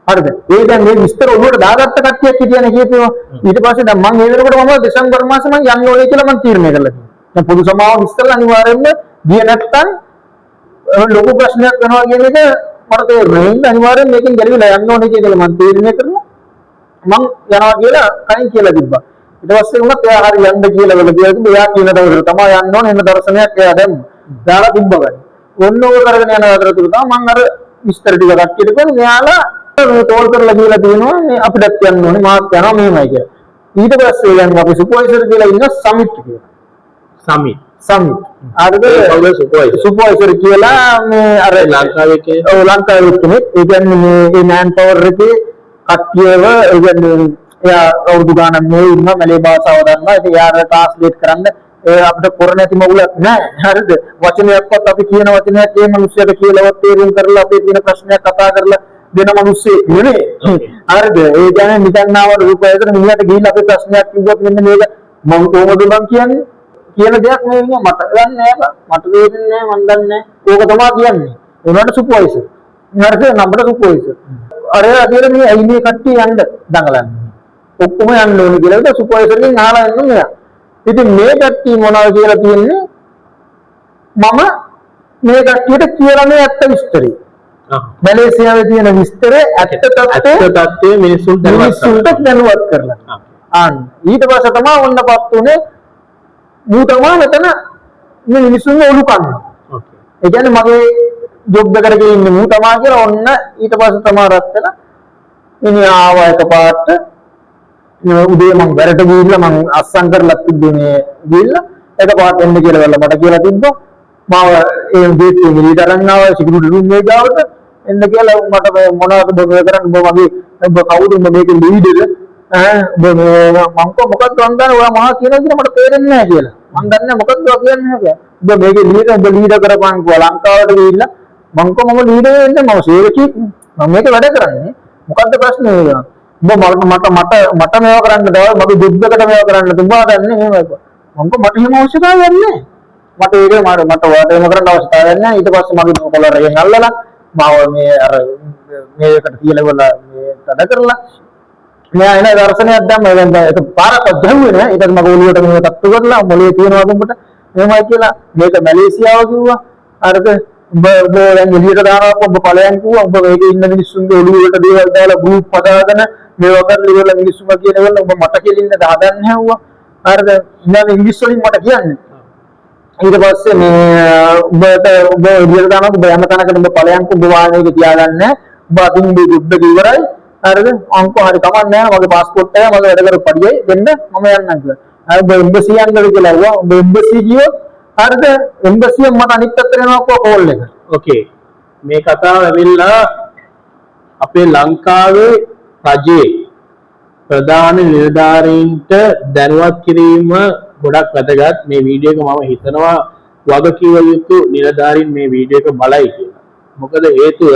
S2: හරිද? ඒ දැන් මේ විස්තර ඔළුවට දාගත්ත කට්ටියක් හිටියනේ කියපේවා. ඊට පස්සේ දැන් මම මේ වෙනකොට මම දෙසැම්බර් මාසේ මම යන්න ඕනේ කියලා මම තීරණය කරලා තියෙනවා. දැන් පොදු සමාව විස්තර අනිවාර්යෙන්ම ගිය නැත්තම් ලොකු ප්‍රශ්නයක් වෙනවා කියන එක මට තේරෙනවා. එහෙනම් අනිවාර්යෙන් මේකෙන් ගැලවිලා යන්න ඕනේ කියලා මම තීරණය කරලා මම යනවා කියලා කයින් කියලා තිබ්බා. ඊට පස්සේ උනත් එයා හරි යන්න කියලා වෙලදී එයා කියන දවසට තමයි යන්න ඕනේ. එන්න දර්ශනයක් එයා දැම්ම. දාලා තිබ්බා ගන්න. ඔන්න ඕක කරගෙන යන අතරතුර තමයි මම අර විස්තර ටික කට්ටියට කිව්වා මෙයාලා මේ කෝල් කරලා කියලා තියෙනවා මේ අපිටත් යන්න ඕනේ මාත් යනවා මෙහෙමයි කියලා. ඊට පස්සේ දැන් අපි සුපර්වයිසර් කියලා ඉන්න සමිට් කියලා. සමිට්. හරිද? සුපර්වයිසර් කියලා මේ අර ලංකාවේ කෙනෙක්. ඒ කියන්නේ මේ මෑන් පවර් එකේ කට්ටියව ඒ කියන්නේ එයා අවුරුදු ගානක් මේ ඉන්න මැලේ භාෂාව දන්නවා. ඒක යාර ට්‍රාන්ස්ලේට් කරන්න අපිට කර නැති මොගුලක් නැහැ. හරිද? වචනයක්වත් අපි කියන වචනයක් ඒ මිනිස්සුන්ට කියලාවත් තේරුම් කරලා අපේ තියෙන ප්‍රශ්නයක් කතා කරලා දෙන මිනිස්සෙක් නෙවෙයි. හරිද? ඒ කියන්නේ නිකන්නාවට රූපයකට මිනිහට ගිහිල්ලා අපේ ප්‍රශ්නයක් කිව්වොත් මෙන්න මේක මම කොහොමද මං කියන්නේ කියන දෙයක් නෙවෙයි මට දන්නේ නැහැ. මට තේරෙන්නේ නැහැ මන් දන්නේ නැහැ. ඕක තමයි කියන්නේ. ඒකට සුපර්වයිසර්. හරිද? Number supervisor. අර අදිර මේ ඇයි මේ කට්ටිය යන්න දඟලන්නේ. ඔක්කොම යන්න ඕනේ කියලා සුපර්වයිසර්ගෙන් අහලා ඉන්න මෙයා. ඉතින් මේ කට්ටිය මොනවද කියලා කියන්නේ මම මේ කට්ටියට කියලා මේ ඇත්ත විස්තරය. මැලේසියාවේ තියෙන විස්තරය ඇත්ත තත්ත්වයේ මිනිස්සුන්ට දැනුවත් කරලා. ඊට පස්සේ තමයි ඔන්නපත් උනේ මූ තමයි මෙතන මේ මිනිස්සුන්ව ඔලු කන්නේ. ඒ කියන්නේ මගේ ජොබ් එකකට ඉන්නේ මූ තමයි කියලා ඔන්න ඊට පස්සේ තමයි රත් වෙලා ඉන්නේ ආව එකපාරට උදේ මම වැරට ගිහිල්ලා මම අස්සම් කරලා තිබ්බේ මේ ගිහිල්ලා එකපාරට එන්න කියලා මට කියලා තිබ්බා. මාව ඒ ගේට් එකේ ගිහින් තරන් ආව සිකියුරිටි රූම් එකේ ගාවට එන්න කියලා මට මොනවද ඔබ කරන්නේ ඔබ වගේ ඔබ කවුද ඔබ මේකේ ලීඩර් ඔබ මම මොකක්ද වන්දන ඔයා මහා කියන විදිහ මට තේරෙන්නේ නැහැ කියලා. මම දන්නේ මොකක්ද ඔයා කියන්නේ කියලා. ඔබ මේකේ ලීඩර් කරපන් කියලා ලංකාවට ගිහිල්ලා මම ලීඩර් වෙන්නේ මම සේවකයෙක් මම මේක වැඩ කරන්නේ මොකද්ද ප්‍රශ්නේ කියලා. මට මේව කරන්න බෑ මගේ ජොබ් එකට මේව කරන්න තුඹා දන්නේ එහෙමයි මම මට එහෙම අවශ්‍යතාවයක් නැහැ මට ඒක මට ඔයාලට එහෙම කරන්න අවශ්‍යතාවයක් නැහැ ඊට පස්සේ මගේ කොලර් එකෙන් අල්ලලා මාව මේ අර මේකට තියලා වල මේ තද කරලා මෙයා එන දර්ශනයක් දැම්ම දැන් ඒක පාරක් දැහුවේ නෑ ඊට පස්සේ මගේ ඔළුවට මේක තත්තු කරලා මොලේ තියනවා දුඹට එහෙමයි කියලා මේක මැලේසියාව කිව්වා අරක උඹ දැන් එළියට දානවා ඔබ ඵලයන් කිව්වා උඹ මේකේ ඉන්න මිනිස්සුන්ගේ ඔළුවකට දේවල් දාලා ගෲප් හදාගෙන මේවා කරලා ඉවරලා මිනිස්සුම කියනවල ඔබ මට කෙලින්න හදන්නේ හැව්වා හරිද ඉන්න ඉංග්‍රීසි වලින් මට කියන්නේ ඊට පස්සේ මේ ඔබ එළියට දානවා ඔබ යන තැනකට ඔබ ඵලයන් ඔබ වාහනයක තියාගන්න ඔබ අතින් මේ දුද්ද ඉවරයි හරිද අංක හරි කමක් නැහැ මගේ પાස්පෝර්ට් එක මගේ වැඩ කරපු පඩියයි දෙන්න මම යන්නම් කියලා ඔබ එම්බසි යන්නද කියලා ඇහුවා ඔබ එම්බසි ගියොත් හරිද එම්බසියෙන් මට අනිත් පැත්තට යනවා කෝල් එක
S3: ඕකේ මේ කතාව ඇවිල්ලා අපේ ලංකාවේ රජයේ ප්‍රධාන නිලධාරීන්ට දැනුවත් කිරීම ගොඩක් වැදගත් මේ වීඩියෝ එක මම හිතනවා වගකීම යුතු නිලධාරීන් මේ වීඩියෝ එක බලයි කියලා. මොකද හේතුව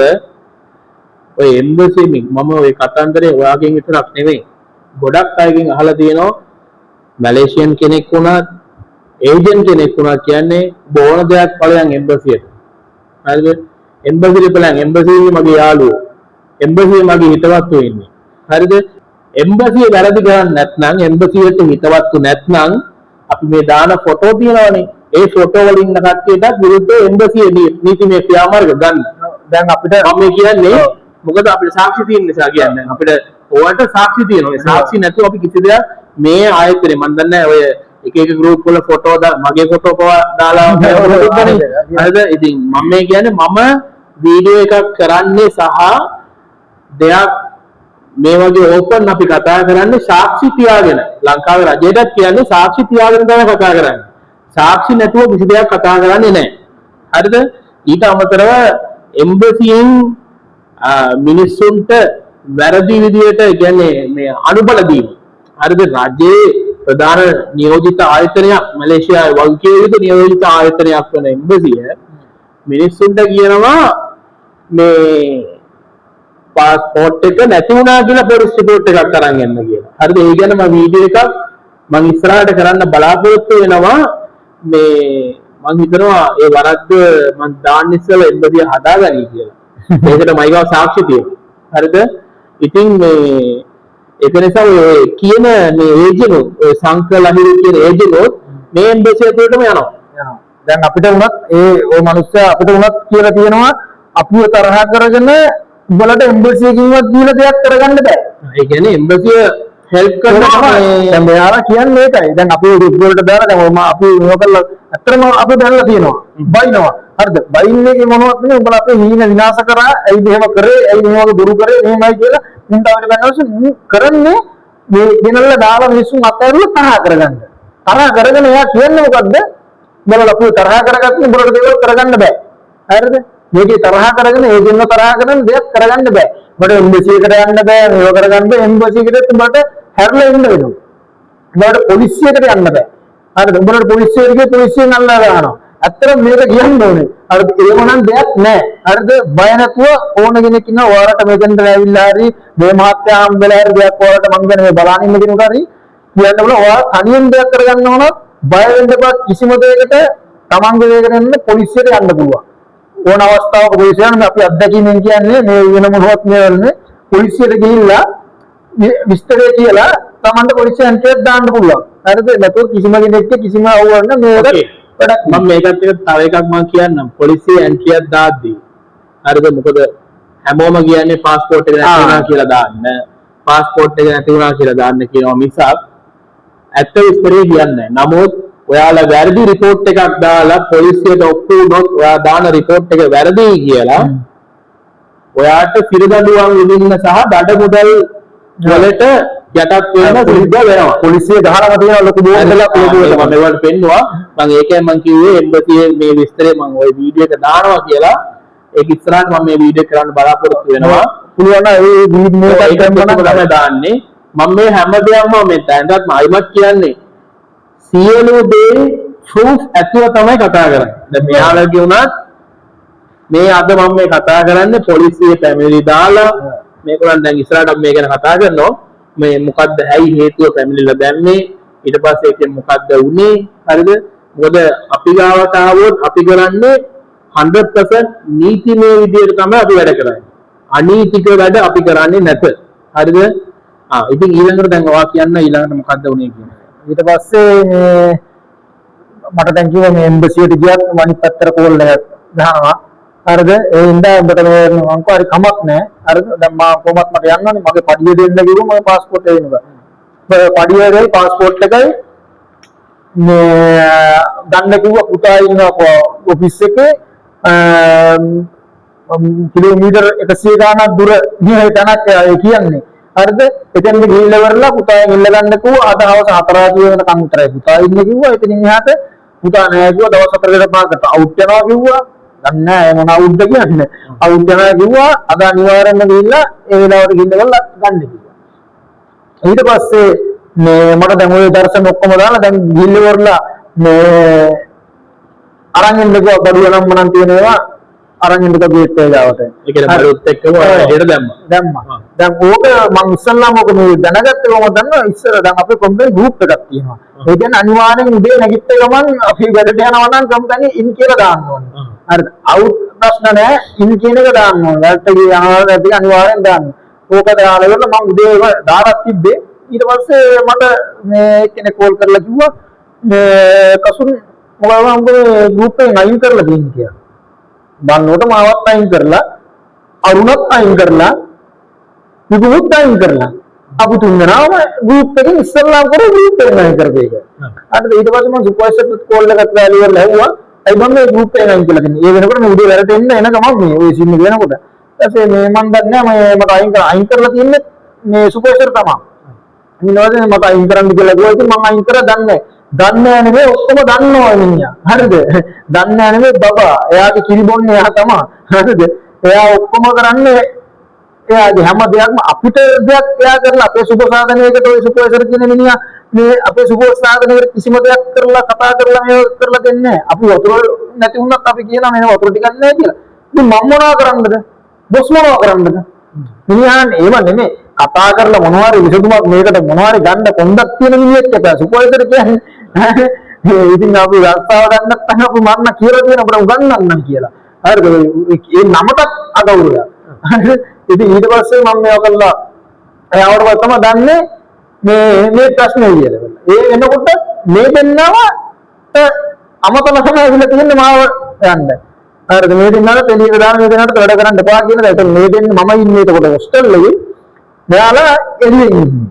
S3: ඔය එම්බසි මම ඔය කතන්දරේ ඔයාගෙන් විතරක් නෙමෙයි ගොඩක් අයගෙන් අහලා තියෙනවා මැලේසියන් කෙනෙක් වුණත් ඒජන්ට් කෙනෙක් වුණා කියන්නේ බොන දෙයක් ඵලයන් එම්බසියට. හරිද? එම්බසියට ඵලයන් එම්බසියේ මගේ යාළුවෝ. එම්බසියේ මගේ හිතවත්තු ඉන්නේ. හරිද? එම්බසිය වැරදි කරන්නේ නැත්නම් එම්බසියට හිතවත්තු නැත්නම් අපි මේ දාන ෆොටෝ තියනවනේ. ඒ ෆොටෝ වලින් ඉන්න කට්ටියට විරුද්ධව එම්බසියේ නීතිමය ක්‍රියාමාර්ග ගන්න. දැන් අපිට මම කියන්නේ මොකද අපිට සාක්ෂි තියෙන නිසා කියන්නේ අපිට ඕවට සාක්ෂි තියෙනවා. ඒ සාක්ෂි නැතුව අපි කිසි දෙයක් මේ ආයතනේ මම දන්නේ ඔය එක එක ගෲප් වල ෆොටෝ මගේ ෆොටෝ පවා දාලා හරිද ඉතින් මම මේ කියන්නේ මම වීඩියෝ එකක් කරන්නේ සහ දෙයක් මේ වගේ ඕපන් අපි කතා කරන්නේ සාක්ෂි තියාගෙන ලංකාවේ රජයටත් කියන්නේ සාක්ෂි තියාගෙන තමයි කතා කරන්නේ සාක්ෂි නැතුව කිසි දෙයක් කතා කරන්නේ නැහැ හරිද ඊට අමතරව එම්බසියෙන් මිනිස්සුන්ට වැරදි විදියට කියන්නේ මේ අනුබල දීම හරිද රජයේ ප්‍රධාන නියෝජිත ආයතනයක් මැලේසියාවේ වගකීම් යුතු නියෝජිත ආයතනයක් වන එම්බසිය මිනිස්සුන්ට කියනවා මේ પાස්පෝර්ට් එක නැති වුණා කියලා පොලිස් රිපෝට් එකක් අරන් යන්න කියලා. හරිද? ඒ කියන්නේ මම වීඩියෝ එකක් මම ඉස්සරහට කරන්න බලාපොරොත්තු වෙනවා මේ මම හිතනවා ඒ වරද්ද මම දාන්න ඉස්සෙල්ලා එම්බසිය හදාගනි කියලා. ඒකට මයිගාව සාක්ෂි තියෙනවා. හරිද? ඉතින් මේ ඒක නිසා ඔය කියන මේ ඒජනොත් ඔය සංකලහිරු කියන ඒජනොත් මේ එම්බසිය ඇතුළටම යනවා.
S2: දැන් අපිට වුණත් ඔය මිනිස්සයා අපිට වුණත් කියලා තියෙනවා අපිව තරහ කරගෙන උඹලට එම්බසියකින්වත් දීලා දෙයක් කරගන්න බෑ.
S3: ඒ කියන්නේ එම්බසිය හෙල්ප් කරනවා.
S2: දැන් මෙයාලා කියන්නේ ඒකයි. දැන් අපි ගෲප් වලට දාලා දැන් අපි මේක කරලා ඇත්තටම අපි දැනලා තියෙනවා. බයිනවා. හරිද? බයින්නේ මොනවද නේ උඹලා අපේ හීන විනාශ කරා. ඇයි මෙහෙම කරේ? ඇයි මෙහෙම දුරු කරේ? මෙහෙමයි කියලා මුන්ටවට බැලුවොත් කරන්නේ මේ දෙනල්ල දාලා මිනිස්සුන් අතහැරලා තරහ කරගන්න. තරහ කරගෙන එයා කියන්නේ මොකද්ද? උඹලා අපිව තරහ කරගත්තොත් උඹලට දේවල් කරගන්න බෑ. හරිද? මේකේ තරහ කරගෙන ඒ දෙන්න තරහ කරන දෙයක් කරගන්න බෑ. උඹට එම්බසියකට යන්න බෑ. මේව කරගන්න බෑ. එම්බසියකට උඹට හැරලා ඉන්න වෙනවා. උඹට පොලිසියකට යන්න බෑ. හරිද? උඹට පොලිසියට ගිහින් පොලිසියෙන් අල්ලලා දානවා. ඇත්තටම මේක කියන්න ඕනේ. හරිද? ඒවනම් දෙයක් නෑ. හරිද? බය නැතුව ඕන කෙනෙක් ඉන්නවා. ඔයාලට මෙතෙන්ට ඇවිල්ලා හරි මේ මහත්යා හම්බෙලා හරි දෙයක් ඔයාලට මං කියන්නේ මේ බලන්න ඉන්න කෙනෙක් හරි කියන්න ඕන. ඔයාලා තනියෙන් දෙයක් කරගන්න ඕන. බය වෙන්න එපා කිසිම දෙයකට තමන්ගේ දෙයකට එන්න පොලිසියට යන්න පුළුවන්. ඕන අවස්ථාවක පොලිසියෙන් අපි අත්දැකීමෙන් කියන්නේ මේ වෙන මොනවත් නෙවෙන්නේ පොලිසියට ගිහිල්ලා විස්තරය කියලා තමන්ට පොලිසියෙන් එන්ට්‍රියක් දාන්න පුළුවන්. හරිද? නැත්නම් කිසිම කෙනෙක්ට කිසිම අවුලක් නැහැ.
S3: මම මේකත් එක තව එකක් මම කියන්නම් පොලිසිය එන්ට්‍රියක් දාද්දී හරිද මොකද හැමෝම කියන්නේ પાස්පෝර්ට් එක නැති වුණා කියලා දාන්න પાස්පෝර්ට් එක නැති වුණා කියලා දාන්න කියනවා මිසක් ඇත්ත විස්තරේ කියන්නේ නමුත් ඔයාලා වැරදි රිපෝට් එකක් දාලා පොලිසියට ඔප්පු වුණොත් ඔයා දාන රිපෝට් එක වැරදි කියලා ඔයාට පිළිදඬුවම් විඳින්න සහ දඩ මුදල් වලට යටත් වෙන සිද්ධ වෙනවා. පොලිසිය ගහලා තියෙන ලොකු බෝඩ්ඩලක් ලොකුවට මම ඒවට පෙන්නුවා. මම ඒකයි මම කිව්වේ එම්බසියේ මේ විස්තරේ මම ওই වීඩියෝ එක දානවා කියලා. ඒක ඉස්සරහට මම මේ වීඩියෝ කරන්න බලාපොරොත්තු වෙනවා. පුළුවන් නම් ඒ වීඩියෝ එක තමයි දාන්නේ. මම මේ හැම දෙයක්ම මේ දැන්වත් මයිමත් කියන්නේ සියලු දේ ප්‍රූෆ් ඇතුව තමයි කතා කරන්නේ. දැන් මෙයාලගේ උනත් මේ අද මම මේ කතා කරන්නේ පොලිසියේ පැමිණිලි දාලා මේකෙන් දැන් ඉස්සරහට මේ ගැන කතා කරනවා. මේ මොකද්ද ඇයි හේතුව පැමිණිලා දැම්මේ ඊට පස්සේ ඒකෙන් මොකද්ද වුනේ හරිද මොකද අපි ගාවට ආවොත් අපි කරන්නේ 100% නීතිමය විදියට තමයි අපි වැඩ කරන්නේ අනීතික වැඩ අපි කරන්නේ නැත හරිද ඉතින් ඊළඟට දැන් ඔයා කියන්න ඊළඟට මොකද්ද වුනේ කියන්නේ
S2: ඊට පස්සේ මේ මට දැන් කිව්වා මේ එම්බසියට ගියත් අනිත් පැත්තට කෝල් එකක් ගහනවා හරිද ඒ ඉඳන් ඔබට මේ මං කෝ හරි කමක් නැහැ හරිද දැන් මම කොහොමත් මට යන්න ඕනේ මගේ පඩිය දෙන්න කිව්වම මගේ પાස්පෝර්ට් එක එනවා පඩියගේ પાස්පෝර්ට් එකයි මේ ගන්න කිව්වා පුතා ඉන්නවා ඔෆිස් එකේ කිලෝමීටර් 100 ගාණක් දුර ගිහේ තැනක් ඒ කියන්නේ හරිද එතෙන්ද ගිහිල්ලා වරලා පුතා ඉල්ල ගන්න කිව්වා අද හවස 4 වෙනකම් විතරයි පුතා ඉන්නේ කිව්වා එතනින් එහාට පුතා නෑ කිව්වා දවස් 4කට පාකට අවුට් යනවා කිව්වා දන්නේ නෑ මොන අවුට්ද කියන්නේ අවුට් යනවා කිව්වා අද අනිවාර්යෙන්ම ගිහිල්ලා ඒ වෙලාවට ගිහිල්ලා ගන්න කිව්වා ඊට පස්සේ මේ මට දැන් ওই දර්ශන ඔක්කොම දාලා දැන් ගිහිල්ලා වරලා මේ අරන් ඉන්න කිව්වා බඩුව නම් මනම් තියෙනවා අරන් ඉන්න ගේට් එක ගාවට
S3: ඒ කියන්නේ බඩුවත් එක්කම හෙට
S2: දැම්මා දැන් ඕක මම ඉස්සල්ලාම ඕක මේ දැනගත්තේ කොහොමද දන්නවද ඉස්සර දැන් අපේ කම්පැනි ගෲප් එකක් තියෙනවා ඒ කියන්නේ අනිවාර්යෙන් උදේ නැගිට ගමන් අපි වැඩට යනවා නම් කම්පැනි ඉන් කියලා දාන්න ඕනේ හරිද අවුට් ප්‍රශ්න නැහැ ඉන් කියන එක දාන්න ඕනේ වැඩට යනවා නැති අනිවාර්යෙන් දාන්න ඕක දාලා ඉවරලා මම උදේ දාරක් තිබ්බේ ඊට පස්සේ මට මේ කෙනෙක් කෝල් කරලා කිව්වා මේ කසුන් මොකද මම ගෲප් එකෙන් අයින් කරලා දෙන්නේ කියලා බන්නෝට මාවත් අයින් කරලා අරුණත් අයින් කරලා විකුත් අයින් කරලා අපි තුන්දෙනාම ගෲප් එකෙන් ඉස්සල්ලාම කරේ ගෲප් එකෙන් අයින් කරපු එක. හරිද ඊට පස්සේ මම සුපර්වයිසර්ට කෝල් එකක් දාලා ඉවරලා ඇහුවා අයි මම මේ ගෲප් එකෙන් අයින් කියලා දෙන්නේ. ඒ වෙනකොට මම උදේ වැඩට එන්න ගමන් මේ ඔය සිම් එක වෙනකොට. ඊපස්සේ මේ මම දන්නේ නැහැ මට අයින් කරලා තියන්නේ මේ සුපර්වයිසර් තමයි. ඊනවද මට අයින් කරන්න කියලා ගියා ඉතින් මම අයින් කරලා දන්නේ නැහැ නෙමෙයි ඔක්කොම දන්නවා මිනිහා හරිද දන්නේ නෙමෙයි බබා එයාගේ කිරි බොන්නේ එයා තමයි හරිද එයා ඔක්කොම කරන්නේ එයාගේ හැම දෙයක්ම අපිට දෙයක් එයා කරලා අපේ සුබ සාධනයකට ඔය සුපර්වයිසර් කියන මිනිහා මේ අපේ සුබ සාධනයකට කිසිම දෙයක් කරලා කතා කරලා මේ කරලා දෙන්නේ නැහැ අපි වතුර නැති වුණත් අපි කියනවා මේ වතුර ටිකක් නැහැ කියලා ඉතින් මම මොනවා කරන්නද බොස් මොනවා කරන්නද මිනිහාන් ඒව නෙමෙයි කතා කරලා මොනවා හරි විසඳුමක් මේකට මොනවා හරි ගන්න පොන්දක් තියෙන මිනිහෙක් එක සුපර්වයිසර් කියන්නේ ඉතින් අපි රස්සාව ගන්නත් තමයි අපි මන්න කියලා තියෙන අපිට උගන්වන්නම් කියලා හරිද ඒ නමටත් අගෞරවය ඉතින් ඊට පස්සේ මම මේවා කළා එයාවට තමයි දන්නේ මේ ප්‍රශ්නේ කියලා ඒ වෙනකොට මේ දෙන්නව අමතල තමයි ඇවිල්ලා තියෙන්නේ මාව යන්න හරිද මේ දෙන්නාට එළියට දාන මේ දෙන්නාට වැඩ කරන්න එපා කියන දා. ඒතකොට මේ දෙන්න මම ඉන්නේ එතකොට හොස්ටල් එකේ. මෙයාලා එළියේ ඉන්නේ.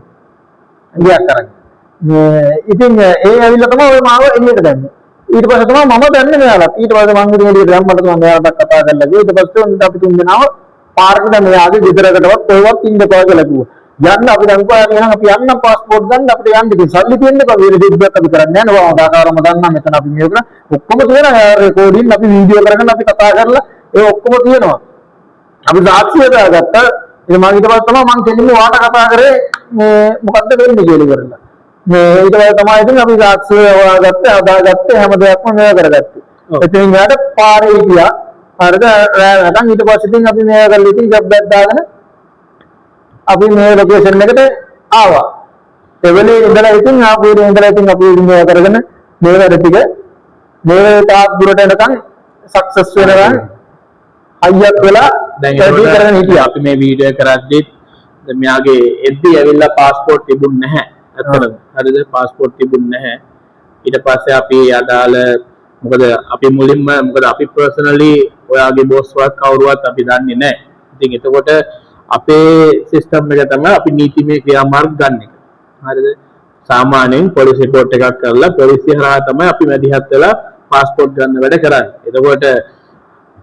S2: එළියක් කරන්නේ. ඉතින් ඒ ඇවිල්ලා තමයි ඔය මාව එළියට දැම්මේ. ඊට පස්සේ තමයි මම දැන්නේ මෙයාලා. ඊට පස්සේ මම ඉතින් එළියට දැම්මට තමයි මෙයාලට කතා කරලා ගියේ. ඊට පස්සේ අපි තුන් දෙනාම පාර්කට මෙයාගේ ගෙදරකටවත් කොහෙවත් ඉන්න බෑ කියලා කිව්වා. යන්න අපි දැන් කොහේ යනවා අපි යන්න પાස්පෝර්ට් ගන්න අපිට යන්න ඉතින් සල්ලි තියෙන්න බෑ වීර දෙද්දක් අපි කරන්නේ නැහැ නෝ ආදාකාරම දන්නා මෙතන අපි මේක ඔක්කොම තියෙනවා රෙකෝඩින් අපි වීඩියෝ කරගෙන අපි කතා කරලා ඒ ඔක්කොම තියෙනවා අපි සාක්ෂිය දාගත්තා ඉතින් මම ඊට පස්සේ තමයි මම දෙන්නේ වාට කතා කරේ මේ මොකද්ද වෙන්නේ කියලා කරලා මේ ඊට පස්සේ තමයි ඉතින් අපි සාක්ෂිය හොයාගත්තේ අදාගත්තේ හැම දෙයක්ම මේව කරගත්තේ ඉතින් යාට පාරේ ගියා හරිද නැත්නම් ඊට පස්සේ ඉතින් අපි මේව කරලා ඉතින් ජොබ් එකක් දාගෙන අපි මේ ලොකේෂන් එකට ආවා. ඒ වෙලේ ඉඳලා ඉතින් ආපු ඉඳලා ඉතින් අපි මේව කරගෙන මේ වැඩ ටික මේ තාක් දුරට එනකන් සක්සස් වෙනවා. අයියක් වෙලා
S3: දැන් කරගෙන හිටියා. අපි මේ වීඩියෝ කරද්දි මෙයාගේ එද්දි ඇවිල්ලා પાස්පෝර්ට් තිබුණ නැහැ. ඇත්තටම. හරිද? පාස්පෝර්ට් තිබුණ නැහැ. ඊට පස්සේ අපි අදාළ මොකද අපි මුලින්ම මොකද අපි පර්සනලි ඔයාගේ බොස්වත් කවුරුවත් අපි දන්නේ නැහැ. ඉතින් එතකොට අපේ සිස්ටම් එක තමයි අපි නීතිමය ක්‍රියාමාර්ග ගන්න එක. හරිද? සාමාන්‍යයෙන් පොලිස් රිපෝට් එකක් කරලා පොලිසිය හරහා තමයි අපි මැදිහත් වෙලා પાස්පෝර්ට් ගන්න වැඩ කරන්නේ. එතකොට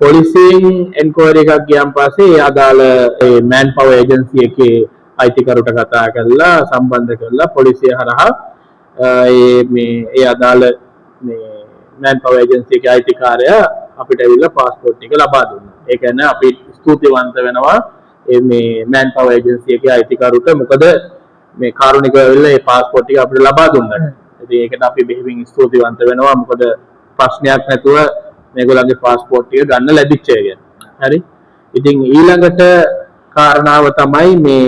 S3: පොලිසියෙන් එන්ක්වයරි එකක් ගියන් පස්සේ අදාළ ඒ මෑන් පවර් ඒජන්සි එකේ අයිතිකරුට කතා කරලා සම්බන්ධ කරලා පොලිසිය හරහා ඒ අදාළ මේ මෑන් පවර් ඒජන්සි එකේ අයිතිකාරයා අපිට ඇවිල්ලා પાස්පෝර්ට් එක ලබා දුන්නා. ඒ කියන්නේ අපි ස්තුතිවන්ත වෙනවා මේ මෑන් පවර් ඒජන්සි එකේ අයිතිකරුට මොකද මේ කාරුණිකව ඇවිල්ලා මේ પાස්පෝර්ට් එක අපිට ලබා දුන්නා. ඉතින් ඒකට අපි බෙහෙවින් ස්තුතිවන්ත වෙනවා. මොකද ප්‍රශ්නයක් නැතුව මේගොල්ලන්ගේ પાස්පෝර්ට් එක ගන්න ලැබිච්ච එක ගැන. හරි. ඉතින් ඊළඟට කාරණාව තමයි මේ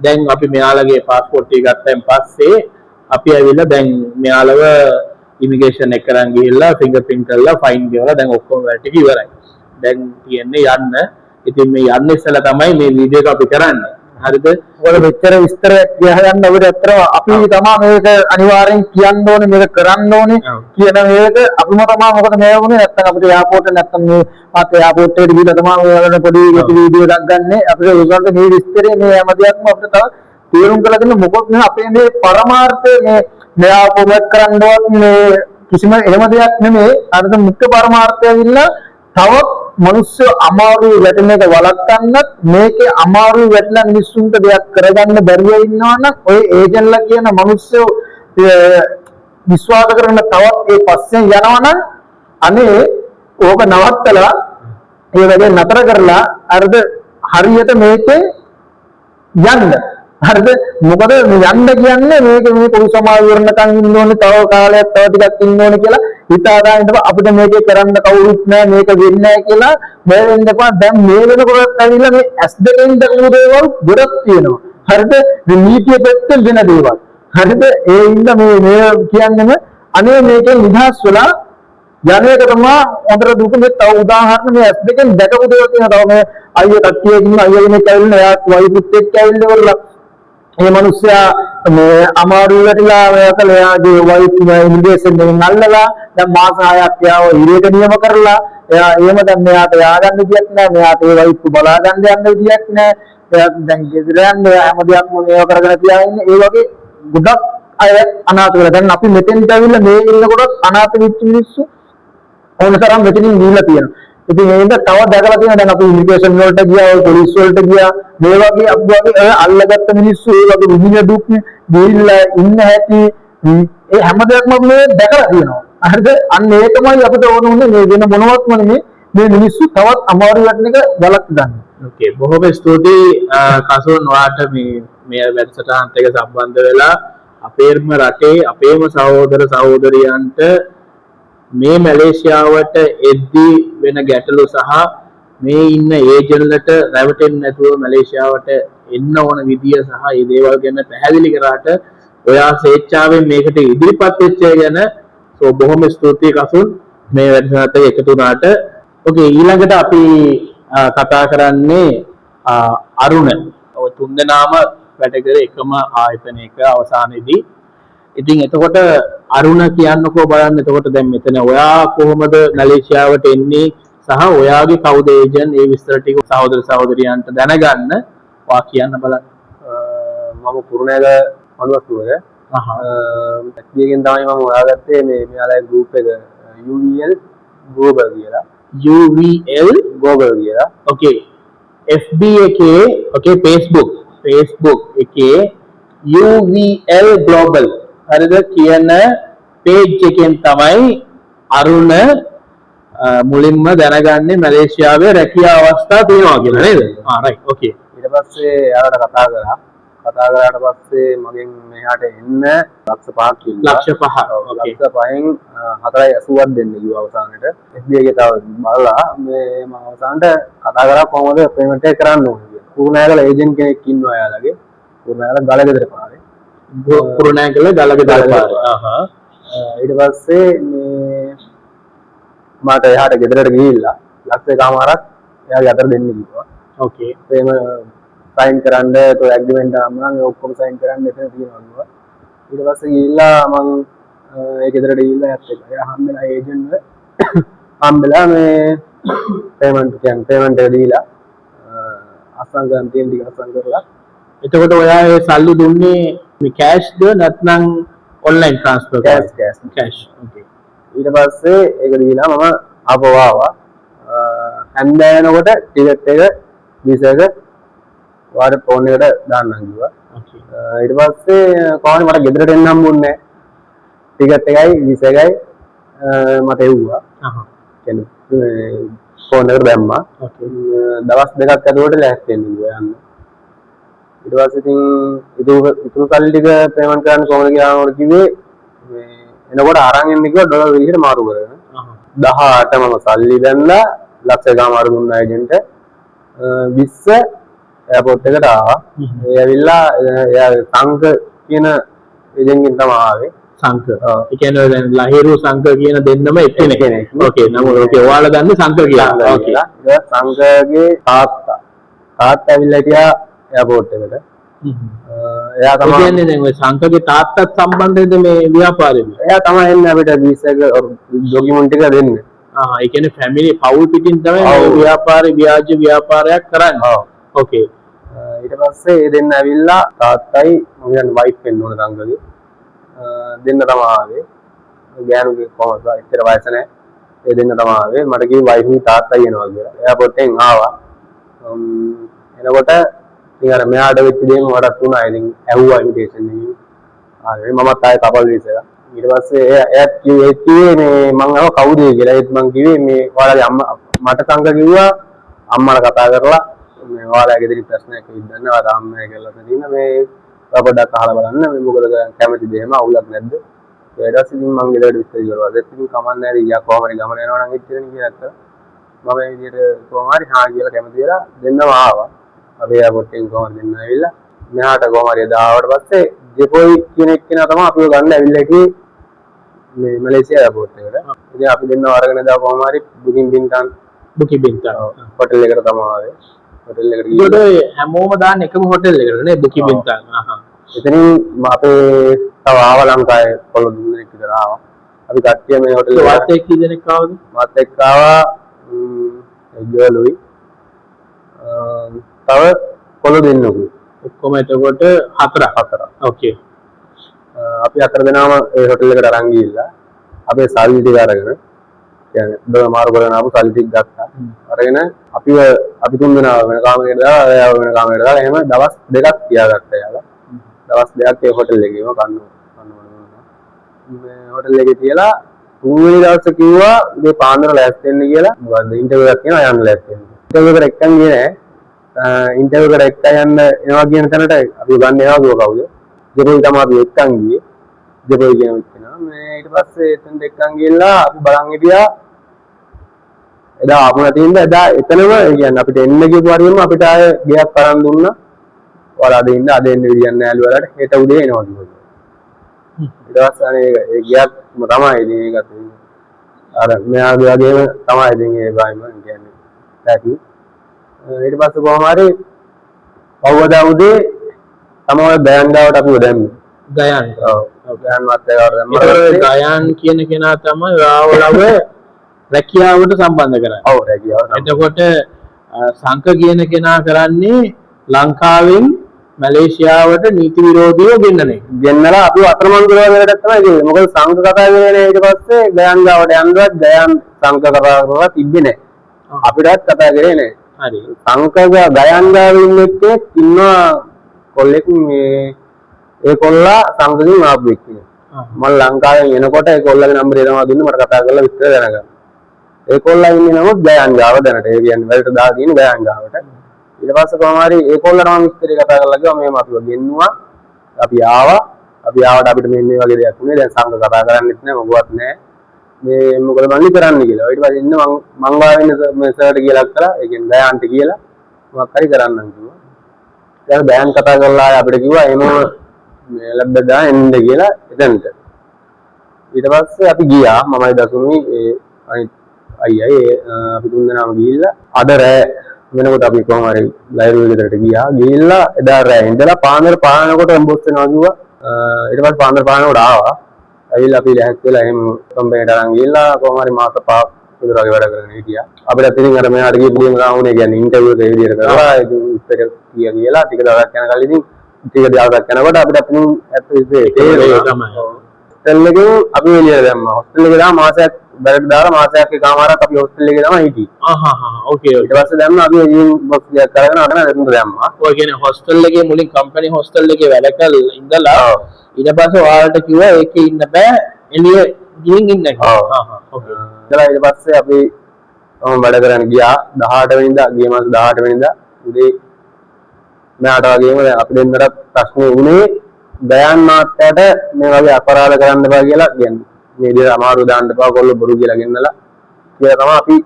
S3: දැන් අපි මෙයාලගේ પાස්පෝර්ට් එක ගත්තයින් පස්සේ අපි ඇවිල්ලා දැන් මෙයාලව ඉමිග්‍රේෂන් එක කරන් ගිහිල්ලා ෆින්ගර්ප්‍රින්ට් කරලා ෆයින් ගෙවලා දැන් ඔක්කොම වැඩ ටික ඉවරයි. දැන් තියෙන්නේ යන්න. ඉතින් මේ යන්න ඉස්සලා තමයි මේ වීඩියෝ එක අපි කරන්නේ. හරිද?
S2: ඔය මෙච්චර විස්තරයක් කියහයන් අපිට ඇත්තටම අපි තමයි මේක අනිවාර්යෙන් කියන්න ඕනේ මේක කරන්න ඕනේ කියන මේක අපිම තමයි මොකද මේ වුනේ නැත්තම් අපිට එයාපෝට් නැත්තම් මේ පාත් එයාපෝට් එකට ගිහලා තමයි මේ වගේ පොඩි වීඩියෝ එකක් ගන්න අපිට ඒගොල්ලන්ට මේ විස්තරේ මේ හැම දෙයක්ම අපිට තව තේරුම් කරලා දෙන්න මොකද මේ අපේ මේ පරමාර්ථය මේ මෙයා කොමෙන්ට් කරන්නවත් මේ කිසිම එහෙම දෙයක් නෙමෙයි අර මුඛ්‍ය පරමාර්ථය ඇවිල්ලා තවත් මිනිස්සු අමාරු වැටෙන එක වළක්වන්නත් මේකේ අමාරු වැටලා මිනිස්සුන්ට දෙයක් කරගන්න බැරිව ඉන්නවා නම් ඔය ඒජන්ට්ලා කියන මිනිස්සු විශ්වාස කරන තවත් ඒ පස්සෙන් යනවා නම් අනේ ඕක නවත්තලා ඒ වැඩේ නතර කරලා අරද හරියට මේකේ යන්න හරිද මොකද යන්න කියන්නේ මේ පොදු සමාජ විවරණකම් ඉන්න ඕනේ තව කාලයක් තව ටිකක් ඉන්න ඕනේ කියලා හිතා ගන්න අපිට මේකේ කරන්න කවුරුත් නැහැ මේක වෙන්නේ නැහැ කියලා බය වෙන්න එපා දැන් මේ වෙනකොටත් ඇවිල්ලා මේ S2 දක්වපු දේවල් ගොඩක් තියෙනවා හරිද මේ නීතිය පැත්තෙන් වෙන දේවල් හරිද ඒ ඉන්න මේ කියන්නේම අනේ මේකෙන් නිදහස් වෙලා යන්නේක තමයි හොඳට දුකේ තව උදාහරණ මේ S2 දැකපු දේවල් තියෙනවා තව මේ අයිය කට්ටිය ඉන්න අයිය කෙනෙක් ඇවිල්ලා එයා වයිෆුත් එක්ක ඇවිල්ලා මේ මිනිස්සයා මේ අමාරු වෙලා ඔයකලා එයාගේ වයිෆ් ඉන්ඩියේෂන් එකෙන් අල්ලලා දැන් මාස 6ක් යාව ඉරේට නියම කරලා එයා එහෙම දැන් මෙයාට යාගන්න විදියක් නැහැ මෙයාට ඒ වයිෆ් බලා ගන්න යන්න විදියක් නැහැ එයා දැන් ගෙදර යන්නේ හැම දෙයක්ම මේව කරගෙන තියාගෙන ඒ වගේ ගොඩක් අය අනාථ වෙලා දැන් අපි මෙතෙන්ට ඇවිල්ලා මේ ඉන්නකොට අනාථ වෙච්ච මිනිස්සු ඕනතරම් මෙතනින් ගිහිල්ලා තියෙනවා ඉතින් මේක තව දැකලා තියෙනවා දැන් අපි ඉමිග්‍රේෂන් වලට ගියා ඔය පොලිස් වලට ගියා මේ වගේ අපි වගේ අල්ලගත්ත මිනිස්සු ඒ වගේ විහිණ දුක් ගිහිල්ලා ඉන්න හැටි ඒ හැම දෙයක්ම මේ දැකලා තියෙනවා හරිද අන්න ඒකමයි අපිට ඕන උනේ මේ වෙන මොනවත්ම නෙමෙයි මේ මිනිස්සු තවත් අමාරු වෙන එක බලක් ගන්න.
S1: ඕකේ බොහොම ස්තුතියි කසුන් වාට මේ වැඩසටහනත් එක්ක සම්බන්ධ වෙලා අපේම රටේ අපේම සහෝදර සහෝදරියන්ට මේ මැලේසියාවට එද්දී වෙන ගැටලු සහ මේ ඉන්න ඒජන්ට්ලට රැවටෙන්නේ නැතුව මැලේසියාවට එන්න ඕන විදිය සහ මේ දේවල් ගැන පැහැදිලි කරාට ඔයා ස්වේච්ඡාවෙන් මේකට ඉදිරිපත් වෙච්ච ගැන සෝ බොහොම ස්තුතියි කසුන් මේ වැඩසටහනට එකතු වුණාට. ඕකේ ඊළඟට අපි කතා කරන්නේ අරුණ. ඔය තුන්දෙනාම වැඩ කර එකම ආයතනයක අවසානයේදී ඉතින් එතකොට අරුණ කියන්නකෝ බලන්න එතකොට දැන් මෙතන ඔයා කොහොමද මැලේසියාවට එන්නේ සහ ඔයාගේ කවුද ඒජන්ට් ඒ විස්තර ටික සහෝදර සහෝදරියන්ට දැනගන්න වා කියන්න බලන්න.
S3: මම කුරුණෑගල මනුවස්තුවක ටැක්සියකින් තමයි මම හොයාගත්තේ මේ මෙයාලගේ ගෲප් එක UVL Global කියලා.
S1: UVL
S3: Global කියලා.
S1: ඕකේ FB එකේ ඕකේ Facebook එකේ UVL Global හරිද කියන page එකෙන් තමයි අරුණ මුලින්ම දැනගන්නේ මැලේසියාවේ රැකියා අවස්ථා තියෙනවා කියලා නේද? රයිට් ඕකේ.
S3: ඊට පස්සේ එයාලට කතා කරාට පස්සේ මගෙන් මෙහාට එන්න ලක්ෂ 5ක් කිව්වා.
S1: ලක්ෂ 5. ඕකේ.
S3: ලක්ෂ 5න් 4.80ක් දෙන්න කිව්වා අවසානට. FB එකේ තව බලලා මේ මම අවසානට කතා කරා කොහොමද පේමන්ට් එක කරන්න ඕනේ කියලා. කුරුණෑගල ඒජන්ට් කෙනෙක් ඉන්නවා එයාලගේ. කුරුණෑගල ගලගෙදර පාරේ.
S1: කුරුණෑගල ගලගෙදර පාරේ.
S3: ඊට පස්සේ මේ මට එහාට ගෙදරට ගිහිල්ලා ලක්ෂ 1කමාරක් එයාගේ අතට දෙන්න කිව්වා.
S1: ඕකේ.
S3: එහෙම සයින් කරන්න તો ඇග්‍රීමන්ට් නම් ඔක්කොම සයින් කරන්න එතන තියෙනවා කිව්වා. ඊට පස්සේ ගිහිල්ලා මම ඒ ගෙදරට ගිහිල්ලා යත් එක. එයා හම්බෙලා ඒජන්ට් හම්බෙලා මේ පේමන්ට් එක දීලා අසංගම් තියෙන ටික අසං කරලා
S1: එතකොට ඔයා ඒ සල්ලි දුන්නේ මේ කෑෂ්ද නැත්නම් ඔන්ලයින් ට්‍රාන්ස්ෆර් කෑෂ්. ඕකේ.
S3: ඊට පස්සේ ඒක දීලා මම ආපහු ආවා. හැන්දෑනකොට ටිකට් එක වීසා එක වාට ෆෝන් එකට දාන්නම් කිව්වා.
S1: ඕකේ.
S3: ඊට පස්සේ කොහොමද මට ගෙදරට එන්න හම්බුන්නේ නැහැ. ටිකට් එකයි වීසා එකයි මට එව්වා. කියන්නේ ෆෝන් එකට දැම්මා.
S1: ඕකේ.
S3: දවස් දෙකක් ඇතුළත ලෑස්ති වෙන්න කිව්වා යන්න. ඊට පස්සේ ඉතින් ඉතුරු සල්ලි ටික පේමන්ට් කරන්න කොහොමද කියලා මම කිව්වේ මේ එනකොට අරන් එන්න කිව්වා ඩොලර් 20ට මාරු කරගෙන. 18 මම සල්ලි දැන්ලා ලක්ෂ 1කමාර දුන්නා ඒජන්ට් 20 එයාපෝට් එකට ආවා. ඒ ඇවිල්ලා එයා සංක කියන ඒජන්ට්ගෙන් තමයි ආවේ.
S1: සංක. ඒ කියන්නේ දැන් ලහිරු සංක කියන දෙන්නම එක්කෙනෙක්. ඕකේ. නම ඕකේ. ඔයාලා දන්නේ සංක කියලා. ඕකේ.
S3: සංකගේ තාත්තා ඇවිල්ලා හිටියා එයාපෝට් එකට.
S2: එයා
S3: ඒ
S2: තමයි
S3: කියන්නේ දැන් ඔය සංකගේ තාත්තත් සම්බන්ධද මේ ව්‍යාපාරෙම?
S2: එයා තමයි එන්නේ අපිට වීසා එක ඩොකියුමන්ට් ටික දෙන්නේ.
S3: ඒ කියන්නේ ෆැමිලි පවුල් පිටින් තමයි මේ ව්‍යාපාරේ ව්‍යාජ ව්‍යාපාරයක් කරන්නේ.
S2: ඔව්.
S3: ඕකේ.
S2: ඊට පස්සේ ඒ දෙන්න ඇවිල්ලා තාත්තයි මම කියන්නේ වයිෆ් වෙන්න ඕන සංගගේ දෙන්න තමයි ආවේ. ගෑනුගේ කොහොමද ඉතර වයස නැහැ. ඒ දෙන්න තමයි ආවේ. මට කිව්ව වයිෆ් නේ තාත්තයි එනවා කියලා. එයාපෝට් එකෙන් ආවා. එනකොට ඉතින් අර මෙයාට වෙච්ච දේම මටත් වුණා. ඉතින් ඇහුවා ඉන්විටේෂන් එකකින්. ආවේ මමත් ආයේ කපල් වීසා. ඊට පස්සේ එයාත් කිව්වේ මේ මං අහුව කවුද කියලා. ඒත් මං කිව්වේ මේ ඔයාලගේ අම්මා මට සංග කිව්වා අම්මලා කතා කරලා මේ ඔයාලගේ ගෙදරින් ප්‍රශ්නයක් විද්දන්න ඔයාලා අම්මයි කියලා තියෙන මේ පොඩ්ඩක් අහලා බලන්න මේ මොකද කැමතිද එහෙම අවුලක් නැද්ද ඊට පස්සේ ඉතින් මං ගෙදරට විස්තර කරනවා ඒත් ඉතින් කමක් නැහැ ඉතින් යා කොහම හරි ගමන යනවා නම් එච්චරනේ කියලා ඇත්ත මම මේ විදිහට කොහම හරි හා කියලා කැමති වෙලා දෙන්නම ආවා අපේ එයාපෝට් එකෙන් කොහම දෙන්න ඇවිල්ලා මෙහාට කොහම හරි දාවට පස්සේ දෙපොයි කියන එක්කෙනා තමයි අපිව ගන්න ඇවිල්ලා හිටියේ මේ මැලේසියා එයාපෝට් එකට ඉතින් අපි දෙන්නව අරගෙන දා කොහම හරි බුකින් බින්ටන් හොටෙල් එකට තමයි ආවේ හොටෙල් එකට
S3: ගිහින් හැමෝම දාන්න එකම හොටෙල් එකට නේ බුකි බින්තන්.
S2: එතනින් අපේ තව ආවා ලංකාවේ පොළොව දුන්නෙක් විතර ආවා. අපි කට්ටිය මේ හොටෙල් එකට
S3: වාත් එක්ක කී දෙනෙක් ආවද?
S2: මාත් එක්ක ආවා ගර්ලුයි. තව පොළොව දෙන්නෙකුයි.
S3: ඔක්කොම එතකොට හතරක්. ඕකේ.
S2: අපි හතර දෙනාම ඒ හොටෙල් එකට අරන් ගිහිල්ලා අපේ සල්ලි ටික අරගෙන කියන්නේ බල මාරු කරගෙන ආපු සල්ලි ටික ගත්තා. අරගෙන අපි තුන් දෙනා වෙන කාමරයකට දාලා එයාව වෙන කාමරයකට දාලා එහෙම දවස් දෙකක් තියාගත්තා යාලා. දවස් දෙකක් ඒ හොටෙල් එකේම කන්න මේ හොටෙල් එකේ තියලා තුන්වෙනි දවසේ කිව්වා මේ පාන්දර ලෑස්ති වෙන්න කියලා. මොකද ඉන්ටර්විව් එකක් තියෙනවා යන්න ලෑස්ති වෙන්න. ඉන්ටර්විව් එකට එක්කන් ගියේ නෑ. ඉන්ටර්විව් එකට එක්ක යන්න එනවා කියන තැනට අපි ගන්න එනවා කිව්ව කවුද? දෙපොයි තමයි අපි එක්කන් ගියේ. දෙපොයි කියන විදිහට මේ ඊට පස්සේ එතෙන් එක්කන් ගිහලා අපි බලන් හිටියා. එදා ආපු නැතිනම් එදා එතනම කියන්නේ අපිට එන්න කියපු හරියම අපිට ආය ගයක් අරන් දුන්නා. ඔයාලා අද ඉන්න අද එන්න විදියක් නැහැ වලට හෙට උදේ එනවා කිව්වා. ඊට පස්සේ අනේ ඒ ගයක් තමයි ඉතින් ඒකත් අර මෙයාගේ වගේම තමයි ඉතින් ඒ වයිම කියන්නේ. ඇති. ඊට පස්සේ කොහොම හරි පවවදා උදේ තමයි බෑන්ඩාවට අපි දැම්මේ.
S3: ගයන්.
S2: ඔව්. ගයන් මාත්‍යාවට දැම්මා.
S3: ගයන් කියන කෙනා තමයි රාවලව රැකියාවට සම්බන්ධ කරන්නේ.
S2: ඔව් රැකියාව.
S3: එතකොට සංක කියන කෙනා කරන්නේ ලංකාවෙන් මැලේසියාවට නීති විරෝධීව ගෙන්නන එක.
S2: ගෙන්නලා අපි අතරමං කරලා වෙලට තමයි ගියේ. මොකද සංක කතා කරගෙන ඊට පස්සේ ගයන් ගාවට යන්නවත් ගයන් සංක කතා කරලා තිබ්බේ නැහැ. අපිටත් කතා කරේ නැහැ.
S3: හරි.
S2: සංක ගයන් ගාවේ ඉන්න එක්කෙනෙක් ඉන්නවා කොල්ලෙක් මේ ඒ කොල්ලා සංකකින් ආපු එක්කෙනෙක්. මම ලංකාවෙන් එනකොට ඒ කොල්ලගේ නම්බර් එනවා දුන්නේ මට කතා කරලා විස්තර දැනගන්න. ඒ කොල්ලා ඉන්නේ නමුත් ගයන් ගාව දැනට. ඒ කියන්නේ වලට දාලා තියෙන ගයන් ගාවට. ඊට පස්සේ කොහොම හරි ඒ කොල්ලට මම විස්තරي කතා කරලා කිව්වා මේ අපිව ගෙන්නුවා. අපි ආවට අපිට මේ වගේ දෙයක් වුණේ. දැන් සංඝ කතා කරන්නෙත් නෑ මොකවත් නෑ. මේ මොකද මං කරන්නේ කියලා. ඊට පස්සේ ඉන්න මං වාවෙන්න මේ සර්ට කියලා කරා. ඒ කියන්නේ ගයන්ට කියලා මොකක් හරි කරන්නම් කිව්වා. දැන් බෑන් කතා කරලා අපිට කිව්වා එහෙම මේ ලැබ්බදා එන්න කියලා එතනට. ඊට පස්සේ අපි ගියා මමයි දසුමි ඒ අනිත් අයියයි අපි තුන් දෙනාම ගිහිල්ලා අද රෑ වෙනකොට අපි කොහොම හරි ලයිව් එකකට ගියා. ගිහිල්ලා එදා රෑ ඉඳලා පාන්දර පානකොට එම්බොස් වෙනවා කිව්වා. ඊට පස්සේ පාන්දර පානකොට ආවා. ඇවිල්ලා අපි ලැහත් වෙලා එහෙම කම්පැනිට අරන් ගිහිල්ලා කොහොම හරි මාස 5ක් විතර වගේ වැඩ කරගෙන හිටියා. අපිට ඉතින් අර මෙයාට ගිහපු ගේම ගාමුනේ කියන්නේ ඉන්ටර්විව් එක ඒ විදිහට කරලා ඉතින් ඉස්සර කියලා ටික දවසක් යනකල් ඉතින් ටික දවසක් යනකොට අපිට ඉතින් ඇත්ත ඉතින් ඒ තමයි. හොස්ටල් එකේ අපි එළියට දැම්මා. හොස්ටල් එකේ දාලා මාසයක් බැලට දාලා මාසයක් එකමාරක් අපි හොස්ටල් එකේ තමයි හිටියේ.
S3: ඕකේ.
S2: ඊට පස්සේ දැම්මා අපි ඉතින් බොක්ස් එකක් කරගෙන අරගෙන එතන දැම්මා.
S3: ඔය කියන්නේ හොස්ටල් එකේ මුලින් කම්පැනි හොස්ටල් එකේ වැඩ කරලා ඉඳලා ඊට පස්සේ ඔයාලට කිව්වා ඒකේ ඉන්න බෑ එළිය ගිහින් ඉන්න කියලා.
S2: ඕකේ. ඊට පස්සේ අපි වැඩ කරගෙන ගියා 18 වෙනිදා ගිය මාස 18 වෙනිදා උදේ මෙයාට වගේම අපි දෙන්නට ප්‍රශ්නේ වුණේ ගයන් මාත්‍යාට මේ වගේ අපරාධ කරන්න බෑ කියලා කියන්නේ. මේ විදිහට අමාරු දාන්න එපා කොල්ල බොරු කියලා ගෙන්නලා කියලා තමයි අපි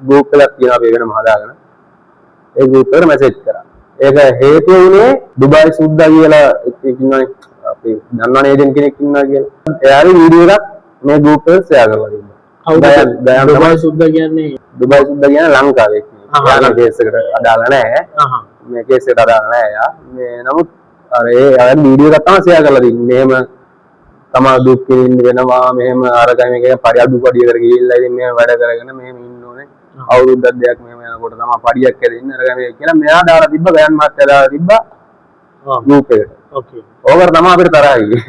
S2: ගෲප් එකක් තියෙනවා අපි වෙනම හදාගෙන ඒ ගෲප් එකට මැසේජ් කරා. ඒක හේතුව උනේ දුබයි සුද්දා කියලා ඉන්නවා අපි දන්නවනේ ඒජන්ට් කෙනෙක් ඉන්නවා කියලා. එයාගේ වීඩියෝ එකක් මේ ගෲප් එකට ෂෙයා කරලා දුන්නා.
S3: දුබයි සුද්දා කියන්නේ
S2: ලංකාවේ. යාන කේස් එකට අදාළ නැහැ.
S4: මේ කේස් එකට අදාළ නැහැ යා. මේ නමුත් අර ඒ වීඩියෝ එකක් තමයි ෂෙයා කරලා තින්නේ. මෙහෙම තමා දුක් විඳින්න වෙනවා. මෙහෙම අරගයි මේක පරිඅඩු පඩියකට ගිහිල්ලා ඉතින් මෙහෙම වැඩ කරගෙන මෙහෙම ඉන්න ඕනේ. අවුරුද්දක් දෙයක් මෙහෙම යනකොට තමයි පඩියක් ඇදෙන්නේ අරගයි මේක කියලා මෙයා දාලා තිබ්බ ගයන් මහත්තයා දාලා තිබ්බා ගෲප් එකට.
S3: ඕකේ.
S4: ඕකට තමයි අපිට තරහා ගියේ.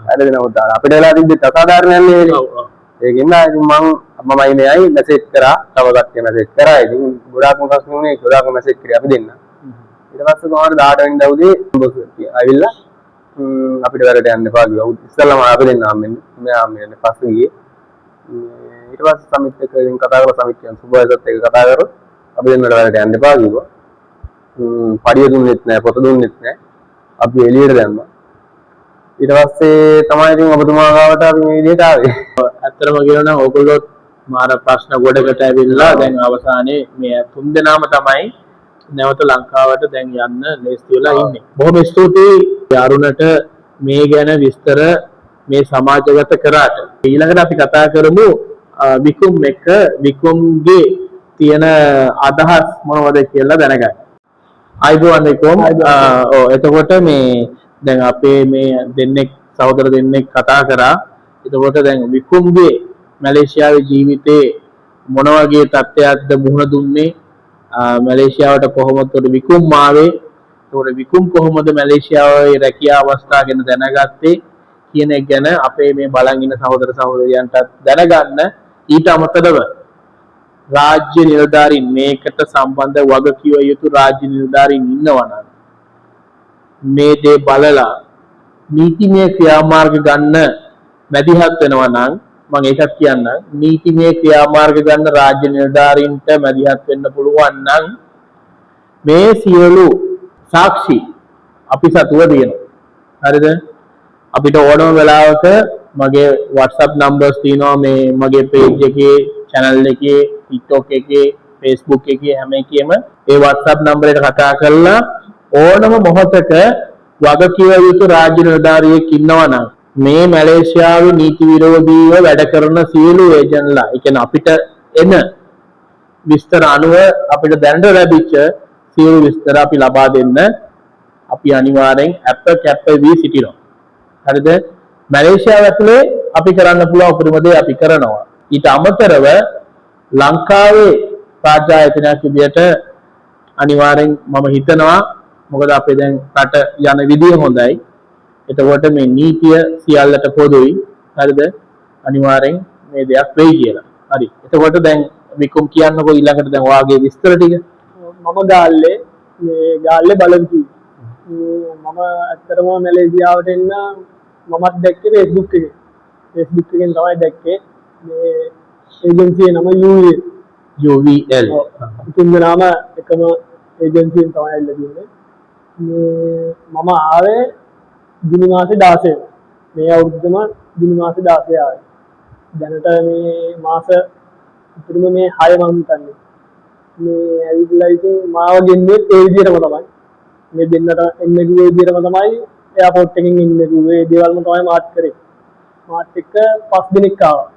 S4: හරිද නමුත් අපිට වෙලා තිබ්බේ අසාධාරණයක් නෙවෙයි. ඒකෙන් මමයි මෙයයි මැසේජ් කරා තව කට්ටිය මැසේජ් කරා. ඉතින් ගොඩාක්ම ප්‍රශ්න වුණේ ගොඩාක්ම මැසේජ් කරේ අපි දෙන්න. ඊට පස්සේ කොහොමද 18 වෙනිදා උදේ බොස් ආවිල්ලා අපිට වැඩට යන්න එපා කිව්වා. ඉස්සෙල්ලාම අපි දෙන්න හම්බෙන්නේ. මෙයා හම්බෙන්නේ පස්සේ ගියේ. ඊට පස්සේ සමිත් එක්ක ඉතින් කතා කරලා සමිත් කියන සුබයසත් එක්ක කතා කරලා අපි දෙන්නට වැඩට යන්න එපා කිව්වා. පඩිය දුන්නෙත් නැහැ පොත දුන්නෙත් නැහැ. අපි එළියට දැම්මා. ඊට පස්සේ තමයි ඉතින් ඔබතුමා ගාවට අපි මේ විදිහට ආවේ.
S3: ඇත්තටම කියනවා නම් ඕගොල්ලෝ මාර ප්‍රශ්න ගොඩකට ඇවිල්ලා දැන් අවසානයේ මේ තුන් දෙනාම තමයි නැවත ලංකාවට දැන් යන්න ලෑස්ති වෙලා ඉන්නේ. බොහොම ස්තුතියි අරුණට මේ ගැන විස්තර මේ සමාජගත කරාට. ඊළඟට අපි කතා කරමු විකුම් එක්ක විකුම්ගේ තියෙන අදහස් මොනවද කියලා දැනගන්න. අයිබෝන් විකුම්. එතකොට මේ දැන් අපේ මේ දෙන්නෙක් සහෝදර දෙන්නෙක් කතා කරා. එතකොට දැන් විකුම්ගේ මැලේසියාවේ ජීවිතේ මොන වගේ තත්ත්වයක්ද මුහුණ දුන්නේ? මැලේසියාවට කොහොමද විකුම් ආවේ? ඒකට විකුම් කොහොමද මැලේසියාවේ රැකියා අවස්ථා ගැන දැනගත්තේ කියන එක ගැන අපේ මේ බලන් ඉන්න සහෝදර සහෝදරියන්ට දැනගන්න. ඊට අමතරව රාජ්‍ය නිලධාරීන් මේකට සම්බන්ධ වගකිය යුතු රාජ්‍ය නිලධාරීන් ඉන්නවා නම් මේ දේ බලලා නීතිමය ක්‍රියාමාර්ග ගන්න මැදිහත් වෙනවා නම් මම ඒකත් කියන්නම්. නීතිමය ක්‍රියාමාර්ග ගන්න රාජ්‍ය නිලධාරීන්ට මැදිහත් වෙන්න පුළුවන් නම් මේ සියලු සාක්ෂි අපි සතුව දෙනවා. හරිද? අපිට ඕනම වෙලාවක මගේ WhatsApp numbers තියෙනවා මේ මගේ page එකේ, channel එකේ, TikTok එකේ, Facebook එකේ හැම එකෙම ඒ WhatsApp number එකට කතා කරලා ඕනම මොහොතක වගකිව යුතු රාජ්‍ය නිලධාරියෙක් ඉන්නවා නම් මේ මැලේසියාවේ නීති විරෝධීව වැඩ කරන සියලු ඒජන්ට්ලා, ඒ කියන්නේ අපිට එන විස්තර අනුව අපිට දැනට ලැබිච්ච සියලු විස්තර අපි ලබා දෙන්න අපි අනිවාර්යෙන් කැප වී සිටිනවා. හරිද? මැලේසියාව ඇතුලේ අපි කරන්න පුළුවන් උපරිම දේ අපි කරනවා. ඊට අමතරව ලංකාවේ රාජ්‍ය ආයතනයක් විදියට අනිවාර්යෙන් මම හිතනවා මොකද අපේ දැන් රට යන විදිය හොඳයි. එතකොට මේ නීතිය සියල්ලට පොදුයි. හරිද? අනිවාර්යෙන් මේ දෙයක් වෙයි කියලා. හරි. එතකොට දැන් විකුම් කියන්නකෝ ඊළඟට දැන් ඔයාගේ විස්තර ටික.
S2: මම ගාල්ලේ මේ ගාල්ලේ බලන්ති. මම ඇත්තටම මැලේසියාවට එන්න මමත් දැක්කේ Facebook එකේ. Facebook එකෙන් තමයි දැක්කේ මේ ඒජන්සියේ නම UVL. ඉතින් නම එකම ඒජන්සියෙන් තමයි ඇවිල්ලා තියෙන්නේ. මම ආවේ ජුනි මාසේ 16 මේ අවුරුද්දම ජුනි මාසේ 16 ආවේ. දැනට මේ මාස ඉතින් මේ 6 මම හිතන්නේ. මේ ඇවිල්ලා ඉතින් මාව ගෙන්නේ ඒ විදිහටම තමයි. මේ දෙන්නට එන්න කිව්ව විදිහටම තමයි එයාපෝට් එකකින් ඉන්න කිව්වේ. ඒ දේවල්ම තමයි මාත් කරේ. මාත් එක්ක 5 දිනක් ආවා.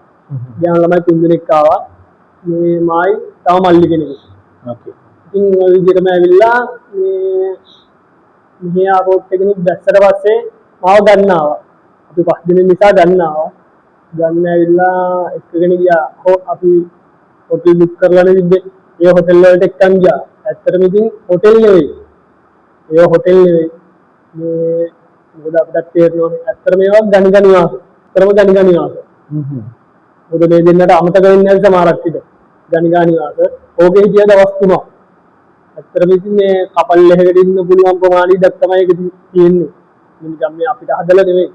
S2: ගෑනු ළමයි 3 දිනක් ආවා. මේ මායි තව මල්ලි කෙනෙක්.
S3: ඕකේ.
S2: ඉතින් ওই විදිහටම ඇවිල්ලා මේ මෙහි ආපෝට් එකකින් දැස්සට පස්සේ මාව ගන්න ආවා. අපි 5 දින නිසා ගන්න ආවා. ගන්න ඇවිල්ලා එක්කගෙන ගියා. අපි හොටෙල් බුක් කරලානේ තිබ්බේ. ඒ හොටෙල් වලට එක්කන් ගියා. ඇත්තටම ඉතින් හොටෙල් නෙවෙයි. ඒ හොටෙල් නෙවෙයි. මේ මොකද අපිට තේරෙනවනේ. ඇත්තටම මේවා ගණික නිවාස. ඇත්තටම ගණික නිවාස. මොකද මේ දෙන්නට අමතක වෙන්නේ නැති සමහරක් විට. ගණික නිවාස. ඕකේ හිටිය දවස් 3ක්. ඇත්තටම ඉතින් මේ කපල් ලෙහකට ඉන්න පුළුවන් ප්‍රමාණයක් තමයි ඒක තියෙන්නේ. නිකම් මේ අපිට හදලා නෙවෙයි.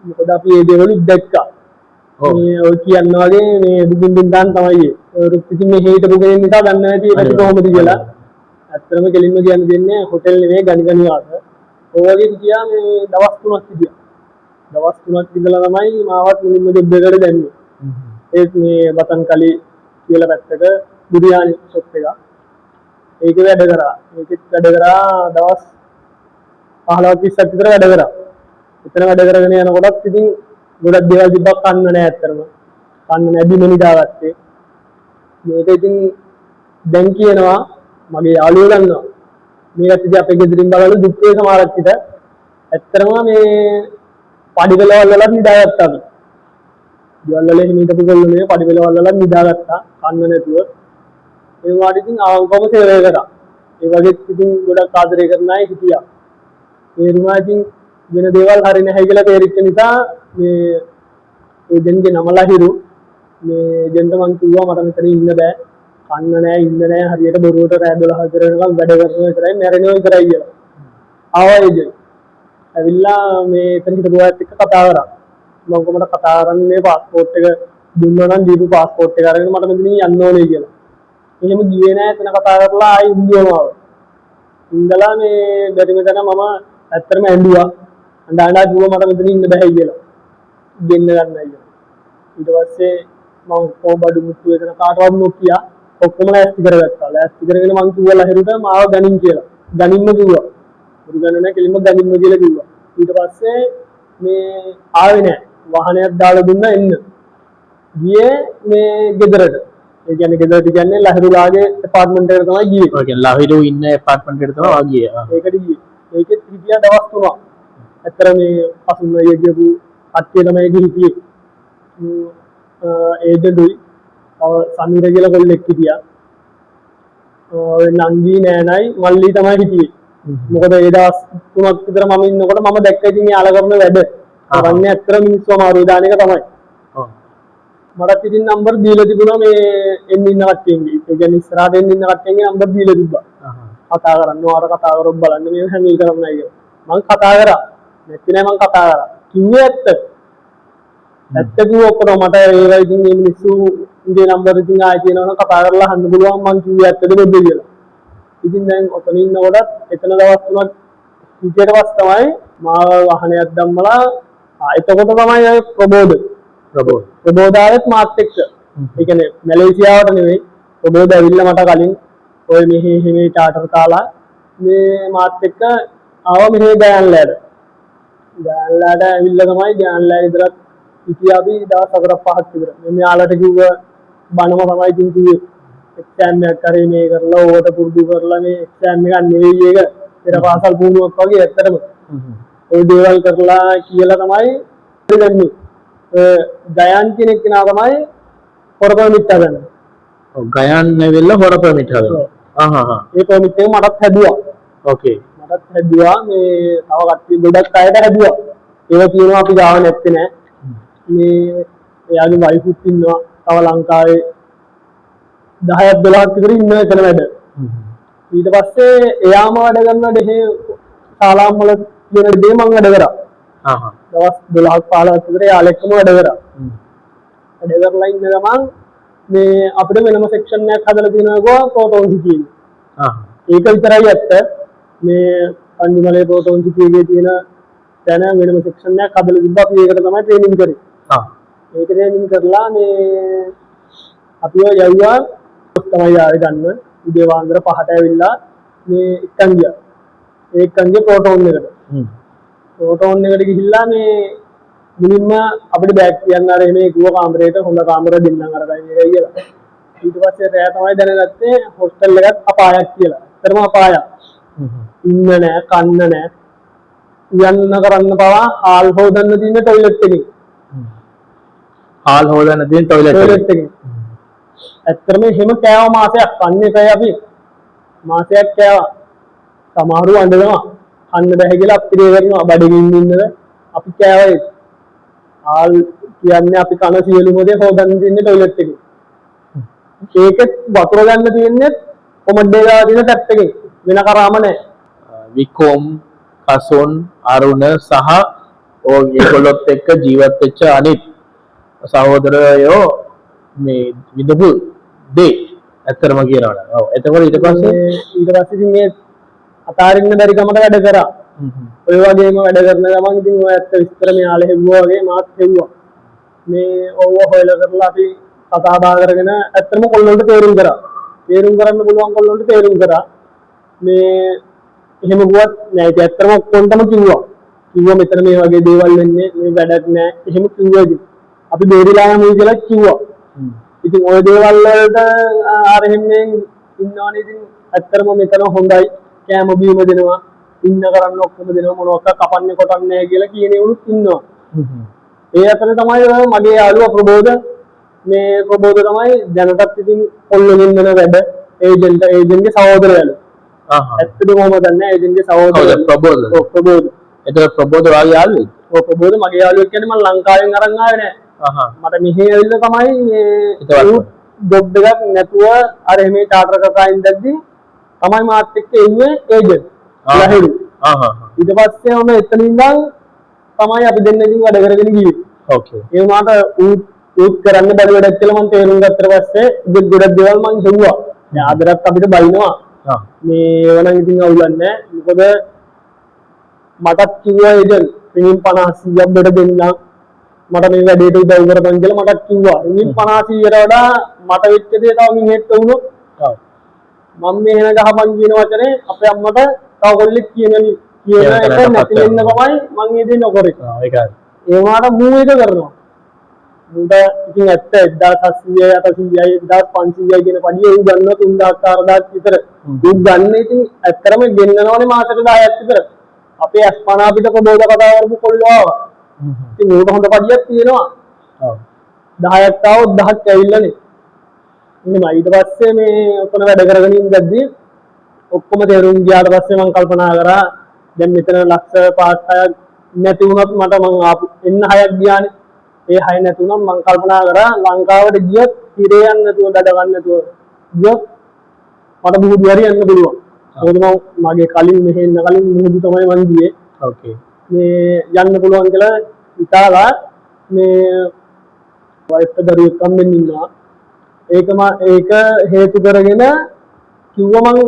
S2: මොකද අපි මේ දේවල් දැක්කා. මේ ඔය කියන්න වගේ මේ දුකින් දින්දාන් තමයි ඒ. ඉතින් මේ හේත පුගෙන නිසා ගන්න නැති ඒක කොහොමද කියලා. ඇත්තටම කෙලින්ම කියන්න දෙන්නේ හොටෙල් නෙවෙයි ගණික නිවාස. ඔය වගේ කියා මේ දවස් 3ක් හිටියා. දවස් 3ක් ඉඳලා තමයි මාවත් මුලින්ම ජොබ් එකට දැම්මේ. ඒත් මේ බතන් කලි කියලා පැත්තක බිරියානි ෂොප් එක. ඒක වැඩ කරා. ඒකෙත් වැඩ කරා දවස් 15ක් 20ක් විතර වැඩ කරා. එතන වැඩ කරගෙන යනකොටත් ඉතින් ගොඩක් දේවල් තිබ්බා කන්න නැහැ ඇත්තටම. කන්න නැති මෙනි දාගත්තේ. මේක ඉතින් දැන් කියනවා මගේ යාළුවෝ දන්නවා. මේකත් ඉතින් අපේ ගෙදරින් බලන දුක්ඛේ සමාරක්ෂිත. ඇත්තටම මේ පඩිපෙළවල් වලත් නිදාගත්තා අපි. ගෙවල් වල එහෙම හිටපු ගොල්ලෝ මේ පඩිපෙළවල් වලත් නිදාගත්තා කන්න නැතුව. ඒ වුණාට ඉතින් ආවකම සේවය කරා. ඒ වගේ ඉතින් ගොඩක් ආදරය කරන අය හිටියා. ඒ වුණා ඉතින් වෙන දේවල් හරි නැහැ කියලා තේරිච්ච නිසා මේ ඒජන්ගේ නමලා හිරු මේ ඒජන්ට මං කිව්වා මට මෙතන ඉන්න බෑ. කන්න නැහැ ඉන්න නැහැ හරියට බොරුවට රෑ 12 විතර වෙනකම් වැඩ කරනවා විතරයි මැරෙනවා විතරයි කියලා. ආවා ඒජන්. ඇවිල්ලා මේ එතන හිටපු අයත් එක්ක කතා කරා. මම කොහමද කතා කරන්නේ પાස්පෝර්ට් එක දුන්නා නම් දීපු પાස්පෝර්ට් එක අරගෙන මට මෙතනින් යන්න ඕනේ කියලා. එහෙම ගියේ නැහැ එතන කතා කරලා ආයි ඉන්දියාවම ආවා. ඉඳලා මේ බැරි මෙතන මම ඇත්තටම ඇඬුවා. අඬා කිව්වා මට මෙතන ඉන්න බෑ කියලා. ගෙන්න ගන්නයි කියලා. ඊට පස්සේ මම කොබඩු මුතු එතන කාටවත් නොකියා ඔක්කොම ලෑස්ති කරගත්තා. ලෑස්ති කරගෙන මං කිව්වා ලහිරුට මාව ගනින් කියලා. ගනින්න කිව්වා. මුරු ගන්න නැහැ කෙලින්ම ගනින්න කියලා කිව්වා. ඊට පස්සේ මේ ආවේ නැහැ. වාහනයක් දාලා දුන්නා එන්න. ගියේ මේ ගෙදරට. ඒ කියන්නේ ගෙදරට කියන්නේ ලහිරුලාගේ ඇපාර්ට්මන්ට් එකට තමයි ගියේ.
S3: ඔය කියන්නේ ලහිරු ඉන්න ඇපාර්ට්මන්ට් එකට තමයි ආගියේ.
S2: ඒකට ගියේ. ඒකෙත් හිටියා දවස් 3ක්. ඇත්තට මේ අසුන්නය කියපු කට්ටිය තමයි ගිහින් ඒජන්ටුයි සමීර කියලා කොල්ලෙක් හිටියා. ඔය නංගි නෑනයි මල්ලි තමයි හිටියේ. මොකද ඒ දවස් 3ක් විතර මම ඉන්නකොට මම දැක්ක ඉතින් යාලා කරන වැඩ. කරන්නේ ඇත්තට මිනිස්සු අමාරු දාන එක තමයි.
S3: ඔව්.
S2: මටත් ඉතින් නම්බර් දීලා තිබුණා මේ එන්න ඉන්න කට්ටියන්ගේ. ඒ කියන්නේ ඉස්සරහට එන්න ඉන්න කට්ටියන්ගේ නම්බර් දීලා තිබ්බා. කතා කරන්න ඕනට කතා කරොත් බලන්න මේ හැන්ඩල් කරන්නයි කියලා. මම කතා කරා. නැත්නම් මම කතා කරා. කිව්වේ ඇත්ත. ඇත්ත කිව්ව ඔක්කොම මට ඒවා ඉතින් මේ මිනිස්සුගේ නම්බර් ඉතින් ආයෙ තියෙනවනම් කතා කරලා අහන්න පුළුවන් මං කිව්වේ ඇත්තද බොද්ද කියලා. ඉතින් දැන් ඔතන ඉන්නකොටත් එතන දවස් 3ක් හිටියට පස්සේ තමයි මාව වාහනයක් දැම්මලා එතකොට තමයි අය ප්‍රබෝධාවෙත් මාත් එක්ක. ඒ කියන්නේ මැලේසියාවට නෙවෙයි ප්‍රබෝධ ඇවිල්ලා මට කලින් ඔය මෙහි හිමේ චාටර් කාලා මේ මාත් එක්ක ආව මෙහි ගෑන්ලාට. ගෑන්ලාට ඇවිල්ලා තමයි ගෑන්ලා ඉදරත් ඉතියා අපි දවස් 4-5ක් විතර. මේ යාලට කිව්ව බණම තමයි ඉතින් කිව්වේ. එක්සෑම් එකක් කරේ මේ කරලා ඕවට පුරුදු කරලා මේ එක්සෑම් එකක් නෙවෙයි ඒක. පෙර පාසල් පුහුණුවක් වගේ ඇත්තටම. ওই දේවල් කරලා කියලා තමයි දෙන්නේ. ගයන් කෙනෙක් කෙනා තමයි හොර පර්මිට් හදන්නේ.
S3: ඔව් ගයන් නෙවෙල්ලා හොර පර්මිට් හදන්නේ.
S2: ඒ පර්මිට් එක මටත් හැදුවා.
S3: ඕකේ.
S2: මටත් හැදුවා මේ තව කට්ටිය ගොඩක් අයට හැදුවා. ඒක කියනවා අපි ගාව නැත්තේ නෑ. මේ එයාගේ වයිෆුත් ඉන්නවා. තව ලංකාවේ 10ක් 12ක් විතර ඉන්නවා එතන වැඩ. ඊට පස්සේ එයාම වැඩ කරන දෙහි ශාලාම් වල කියන දේ මම වැඩ කරා. දවස් 12ක් 15ක් විතර යාලෙක්ම වැඩ කරා. වැඩ කරලා ඉන්න ගමන් මේ අපිට වෙනම සෙක්ෂන් එකක් හදලා තියෙනවා ප්‍රෝටෝන් කියන්නේ. ඒක විතරයි ඇත්ත. මේ පන්දිමලේ ප්‍රෝටෝන් එකේ තියෙන දැන වෙනම සෙක්ෂන් එකක් හදලා තිබ්බා. අපි ඒකට තමයි ට්‍රේනින් කරේ. ඒක ට්‍රේනින් කරලා මේ අපිව යවුවා තමයි ආවේ ගන්න. උදේ වාන්දර 5ට ඇවිල්ලා මේ එක්කන් ගියා. ඒ එක්කන්ගේ ප්‍රෝටෝන් එකට. ප්‍රෝටෝන් එකට ගිහිල්ලා මේ මුලින්ම අපිට බෑග් කියන්න අර මේ කිව්ව කාමරේට හොඳ කාමර දෙන්නම් අරගෙන ඉන්නේ කියලා. ඊට පස්සේ රෑ තමයි දැනගත්තේ හොස්ටල් එකත් අපායක් කියලා. ඇත්තටම අපායක්. ඉන්න නෑ, කන්න නෑ. යන්න කරන්න පවා හාල් හොදන්න තියෙන টয়ලට් එකේ.
S3: හාල් හොදන්න තියෙන টয়ලට්
S2: එකේ. ඇත්තටම එහෙම කෑව මාසයක් කන්නේ නැහැ අපි. මාසයක් කෑවා. සමහරව අඬනවා. කන්න බැහැ කියලා අපිට කරනවා බඩගින්න ඉන්නද අපි කෑවා. හාල් කියන්නේ අපි කන සියලුම දේ හොදන්න තියෙන টয়ලට් එකේ. ඒකෙත් වතුර ගන්න තියෙන්නේ කොමඩේ දාලා තියෙන ටැප් එකේ. වෙන කරාම නැහැ.
S3: වික්‍රම් කසොන් අරුණ සහ ඒගොල්ලොත් එක්ක ජීවත් වෙච්ච අනිත් සහෝදරයෝ මේ විදපු දේ ඇත්තටම කියනවනේ. ඔව්. එතකොට ඊට පස්සේ
S2: ඉතින් මේ අතාරින්න බැරි කමට වැඩ කරා. ඔය වගේම වැඩ කරන ගමන් ඉතින් ඔය ඇත්ත විස්තර මෙයාලා හෙව්වා වගේ මාත් හෙව්වා. මේ ඕව හොයලා කරලා අපි කතා බහ කරගෙන ඇත්තටම කොල්ලොන්ට තේරුම් කරා. තේරුම් කරන්න පුළුවන් කොල්ලොන්ට තේරුම් කරා. මේ එහෙම ගුවත් නෑ ඒක ඇත්තටම කොන්ටම කිව්වා. කිව්වා මෙතන මේ වගේ දේවල් වෙන්නේ මේ වැඩක් නෑ. එහෙම කිව්වා ඉතින්. අපි බේරිලා යමු කියලා කිව්වා. ඉතින් ওই දේවල් වලට ආර එහෙම ඉන්නවනේ ඉතින් ඇත්තටම මෙතන හොඳයි කෑම බීම දෙනවා ඉන්න කරන්න ඔක්කොම දෙනවා මොනවාක් කපන්නේ කොටන්නේ නැහැ කියලා කියන උනුත් ඉන්නවා. ඒ අතර තමයි මගේ යාළුවා ප්‍රබෝධ මේ ප්‍රබෝධ තමයි දැනටත් ඉතින් පොල්ලෙන් වෙන වැඩ ඒජන්ට්ගේ සහෝදරයලු. ඇත්තටම මම දන්නේ ඒජන්ට්ගේ සහෝදරයලු
S3: ප්‍රබෝධ.
S2: ඔව් ප්‍රබෝධ.
S3: එතකොට ප්‍රබෝධ වාගේ යාළුවෙක්.
S2: ඔව් ප්‍රබෝධ මගේ යාළුවෙක් කියන්නේ මම ලංකාවෙන් අරන් ආවේ නෑ. මට මෙහෙ ඇවිල්ලා තමයි මේ ජොබ් එකක් නැතුව අර මේ චාටර් කකා ඉඳද්දී තමයි මාත් එක්ක එන්නේ ඒජන්ට්. ලහිරු. ඊට පස්සේ මම එතන ඉඳන් තමයි අපි දෙන්න ඉතින් වැඩ කරගෙන ගියේ.
S3: ඕකේ.
S2: ඒ වුණාට ඌත් කරන්න බැරි වැඩක් කියලා මම තේරුම් ගත්තට පස්සේ ගොඩක් දේවල් මම හෙව්වා. දැන් ආදරත් අපිට බයිනවා. මේ වනම් ඉතින් අවුලක් නැහැ. මොකද මටත් කිව්වා ඒජන්ට් රින් 50 100ක් බෙද දෙන්නම්. මට මේ වැඩේට උදව් කරපන් කියලා මටත් කිව්වා. රින් 50 100ට වඩා මට වෙච්ච දේ තව මිනිහෙක්ට වුණොත් මම මේ වෙන ගහපන් කියන වචනේ අපේ අම්මට තව කොල්ලෙක් කියන එක නැති වෙන්න තමයි මම මේ දේ නොකරේ.
S3: ඒකයි.
S2: ඒ වුණාට මූ එක කරනවා. මූට ඉතින් ඇත්ත 1700 800යි 1500යි කියන පඩිය ඌ ගන්නවා 3000 4000 විතර. ඌ ගන්න ඉතින් ඇත්තටම ගෙන්නනවනේ මාසෙට 10ක් විතර. අපේ අස්පනා පිට ප්‍රබෝධ කතා කරපු කොල්ලෝ ආවා. ඉතින් ඌට හොඳ පඩියක් තියෙනවා. ඔව්. 10ක් ආවොත් 10ක් ඇවිල්ලානේ. එහෙනම් ඊට පස්සේ මේ ඔතන වැඩ කරගෙන ඉඳද්දී ඔක්කොම තේරුම් ගියාට පස්සේ මම කල්පනා කරා දැන් මෙතන ලක්ෂ 5-6ක් නැති වුණත් මට මං ආපු එන්න 6ක් ගියානේ. ඒ 6 නැති වුණත් මං කල්පනා කරා ලංකාවට ගියත් ඉරේ යන්න නැතුව දඩ ගන්න නැතුව ගියොත් මට බුදු හරි යන්න පුළුවන්. මොකද මගේ කලින් මෙහෙ එන්න කලින් මුහුදු තමයි මං ගියේ.
S3: ඕකේ.
S2: මේ යන්න පුළුවන් කියලා හිතාලා මේ වයිෆ් දරුවෙක් කම්බෙන් ඉන්නවා. ඒක හේතු කරගෙන කිව්වා මං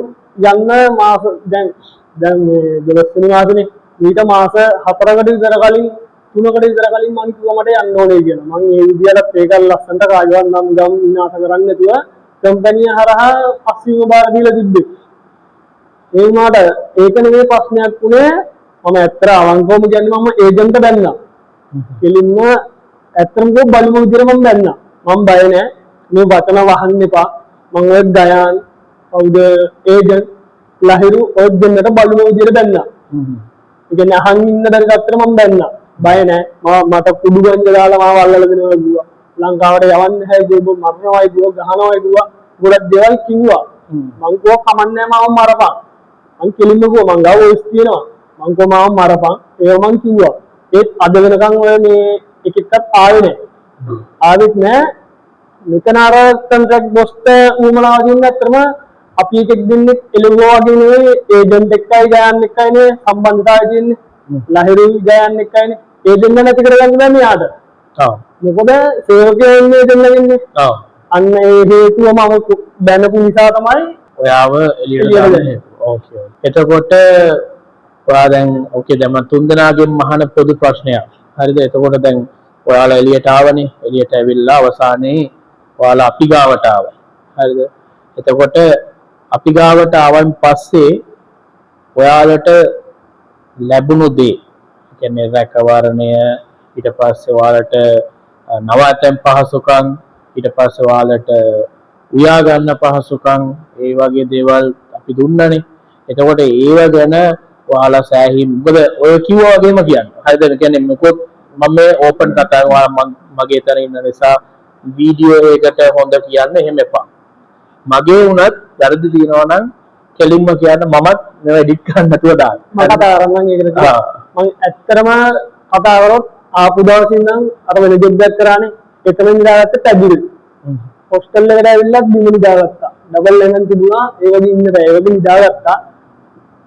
S2: යන්න මාස දැන් මේ 12 වෙනි මාසෙනේ ඊට මාස 4කට විතර කලින් 3කට විතර කලින් මං කිව්වා මට යන්න ඕනේ කියලා. මං ඒ විදිහට ඒක ලස්සනට කාගවත් නම් ගම් විනාශ කරන්නේ නැතුව කම්පැනි හරහා පස්වීම බාර දීලා තිබ්බේ. ඒ වුණාට ඒක නෙමෙයි ප්‍රශ්නයක් උනේ මම ඇත්තට අවංකවම කියන්නේ මම ඒජන්ට් බැන්නා. කෙලින්ම ඇත්තටම බලමු විදිහට මම බැන්නා. මම බය නැහැ. මේ වචන වහන්න එපා. මම ඔය ගයාන් කවුද ඒජන්ට් ලහිරු ඔය දෙන්නට බලමු විදිහට බැන්නා. ඒ කියන්නේ අහන් ඉන්න බැරි තත්ත්වෙට මම බැන්නා. බය නැහැ. මට කුඩු ගංජ දාලා මාව අල්ලලා දෙනවා කිව්වා. ලංකාවට යවන්න නැහැ කිව්වා. මරණවයි කිව්වා. ගහනවයි කිව්වා. ගොඩක් දේවල් කිව්වා. මං කිව්වා කමන්නේ නැහැ මාව මරපන්. මං කෙලින්ම කිව්වා මං ගාව ඔයිස් තියෙනවා. මං කිව්වා මාව මරපන්. ඒක මං කිව්වා. ඒත් අද වෙනකන් ඔය මේ එකෙක්වත් ආවේ නැහැ. ආවෙත් නැහැ. මෙතන අර කොන්ට්‍රැක්ට් බොස්ට උමනාව දෙන්න ඇත්තම අපි එකෙක් දෙන්නේ එළුවා වගේ නෙවෙයි ඒජන්ට් එක්කයි ගයන් එක්කයිනේ සම්බන්ධතාවය තියෙන්නේ. ලහිරුයි ගයන් එක්කයිනේ. ඒජන්ට් නැති කරගන්න බෑ මෙයාට. ඔව්. මොකද සේවකයෝ ඉන්නේ දෙන්නගන්නේ. ඔව්. අන්න ඒ හේතුව මම බැනපු නිසා තමයි
S3: ඔයාව එළියට දාන්නේ. ඕකේ. එතකොට ඔයා දැන් ඕකේ දැන් මම තුන්දෙනාගෙන් මහන පොදු ප්‍රශ්නයක්. හරිද? එතකොට දැන් ඔයාලා එළියට ආවනේ. එළියට ඇවිල්ලා අවසානයේ ඔයාලා අපි ගාවට ආවා. හරිද? එතකොට අපි ගාවට ආවන් පස්සේ ඔයාලට ලැබුණු දේ කියන්නේ රැකවරණය ඊට පස්සේ ඔයාලට නවාතැන් පහසුකම් ඊට පස්සේ ඔයාලට උයා ගන්න පහසුකම් ඒ වගේ දේවල් අපි දුන්නනේ. එතකොට ඒව ගැන ඔයාලා සෑහීම් මොකද ඔය කිව්වා වගේම කියන්න. හරිද? ඒ කියන්නේ මොකොත් මම මේ ඕපන් කතා කරනවා මගේ තැන ඉන්න නිසා වීඩියෝ එකකට හොඳ කියන්න එහෙම එපා. මගේ වුණත් වැරදි තියෙනවා නම් කෙලින්ම කියන්න මමත් මේව එඩිට් කරන්න නැතුව දාන්න.
S2: මම කතා කරන්නම් ඒකට කියලා. මම ඇත්තටම කතා කරොත් ආපු දවසින් නම් අර වෙන ජොබ් එකක් කරානේ. එතන ඉඳලාගත්ත පැදිරි. හොස්ටල් එකට ඇවිල්ලා බිම නිදාගත්තා. ඩබල් එකෙන් තිබුණා ඒ වගේ ඉන්න බෑ. ඒක නිදාගත්තා.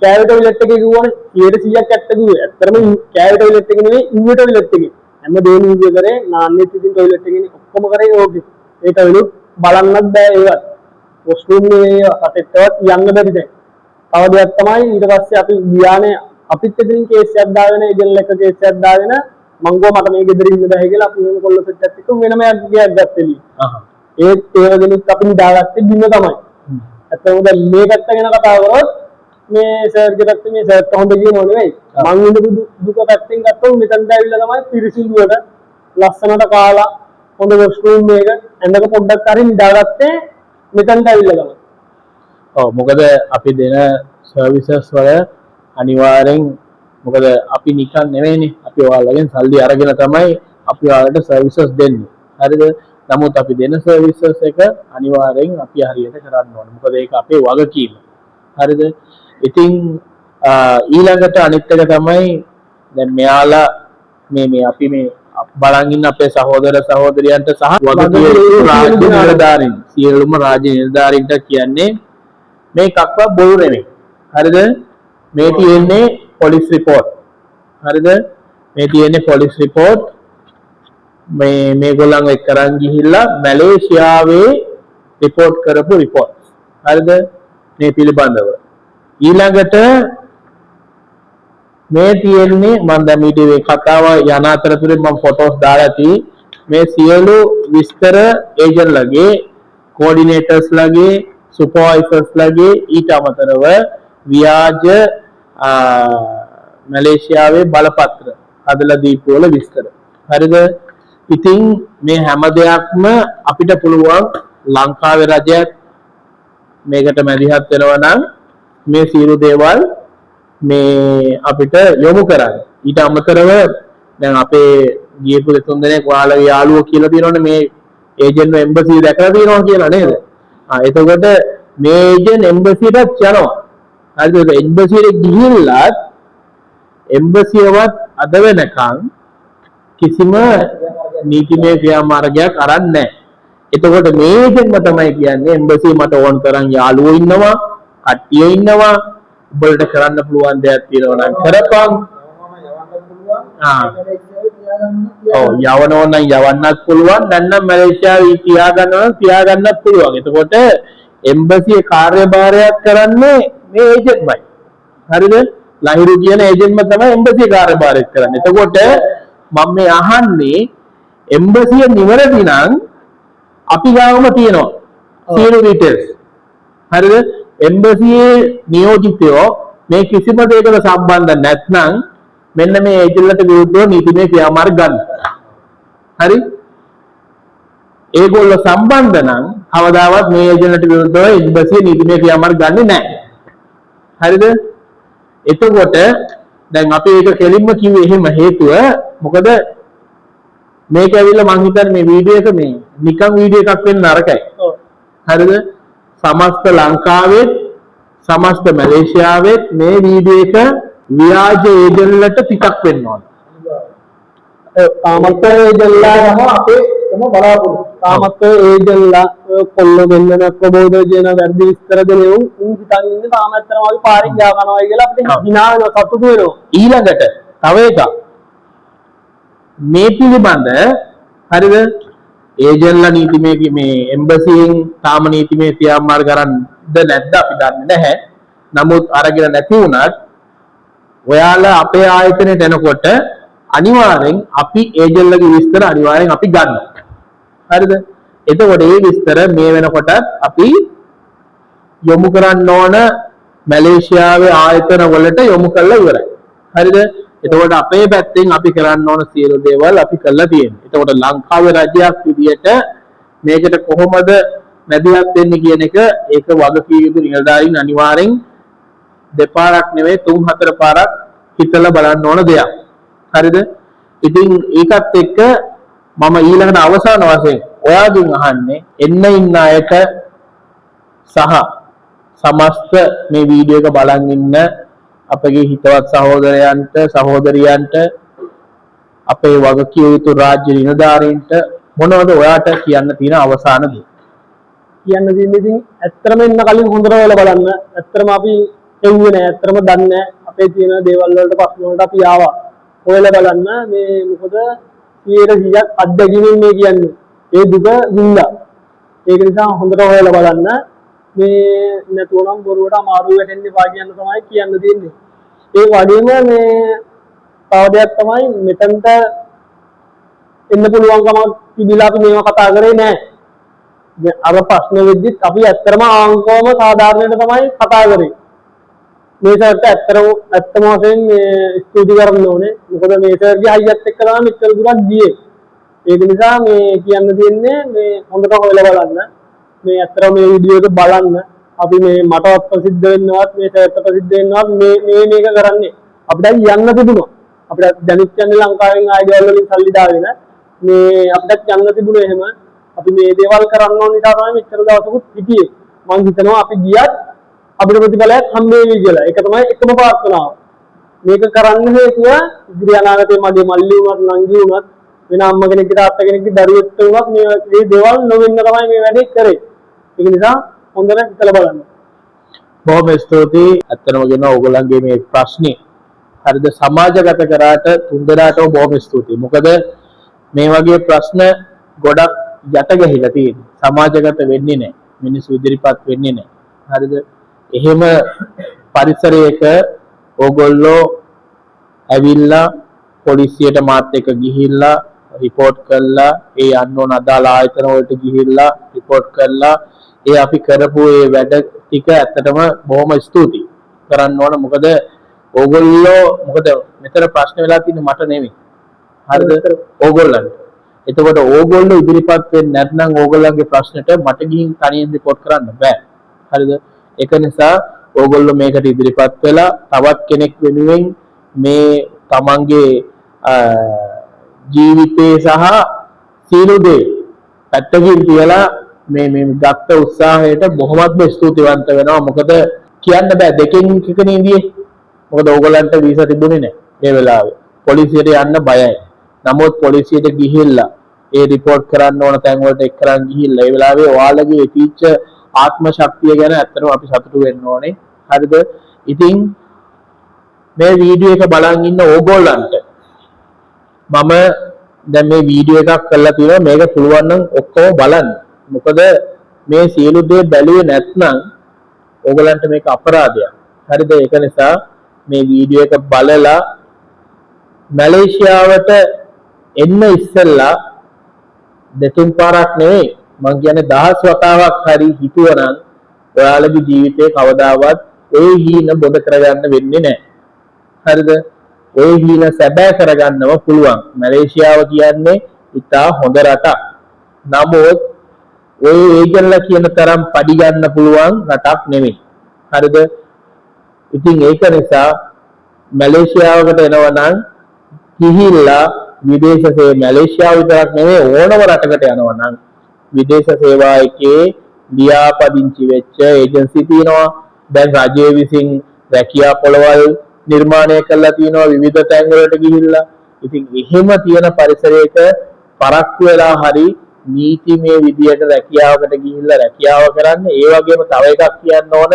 S2: කෑවේ ටොයිලට් එකේ කිව්වනේ 100ක් ඇත්ත කිව්වේ. ඇත්තටම කෑවේ ටොයිලට් එකේ නෙවෙයි ඉන්නේ ටොයිලට් එකේ. හැම දෙයක්ම ඉන්නේ කරේ නාන්නෙත් ඉතින් ටොයිලට් එකේනේ ඔක්කොම කරේ ඕකේ. ඒ ටොයිලට් බලන්නත් බෑ ඒවත්. වොස්රූම් එකේ අතටවත් යන්න බැරි දැන්. තව දෙයක් තමයි ඊට පස්සේ අපි ගියානේ අපිත් එදින් කේස් එකක් දාගෙන ඒජන්ට් එක කේස් එකක් දාගෙන මං ගෝ මට මේ ගෙදර ඉන්න බෑ කියලා අපි වෙන කොල්ල සෙට් එකක් වෙනම ගියක් ගත්තලි. ඒත් ඒ වගේත් අපි නිදාගත්තේ බිම තමයි. ඇත්තටම දැන් මේ පැත්ත ගැන කතා කරොත් මේ සර්ගේ පැත්තේ මේ සර්ට හොඳ කියනෝ නෙවෙයි. මං ඉන්න දුක පැත්තෙන් ගත්තොත් මෙතනට ඇවිල්ලා තමයි පිරිසිදුවට ලස්සනට කාලා හොඳ වොස්රූම් එක ඇඳක පොඩ්ඩක් හරි නිදාගත්තේ මෙතනට ඇවිල්ලා තමයි.
S3: ඔව් මොකද අපි දෙන සර්විසස් වල අනිවාර්යෙන් මොකද අපි නිකන් නෙවෙයිනේ අපි ඔයාලගෙන් සල්ලි අරගෙන තමයි අපි ඔයාලට සර්විසස් දෙන්නේ හරිද නමුත් අපි දෙන සර්විසස් එක අනිවාර්යෙන් අපි හරියට කරන්න ඕනේ මොකද ඒක අපේ වගකීම හරිද ඉතින් ඊළඟට අනිත් එක තමයි දැන් මෙයාලා මේ අපි මේ බලන් ඉන්න අපේ සහෝදර සහෝදරියන්ට සහ වගකීම් රාජ්‍ය නිලධාරීන් සියලුම රාජ්‍ය නිලධාරීන්ට කියන්නේ මේ එකක්වත් බොරු නෙමෙයි හරිද මේ තියෙන්නේ පොලිස් රිපෝට් හරිද මේ තියෙන්නේ පොලිස් රිපෝට් මේගොල්ලන් එක්ක කරන් ගිහිල්ලා මැලේසියාවේ රිපෝට් කරපු රිපෝට් හරිද මේ පිළිබඳව ඊළඟට මේ තියෙන්නේ මම දැන් මේ කතාව යන අතරතුරේ මම ෆොටෝස් දාලා ඇති මේ සියලු විස්තර ඒජන්ට්ලගේ කෝඩිනේටර්ස්ලගේ සුපර්වයිසර්ස්ලගේ ඊට අමතරව ව්‍යාජ මැලේසියාවේ බලපත්‍ර හදලා දීපු වල විස්තර හරිද ඉතින් මේ හැම දෙයක්ම අපිට පුළුවන් ලංකාවේ රජයත් මේකට මැදිහත් වෙනවා නම් මේ සියලු දේවල් මේ අපිට යොමු කරන්න ඊට අමතරව දැන් අපේ ගියපු දෙතුන් දෙනෙක් ඔයාලගේ යාළුවෝ කියලා තියෙනවනේ මේ ඒජන්ට් එම්බසි දැකලා තියෙනවා කියලා නේද එතකොට මේ ඒජන්ට් එම්බසියට යනවා හරිද එම්බසියට ගිහිල්ලත් එම්බසියවත් අද වෙනකන් කිසිම නීතිමය ක්‍රියාමාර්ගයක් අරන් නැහැ. එතකොට මේ ඒජන්ට්ම තමයි කියන්නේ එම්බසිය මට ඕන තරම් යාළුවෝ ඉන්නවා, කට්ටිය ඉන්නවා. උඹලට කරන්න පුළුවන් දෙයක් තියෙනවා නම් කරපන්. ඔව් යවනවා නම් යවන්නත් පුළුවන්. නැත්නම් මැලේසියාවේ තියාගන්නත් පුළුවන්. එතකොට එම්බසියේ කාර්යභාරයක් කරන්නේ මේ ඒජන්ට්මයි. හරිද? ලහිරු කියන ඒජන්ට්ම තමයි එම්බසියේ කාර්යභාරයක් කරන්නේ. එතකොට මම මේ අහන්නේ එම්බසිය නිවැරදි නම් අපි ගාවම තියෙනවා සියලු ඩීටේල්ස්. හරිද? එම්බසියේ නියෝජිතයෝ මේ කිසිම දෙයකට සම්බන්ධ නැත්නම් මෙන්න මේ ඒජන්ට්ලට විරුද්ධව නීතිමය ක්‍රියාමාර්ග ගන්න. හරි? ඒගොල්ලෝ සම්බන්ධ නම් කවදාවත් මේ ඒජන්ට්ලට විරුද්ධව එම්බසිය නීතිමය ක්‍රියාමාර්ග ගන්නෙ නැහැ. හරිද? එතකොට දැන් අපි ඒක කෙලින්ම කිව්වේ එහෙම හේතුව මොකද මේක ඇවිල්ලා මං හිතන්නේ මේ වීඩියෝ එක මේ නිකන් වීඩියෝ එකක් වෙන්න නරකයි. ඔව්. හරිද? සමස්ත ලංකාවෙත් සමස්ත මැලේසියාවෙත් මේ වීඩියෝ එක ව්‍යාජ ඒජන්ට්ලට පිටක් වෙන්න ඕන.
S2: තාමත් ඒජන්ට්ලා ගම අපේ තම බලාපොරොත්තු. තාමත් ඒජන්ට්ලා කොල්ල දෙන්නන ප්‍රබෝධ කියන වැඩි විස්තර දෙනේ උන් හිතන් ඉන්නේ තාමත්තරම වගේ පාරික් ගා කරනවා කියලා අපිට hina වෙනවා සතුටු වෙනවා.
S3: ඊළඟට තව එකක් මේ පිළිබඳ හරිද ඒජන්ට්ලා නීතිමය මේ එම්බසියෙන් තාම නීතිමය ක්‍රියාමාර්ග කරන්නද නැද්ද අපි දන්නේ නැහැ. නමුත් අරගෙන නැති වුණත් ඔයාලා අපේ ආයතනයට එනකොට අනිවාර්යෙන් අපි ඒජන්ට්ලාගේ විස්තර අනිවාර්යෙන් අපි ගන්නවා. හරිද? එතකොට මේ විස්තර මේ වෙනකොට අපි යොමු කරන්න ඕන මැලේසියාවේ ආයතන වලට යොමු කරලා ඉවරයි. හරිද? එතකොට අපේ පැත්තෙන් අපි කරන්න ඕන සියලු දේවල් අපි කරලා තියෙනවා. එතකොට ලංකාවේ රජයක් විදියට මේකට කොහොමද මැදිහත් වෙන්නේ කියන එක ඒක වගකීම් යුතු නිලධාරීන් අනිවාර්යෙන් දෙපාරක් නෙවෙයි 3-4 පාරක් හිතලා බලන්න ඕන දෙයක්. හරිද? ඉතින් ඒකත් එක්ක මම ඊළඟට අවසාන වශයෙන් ඔයාගෙන් අහන්නේ එන්න ඉන්න අයට සහ සමස්ත මේ වීඩියෝ එක බලන් ඉන්න අපගේ හිතවත් සහෝදරයන්ට සහෝදරියන්ට අපේ වගකිය යුතු රාජ්‍ය නිලධාරීන්ට මොනවද ඔයාට කියන්න තියෙන අවසාන දේ?
S2: කියන්න දෙන්නේ ඉතින් ඇත්තටම ඉන්න කලින් හොඳට ඔයාලා බලන්න. ඇත්තටම අපි එව්වේ නෑ. ඇත්තටම දන්නේ නෑ. අපේ තියෙන දේවල් වලට ප්‍රශ්න වලට අපි ආවා. ඔයාලා බලන්න මේ මොකද 100ක් අත්දැකීමෙන් මේ කියන්නේ. ඒ දුක වින්දා. ඒක නිසා හොඳට ඔයාලා බලන්න. මේ නැතුවනම් බොරුවට අමාරු වෙටෙන්නේ වා කියන්න තමයි කියන්න දෙන්නේ. ඒ වගේම මේ තව දෙයක් තමයි මෙතනට එන්න පුළුවන්කම තිබිලා අපි මේවා කතා කරේ නෑ. දැන් අර ප්‍රශ්න වෙද්දිත් අපි ඇත්තටම ආංකවම සාධාරණයට තමයි කතා කරේ. මේ සර්ට ඇත්තම වශයෙන් ස්තුති කරන්න ඕනේ. මොකද මේ සර්ගේ හයියත් එක්ක තමයි මෙච්චර දුරක් ගියේ. ඒක නිසා මේ කියන්න දෙන්නේ මේ හොඳට හොයලා බලන්න. මේ ඇත්තටම මේ වීඩියෝ එක බලන්න අපි මේ මටවත් ප්‍රසිද්ධ වෙන්නවත් මේ සෑත්ත ප්‍රසිද්ධ වෙන්නවත් මේක කරන්නේ අපිට යන්න තිබුණා. අපිට දැනුත් යන්නේ ලංකාවෙන් ආයිඩියල් වලින් සල්ලි දාගෙන මේ අපිට යන්න තිබුණේ එහෙම. අපි මේ දේවල් කරන්න ඕන නිසා තමයි මෙච්චර දවසකුත් හිටියේ. මම හිතනවා අපි ගියත් අපිට ප්‍රතිඵලයක් හම්බෙවි කියලා. ඒක තමයි එකම ප්‍රාර්ථනාව. මේක කරන්න හේතුව ඉදිරි අනාගතේ මගේ මල්ලි වුණත් නංගි වුණත් වෙන අම්ම කෙනෙක්ගේ තාත්තා කෙනෙක්ගේ දරුවෙක් වුණත් මේ දේවල් නොවෙන්න තමයි මේ වැඩේ කරේ. ඒක නිසා හොඳට හිතලා බලන්න.
S3: බොහොම ස්තුතියි. ඇත්තටම කියනවා ඕගොල්ලන්ගේ මේ ප්‍රශ්නේ හරිද සමාජගත කරාට තුන්දෙනාටම බොහොම ස්තුතියි. මොකද මේ වගේ ප්‍රශ්න ගොඩක් යට ගහිලා තියෙනවා. සමාජගත වෙන්නේ නැහැ. මිනිස්සු ඉදිරිපත් වෙන්නේ නැහැ. හරිද? එහෙම පරිසරයක ඕගොල්ලෝ ඇවිල්ලා පොලිසියට මාත් එක්ක ගිහිල්ලා රිපෝට් කළා, ඒ යන්න ඕන අදාළ ආයතන වලට ගිහිල්ලා රිපෝට් කළා. ඒ අපි කරපු ඒ වැඩ ටික ඇත්තටම බොහොම ස්තුතියි කරන්න ඕන. මොකද ඕගොල්ලෝ මෙතන ප්‍රශ්න වෙලා තියෙන්නේ මට නෙමෙයි. හරිද? ඕගොල්ලන්ට. එතකොට ඕගොල්ලෝ ඉදිරිපත් වෙන්නේ නැත්නම් ඕගොල්ලන්ගේ ප්‍රශ්නෙට මට ගිහින් තනියෙන් රිපෝට් කරන්න බෑ. හරිද? ඒක නිසා ඕගොල්ලෝ මේකට ඉදිරිපත් වෙලා තවත් කෙනෙක් වෙනුවෙන් මේ තමන්ගේ ජීවිතේ සහ සීල දේ පැත්තකින් තියලා මේ ගත්ත උත්සාහයට බොහොමත්ම ස්තුතිවන්ත වෙනවා. මොකද කියන්න බෑ දෙකෙන් එකකනේ ඉන්නේ. මොකද ඕගොල්ලන්ට වීසා තිබුණේ නැහැ ඒ වෙලාවේ. පොලිසියට යන්න බයයි. නමුත් පොලිසියට ගිහිල්ලා ඒ රිපෝට් කරන්න ඕන තැන් වලට එක් කරන් ගිහිල්ලා ඒ වෙලාවේ ඔයාලගේ තීච්ච ආත්ම ශක්තිය ගැන ඇත්තටම අපි සතුටු වෙන්න ඕනේ. හරිද? ඉතින් මේ වීඩියෝ එක බලන් ඉන්න ඕගොල්ලන්ට මම දැන් මේ වීඩියෝ එකක් කරලා තියෙනවා. මේක පුළුවන් නම් ඔක්කොම බලන්න. මොකද මේ සියලු දේ බැලුවේ නැත්නම් ඕගොල්ලන්ට මේක අපරාධයක්. හරිද? ඒක නිසා මේ වීඩියෝ එක බලලා මැලේසියාවට එන්න ඉස්සෙල්ලා දෙතුන් පාරක් නෙවෙයි මං කියන්නේ 10 වතාවක් හරි හිතුවනම් ඔයාලගේ ජීවිතේ කවදාවත් ඒ හීන බොද කරගන්න වෙන්නේ නැහැ. හරිද? ඒ හීන සැබෑ කරගන්නව පුළුවන්. මැලේසියාව කියන්නේ ඉතා හොඳ රටක්. නමුත් ඔය ඒගොල්ලෝ කියන තරම් පඩි ගන්න පුළුවන් රටක් නෙමෙයි. හරිද? ඉතින් ඒක නිසා මැලේසියාවකට එනවා නම් ගිහිල්ලා විදේශ සේවා මැලේසියාව විතරක් නෙමෙයි ඕනම රටකට යනවා නම් විදේශ සේවා එකේ ලියාපදිංචි වෙච්ච ඒජන්සි තියෙනවා. දැන් රජය විසින් රැකියා පොළවල් නිර්මාණය කරලා තියෙනවා විවිධ තැන් වලට ගිහිල්ලා. ඉතින් එහෙම තියෙන පරිසරයක පරක්කු වෙලා හරි නීතිමය විදියට රැකියාවකට ගිහිල්ලා රැකියාව කරන්න. ඒ වගේම තව එකක් කියන්න ඕන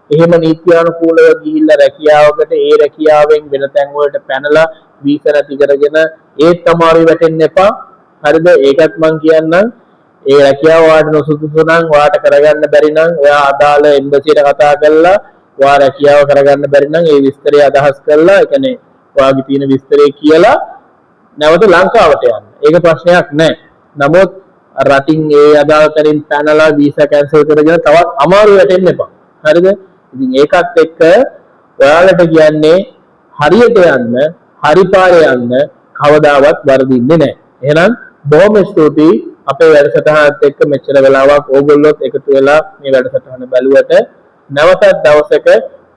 S3: එහෙම නීත්‍යානුකූලව ගිහිල්ලා රැකියාවකට ඒ රැකියාවෙන් වෙන තැන් වලට පැනලා වීසා නැති කරගෙන ඒත් අමාරුයි වැටෙන්න එපා. හරිද? ඒකත් මම කියන්නම්. ඒ රැකියාව වාට නොසුදුසු නම් වාට කරගන්න බැරි නම් ඔයා අදාළ එම්බසියට කතා කරලා ඔයා රැකියාව කරගන්න බැරි නම් ඒ විස්තරය අදහස් කරලා ඒ කියන්නේ ඔයාගේ තියෙන විස්තරය කියලා නැවත ලංකාවට යන්න. ඒක ප්‍රශ්නයක් නෑ. නමුත් රටින් ඒ අදාළ තැනින් පැනලා වීසා කැන්සල් කරගෙන තවත් අමාරු වැටෙන්න එපා. හරිද? ඉතින් ඒකත් එක්ක ඔයාලට කියන්නේ හරියට යන්න, හරි පාරේ යන්න කවදාවත් වරදින්නේ නැහැ. එහෙනම් බොහොම ස්තුතියි අපේ වැඩසටහනත් එක්ක මෙච්චර වෙලාවක් ඕගොල්ලොත් එකතු වෙලා මේ වැඩසටහන බැලුවට. නැවතත් දවසක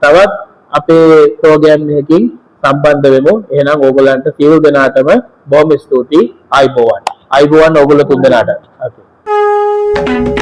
S3: තවත් අපේ ප්‍රෝග්‍රෑම් එකකින් සම්බන්ධ වෙමු. එහෙනම් ඕගොල්ලන්ට සියලු දෙනාටම බොහොම ස්තුතියි. ආයිබෝවන්. ආයිබෝවන් ඕගොල්ලෝ තුන් දෙනාට. Okay.